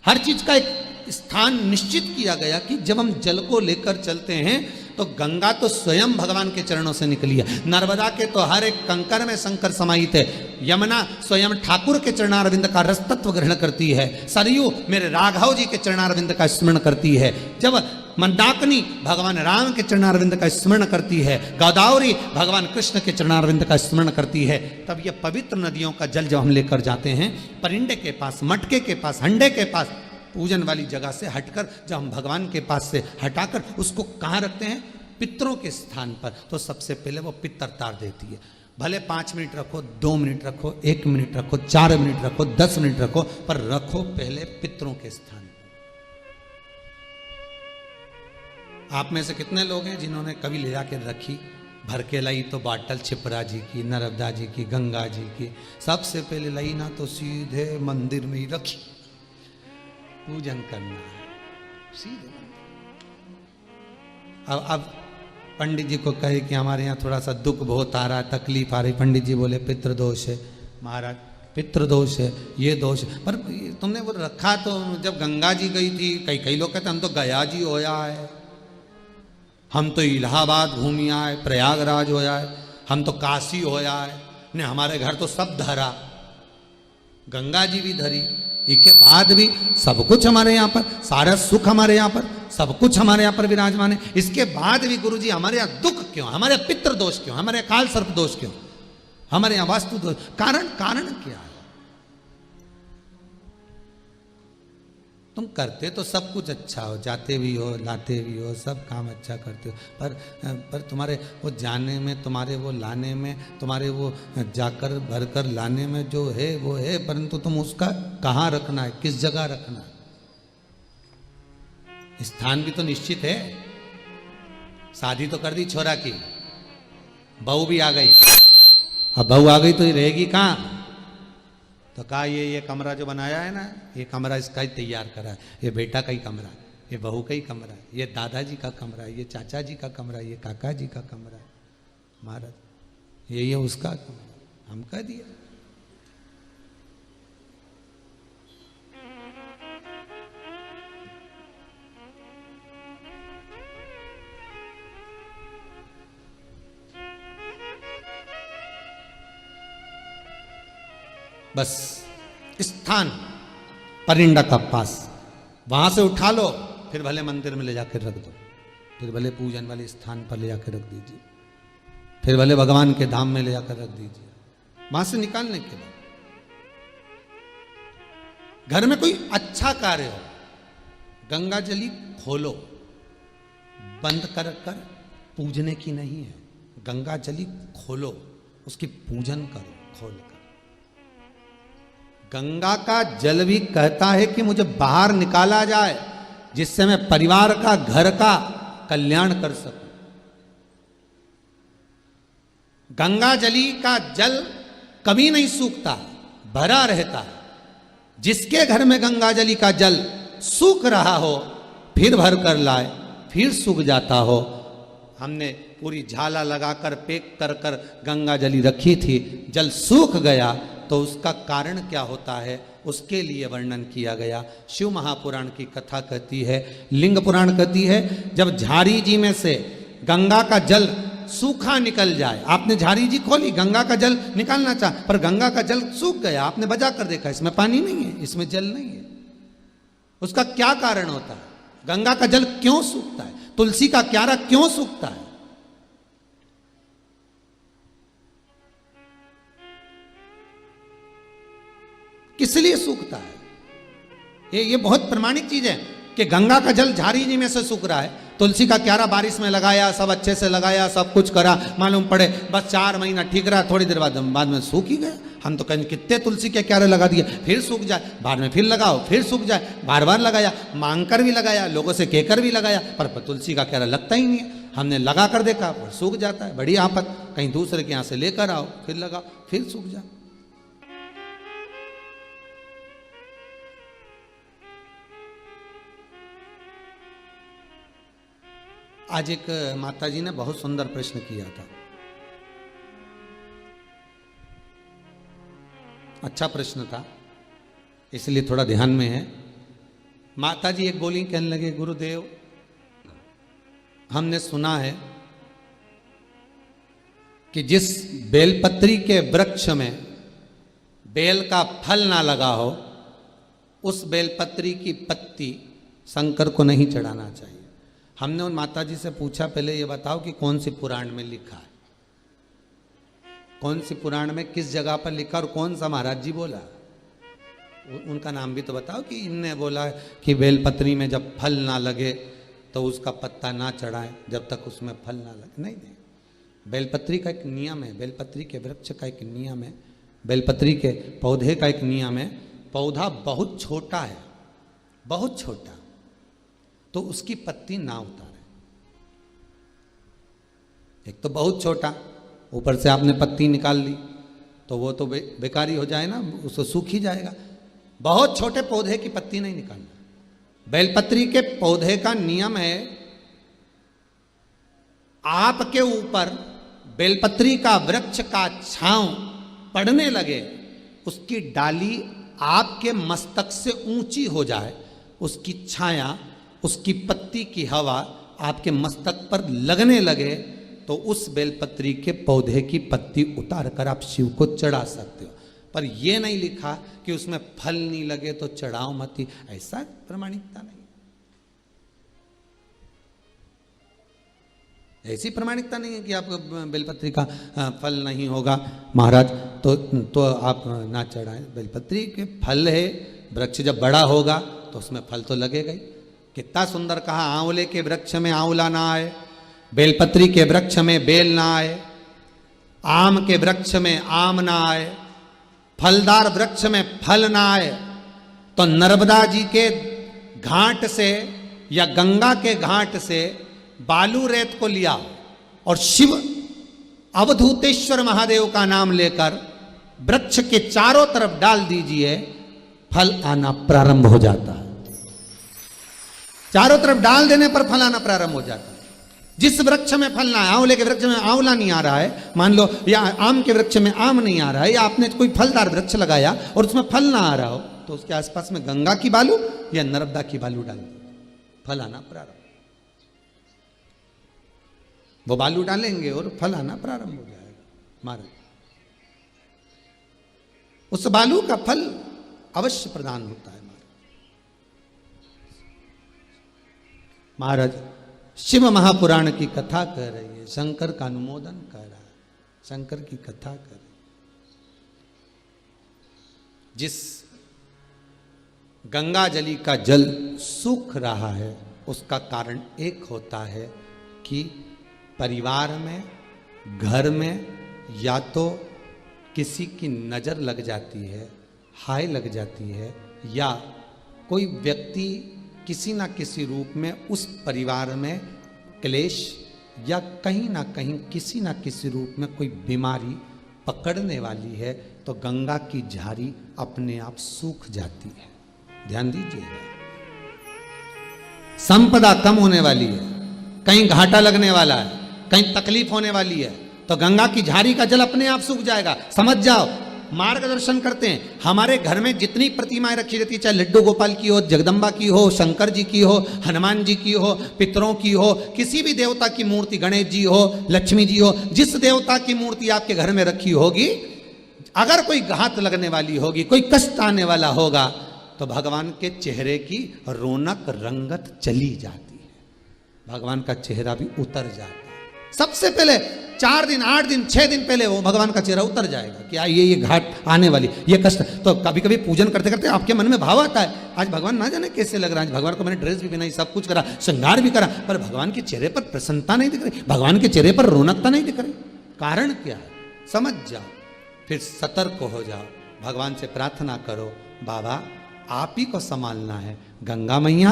हर चीज का एक स्थान निश्चित किया गया कि जब हम जल को लेकर चलते हैं तो गंगा तो स्वयं भगवान के चरणों से निकली है, नर्मदा के तो हर एक कंकर में शंकर समाहित है, यमुना स्वयं ठाकुर के चरणारविंद का रस तत्व ग्रहण करती है, सरयू मेरे राघव जी के चरणारविंद का स्मरण करती है, जब मंदाकिनी भगवान राम के चरणारविंद का स्मरण करती है, गोदावरी भगवान कृष्ण के चरणारविंद का स्मरण करती है, तब ये पवित्र नदियों का जल जब हम लेकर जाते हैं परिंडे के पास, मटके के पास, हंडे के पास, पूजन वाली जगह से हटकर जब हम भगवान के पास से हटाकर उसको कहाँ रखते हैं? पितरों के स्थान पर। तो सबसे पहले वो पितर तार देती है, भले 5 मिनट रखो, 2 मिनट रखो, 1 मिनट रखो, 4 मिनट रखो, 10 मिनट रखो, पर रखो पहले पितरों के स्थान पर। आप में से कितने लोग हैं जिन्होंने कभी ले जाकर रखी, भर के लाई तो बाटल छिपरा जी की, नर्मदा जी की, गंगा जी की, सबसे पहले लाई ना तो सीधे मंदिर में ही रखी, पूजन करना है सीधे। अब पंडित जी को कहे कि हमारे यहाँ थोड़ा सा दुख बहुत आ रहा है, तकलीफ आ रही, पंडित जी बोले पितृदोष है। महाराज पितृदोष है, ये दोष है, पर तुमने वो रखा तो जब गंगा जी गई थी, कई लोग कहते हम तो गया जी होया है, हम तो इलाहाबाद घूमी आए, प्रयागराज होया है, हम तो काशी होया है, ने हमारे घर तो सब धरा, गंगा जी भी धरी, इसके बाद भी सब कुछ हमारे यहाँ पर, सारा सुख हमारे यहाँ पर, सब कुछ हमारे यहाँ पर विराजमान है, इसके बाद भी गुरु जी हमारे यहाँ दुख क्यों, हमारे यहाँ पितृ दोष क्यों, हमारे यहाँ काल सर्प दोष क्यों, हमारे यहाँ वास्तु दोष, कारण क्या है? तुम करते तो सब कुछ अच्छा हो, जाते भी हो, लाते भी हो, सब काम अच्छा करते हो, पर तुम्हारे वो जाने में, तुम्हारे वो लाने में, तुम्हारे वो जाकर भरकर लाने में जो है वो है, परंतु तुम उसका कहाँ रखना है, किस जगह रखना है, स्थान भी तो निश्चित है। शादी तो कर दी छोरा की, बहू भी आ गई, अब बहू आ गई तो ये रहेगी कहाँ? तो कहा ये कमरा जो बनाया है ना, ये कमरा इसका ही तैयार करा है, ये बेटा का ही कमरा है, ये बहू का ही कमरा है, ये दादाजी का कमरा है, ये चाचा जी का कमरा है, ये काका जी का कमरा है, महाराज ये उसका कमरा, हम कह दिया। बस स्थान परिंडा का पास, वहां से उठा लो, फिर भले मंदिर में ले जाकर रख दो, फिर भले पूजन वाले स्थान पर ले जाकर रख दीजिए, फिर भले भगवान के धाम में ले जाकर रख दीजिए। वहां से निकालने के बाद घर में कोई अच्छा कार्य हो, गंगा जली खोलो, बंद कर कर पूजने की नहीं है, गंगा जली खोलो, उसकी पूजन करो खोल कर। गंगा का जल भी कहता है कि मुझे बाहर निकाला जाए जिससे मैं परिवार का, घर का कल्याण कर सकूं। गंगा जली का जल कभी नहीं सूखता, भरा रहता है। जिसके घर में गंगा जली का जल सूख रहा हो, फिर भर कर लाए, फिर सूख जाता हो। हमने पूरी झाला लगाकर पैक कर कर गंगा जली रखी थी, जल सूख गया तो उसका कारण क्या होता है, उसके लिए वर्णन किया गया। शिव महापुराण की कथा कहती है, लिंग पुराण कहती है, जब झारी जी में से गंगा का जल सूखा निकल जाए, आपने झारी जी खोली, गंगा का जल निकालना चाहा, पर गंगा का जल सूख गया, आपने बजा कर देखा इसमें पानी नहीं है, इसमें जल नहीं है, उसका क्या कारण होता है? गंगा का जल क्यों सूखता है? तुलसी का क्यारा क्यों सूखता है? किस लिए सूखता है? ये बहुत प्रमाणिक चीज है कि गंगा का जल झारी जी में से सूख रहा है, तुलसी का क्यारा बारिश में लगाया, सब अच्छे से लगाया, सब कुछ करा, मालूम पड़े बस 4 महीना ठीक रहा, थोड़ी देर बाद में सूख ही गया। हम तो कहें कितने तुलसी के क्यारे लगा दिए, फिर सूख जाए, बाद में फिर लगाओ, फिर सूख जाए, बार बार लगाया, मांग कर भी लगाया, लोगों से कहकर भी लगाया, पर तुलसी का क्यारा लगता ही नहीं है। हमने लगा कर देखा, वो सूख जाता है। बड़ी आफत, कहीं दूसरे के यहाँ से लेकर आओ, फिर लगाओ, फिर सूख जाए। आज एक माता जी ने बहुत सुंदर प्रश्न किया था, अच्छा प्रश्न था, इसलिए थोड़ा ध्यान में है। माता जी एक बोली, कहने लगे, गुरुदेव हमने सुना है कि जिस बेलपत्री के वृक्ष में बेल का फल ना लगा हो, उस बेलपत्री की पत्ती शंकर को नहीं चढ़ाना चाहिए। हमने उन माता जी से पूछा, पहले ये बताओ कि कौन सी पुराण में लिखा है, कौन सी पुराण में किस जगह पर लिखा, और कौन सा महाराज जी बोला, उनका नाम भी तो बताओ कि इनने बोला कि बेलपत्री में जब फल ना लगे तो उसका पत्ता ना चढ़ाएं जब तक उसमें फल ना लगे। नहीं नहीं, बेलपत्री का एक नियम है, बेलपत्री के वृक्ष का एक नियम है, बेलपत्री के पौधे का एक नियम है। पौधा बहुत छोटा है, बहुत छोटा, तो उसकी पत्ती ना उतारे। एक तो बहुत छोटा, ऊपर से आपने पत्ती निकाल ली तो वो तो बेकारी हो जाए ना, उसको सूख ही जाएगा। बहुत छोटे पौधे की पत्ती नहीं निकालना। बेलपत्री के पौधे का नियम है, आपके ऊपर बेलपत्री का वृक्ष का छांव पड़ने लगे, उसकी डाली आपके मस्तक से ऊंची हो जाए, उसकी छाया, उसकी पत्ती की हवा आपके मस्तक पर लगने लगे, तो उस बेलपत्री के पौधे की पत्ती उतार कर आप शिव को चढ़ा सकते हो। पर यह नहीं लिखा कि उसमें फल नहीं लगे तो चढ़ाओ मत ही, ऐसा प्रमाणिकता नहीं, ऐसी प्रमाणिकता नहीं है कि आपको बेलपत्री का फल नहीं होगा महाराज तो आप ना चढ़ाएं। बेलपत्री के फल है, वृक्ष जब बड़ा होगा तो उसमें फल तो लगेगा ही। कितना सुंदर कहा, आंवले के वृक्ष में आंवला ना आए, बेलपत्री के वृक्ष में बेल ना आए, आम के वृक्ष में आम ना आए, फलदार वृक्ष में फल ना आए, तो नर्मदा जी के घाट से या गंगा के घाट से बालू रेत को लिया और शिव अवधूतेश्वर महादेव का नाम लेकर वृक्ष के चारों तरफ डाल दीजिए, फल आना प्रारंभ हो जाता है। चारों तरफ डाल देने पर फल आना प्रारंभ हो जाता है। जिस वृक्ष में फल ना है, आंवले के वृक्ष में आंवला नहीं आ रहा है मान लो, या आम के वृक्ष में आम नहीं आ रहा है, या आपने कोई फलदार वृक्ष लगाया और उसमें फल ना आ रहा हो, तो उसके आसपास में गंगा की बालू या नर्मदा की बालू डाल दो, फल आना प्रारंभ। वो बालू डालेंगे और फल आना प्रारंभ हो जाएगा महाराज। उस बालू का फल अवश्य प्रदान होता है महाराज। शिव महापुराण की कथा कर रही है, शंकर का अनुमोदन कर रहा है, शंकर की कथा कर रही है। जिस गंगा जली का जल सूख रहा है उसका कारण एक होता है कि परिवार में, घर में या तो किसी की नज़र लग जाती है, हाय लग जाती है, या कोई व्यक्ति किसी ना किसी रूप में उस परिवार में क्लेश या कहीं ना कहीं किसी ना किसी रूप में कोई बीमारी पकड़ने वाली है, तो गंगा की झारी अपने आप सूख जाती है। ध्यान दीजिएगा, संपदा कम होने वाली है, कहीं घाटा लगने वाला है, कहीं तकलीफ होने वाली है, तो गंगा की झारी का जल अपने आप सूख जाएगा। समझ जाओ, मार्गदर्शन करते हैं। हमारे घर में जितनी प्रतिमाएं रखी रहती है, चाहे लड्डू गोपाल की हो, जगदम्बा की हो, शंकर जी की हो, हनुमान जी की हो, पितरों की हो, किसी भी देवता की मूर्ति, गणेश जी हो, लक्ष्मी जी हो, जिस देवता की मूर्ति आपके घर में रखी होगी, अगर कोई घात लगने वाली होगी, कोई कष्ट आने वाला होगा, तो भगवान के चेहरे की रौनक रंगत चली जाती है, भगवान का चेहरा भी उतर जाता है। सबसे पहले 4 दिन 8 दिन 6 दिन पहले वो भगवान का चेहरा उतर जाएगा कि ये घाट आने वाली, ये कष्ट। तो कभी कभी पूजन करते करते आपके मन में भाव आता है, आज भगवान ना जाने कैसे लग रहा है, भगवान को मैंने ड्रेस भी पहनाई, सब कुछ करा, श्रृंगार भी करा, पर भगवान के चेहरे पर प्रसन्नता नहीं दिख रही, भगवान के चेहरे पर रौनकता नहीं दिख रही। कारण क्या है, समझ जाओ। फिर सतर्क हो जाओ, भगवान से प्रार्थना करो, बाबा आप ही को संभालना है। गंगा मैया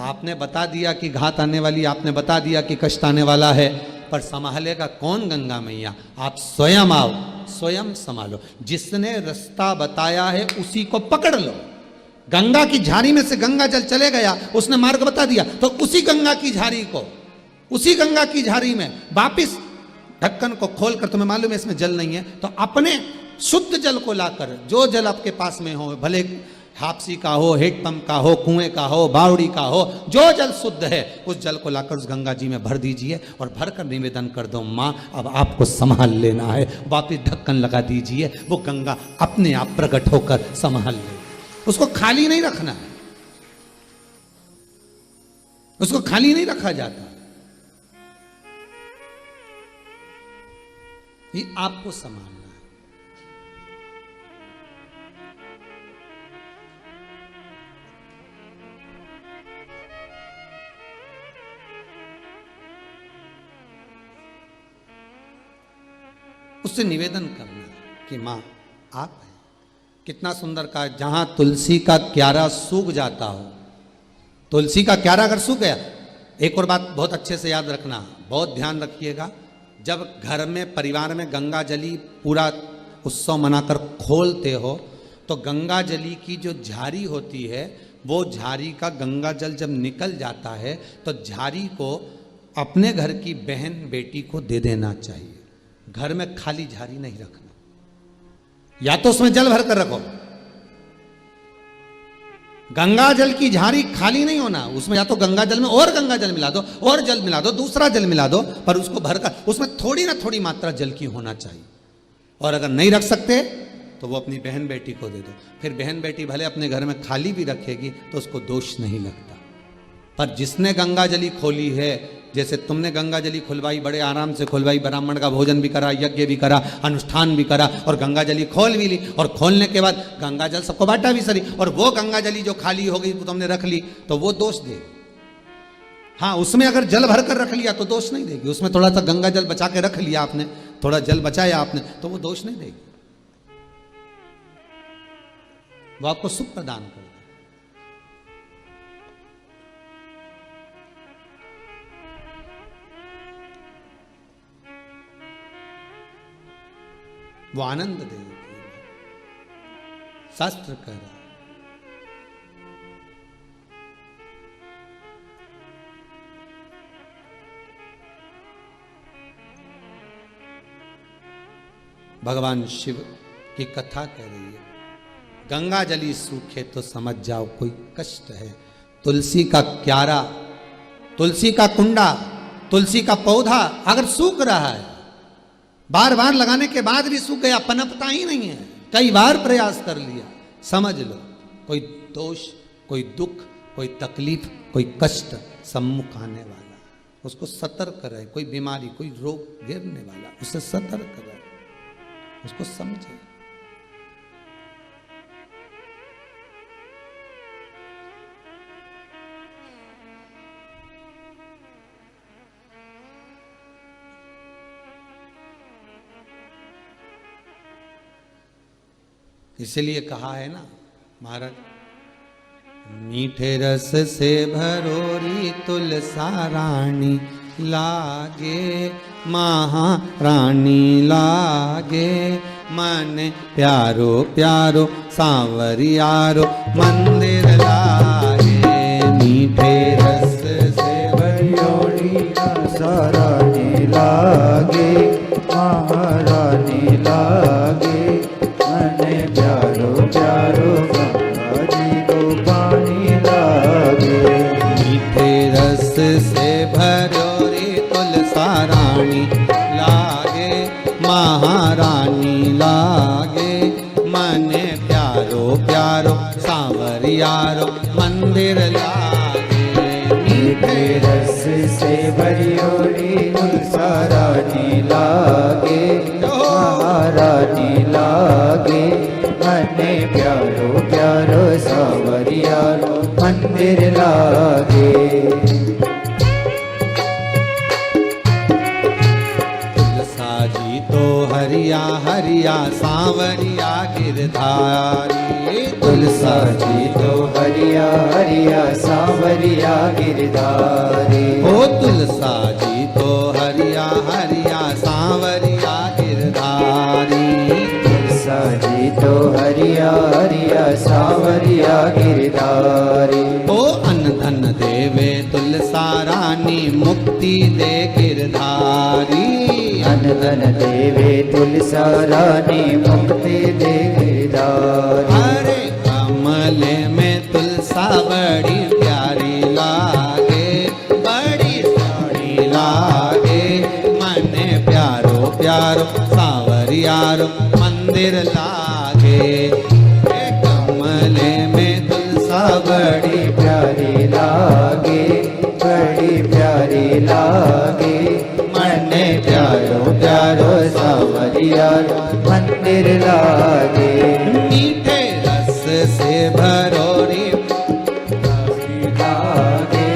आपने बता दिया कि घात आने वाली, आपने बता दिया कि कष्ट आने वाला है, पर संभालेगा कौन गंगा मैया? आप स्वयं आओ, स्वयं संभालो। जिसने रास्ता बताया है उसी को पकड़ लो। गंगा की झाड़ी में से गंगा जल चले गया, उसने मार्ग बता दिया, तो उसी गंगा की झाड़ी को, उसी गंगा की झाड़ी में वापिस ढक्कन को खोलकर, तुम्हें मालूम है इसमें जल नहीं है, तो अपने शुद्ध जल को लाकर, जो जल आपके पास में हो, भले हापसी का हो, हेडपंप का हो, कुएं का हो, बावड़ी का हो, जो जल शुद्ध है उस जल को लाकर उस गंगा जी में भर दीजिए और भरकर निवेदन कर दो, माँ अब आपको संभाल लेना है। वापिस ढक्कन लगा दीजिए, वो गंगा अपने आप प्रकट होकर संभाल ले। उसको खाली नहीं रखना है, उसको खाली नहीं रखा जाता, ये आपको संभालना है। उससे निवेदन करना कि मां आप हैं। कितना सुंदर कहा, जहां तुलसी का क्यारा सूख जाता हो, तुलसी का क्यारा अगर सूख गया, एक और बात बहुत अच्छे से याद रखना, बहुत ध्यान रखिएगा, जब घर में परिवार में गंगा जली पूरा उत्सव मनाकर खोलते हो, तो गंगा जली की जो झारी होती है, वो झारी का गंगा जल जब निकल जाता है तो झारी को अपने घर की बहन बेटी को दे देना चाहिए। घर में खाली झारी नहीं रखना, या तो उसमें जल भर कर रखो। गंगा जल की झारी खाली नहीं होना, उसमें या तो गंगा जल में और गंगा जल मिला दो, और जल मिला दो, दूसरा जल मिला दो, पर उसको भरकर उसमें थोड़ी ना थोड़ी मात्रा जल की होना चाहिए। और अगर नहीं रख सकते तो वो अपनी बहन बेटी को दे दो। फिर बहन बेटी भले अपने घर में खाली भी रखेगी तो उसको दोष नहीं लगता। पर जिसने गंगा जली खोली है, जैसे तुमने गंगा जली खुलवाई, बड़े आराम से खुलवाई, ब्राह्मण का भोजन भी करा, यज्ञ भी करा, अनुष्ठान भी करा, और गंगा जली खोल भी ली, और खोलने के बाद गंगा जल सबको बांटा भी सरी, और वो गंगा जली जो खाली हो गई तुमने रख ली, तो वो दोष दे। हाँ, उसमें अगर जल भर कर रख लिया तो दोष नहीं देगी। उसमें थोड़ा सा गंगा जल बचा के रख लिया आपने, थोड़ा जल बचाया आपने, तो वो दोष नहीं देगी, वो आपको सुख प्रदान करेगा। वो आनंद देगी। शास्त्र कह रहा है, भगवान शिव की कथा कह रही है, गंगा जली सूखे तो समझ जाओ कोई कष्ट है। तुलसी का क्यारा, तुलसी का कुंडा, तुलसी का पौधा अगर सूख रहा है, बार बार लगाने के बाद भी सूख गया, पनपता ही नहीं है, कई बार प्रयास कर लिया, समझ लो कोई दोष, कोई दुख, कोई तकलीफ, कोई कष्ट सम्मुख आने वाला, उसको सतर्क रहे। कोई बीमारी, कोई रोग गिरने वाला, उससे सतर्क रहे, उसको समझे। इसीलिए कहा है ना महाराज, मीठे रस से भरोरी तुलसा रानी लागे, महारानी लागे, मन प्यारो प्यारो सांवरियारो मंदिर लागे। मीठे रस से भरोरी तुलसा रानी लागे, महारानी लागे, प्यारो प्यारो गंगा जी को पानी लागे। मीठे रस से भरोरी तुलसा रानी लागे, महारानी लागे, मन प्यारो प्यारो सांवरियारो मंदिर लागे। मीठे रस से भरोरी तुलसा रानी लागे, महारानी लागे, मने प्यारो प्यारो सांवरियारो मंदिर लागे। तुलसा जी तो हरि हरिया हरिया सांवरिया गिरधारी। तुलसा जी तो हरिया हरिया सांवरिया गिरधारी। ओ तुलसा जी तो हरिया हरिया सांवरिया गिरधारी। तुलसा जी तो हरिया हरिया सांवरिया गिरधारी। ओ अन्न धन देवे तुलसा रानी मुक्ति दे गिरधारी। अन्न धन देवे तुलसा रानी मुक्ति दे गिरधारी। अरे कमले में तुलसा बड़ी प्यारी लागे, बड़ी प्यारी लागे। मने प्यारो प्यारो सांवरियारो मंदिर लागे। ए कमले में तुलसा बड़ी प्यारी लागे, बड़ी प्यारी लागे। मने प्यारो प्यारो सांवरिया मंदिर लागे। मीठे रस से भरोरी लागे,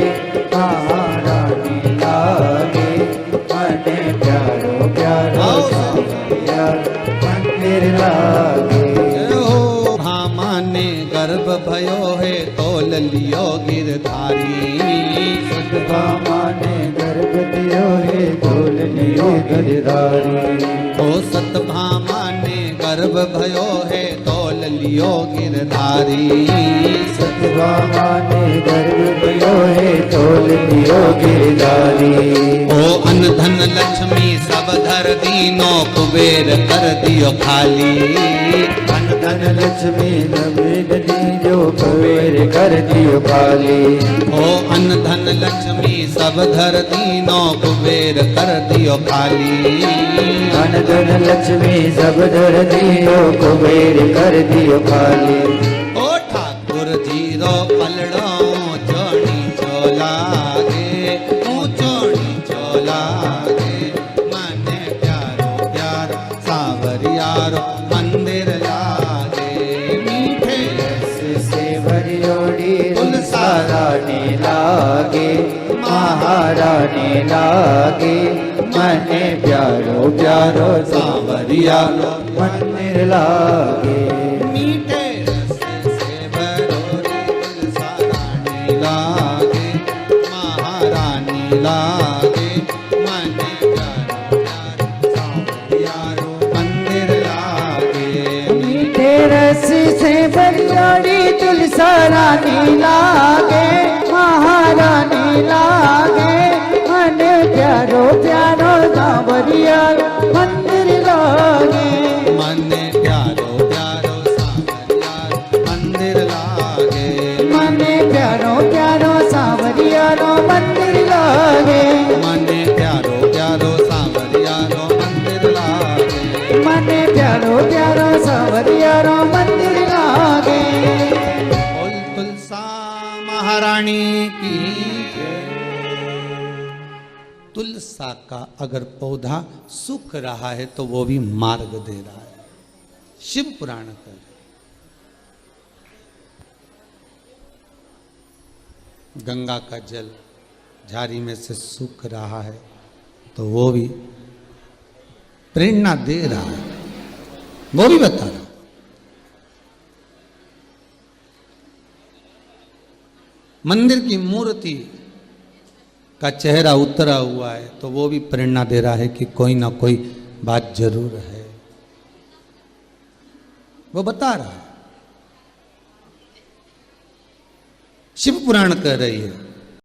महारानी लागे। मने प्यारो प्यारो सांवरिया मंदिर लागे। ओ भामा ने गर्भ भयो है तोल लियो गिरधारी। सतभामा ने गर्भ दियो है तोल लियो गिरधारी। ओ सतभामा ने गर्भ भयो है तोल लियो गिरधारी। सतभामा ने गर्भ दियो है तोल लियो गिरधारी। ओ अन्न धन लक्ष्मी सब धर दीनो कुबेर कर दियो खाली। अन्न धन लक्ष्मी नवीन दियो कुबेर कर दियो खाली। ओ अन्न धन लक्ष्मी सब धर दीनो कुबेर कर दियो खाली। अन्न धन लक्ष्मी सब धर दियो कुबेर कर दियो खाली। ओ ठाकुर जी रो पलड़ो चोणी चोलागे, चोणी चोलागे। मने प्यारो प्यारो सांवरियारो मंदिर लागे। मीठे रस से भरियोड़ी तुलसा रानी लागे, महारानी लागे। मने प्यारो प्यारो सांवरियारो मंदिर लागे। मीठे रस से भरोरी तुलसा रानी लागे, महारानी लागे। मने प्यारो प्यारो सांवरियारो मंदिर लागे। मीठे रस से भरियोड़ी तुलसा रानी लागे, महारानी लागे। मने प्यारो प्यारो सांवरिया मंदिर लागे। मने प्यारो प्यारो सांवरियारो मंदिर लागे। मने प्यारो प्यारो सांवरियारो मंदिर लागे। मने प्यारो प्यारो सांवरियारो मंदिर लागे। मने प्यारो प्यारो सांवरियारो मंदिर लागे। बोल तुलसा महारानी की। तुलसा का अगर पौधा सूख रहा है तो वो भी मार्ग दे रहा है। शिव पुराण कर गंगा का जल झाड़ी में से सूख रहा है तो वो भी प्रेरणा दे रहा है, वो भी बता रहा। मंदिर की मूर्ति का चेहरा उतरा हुआ है तो वो भी प्रेरणा दे रहा है कि कोई ना कोई बात जरूर है, वो बता रहा है। शिव पुराण कह रही है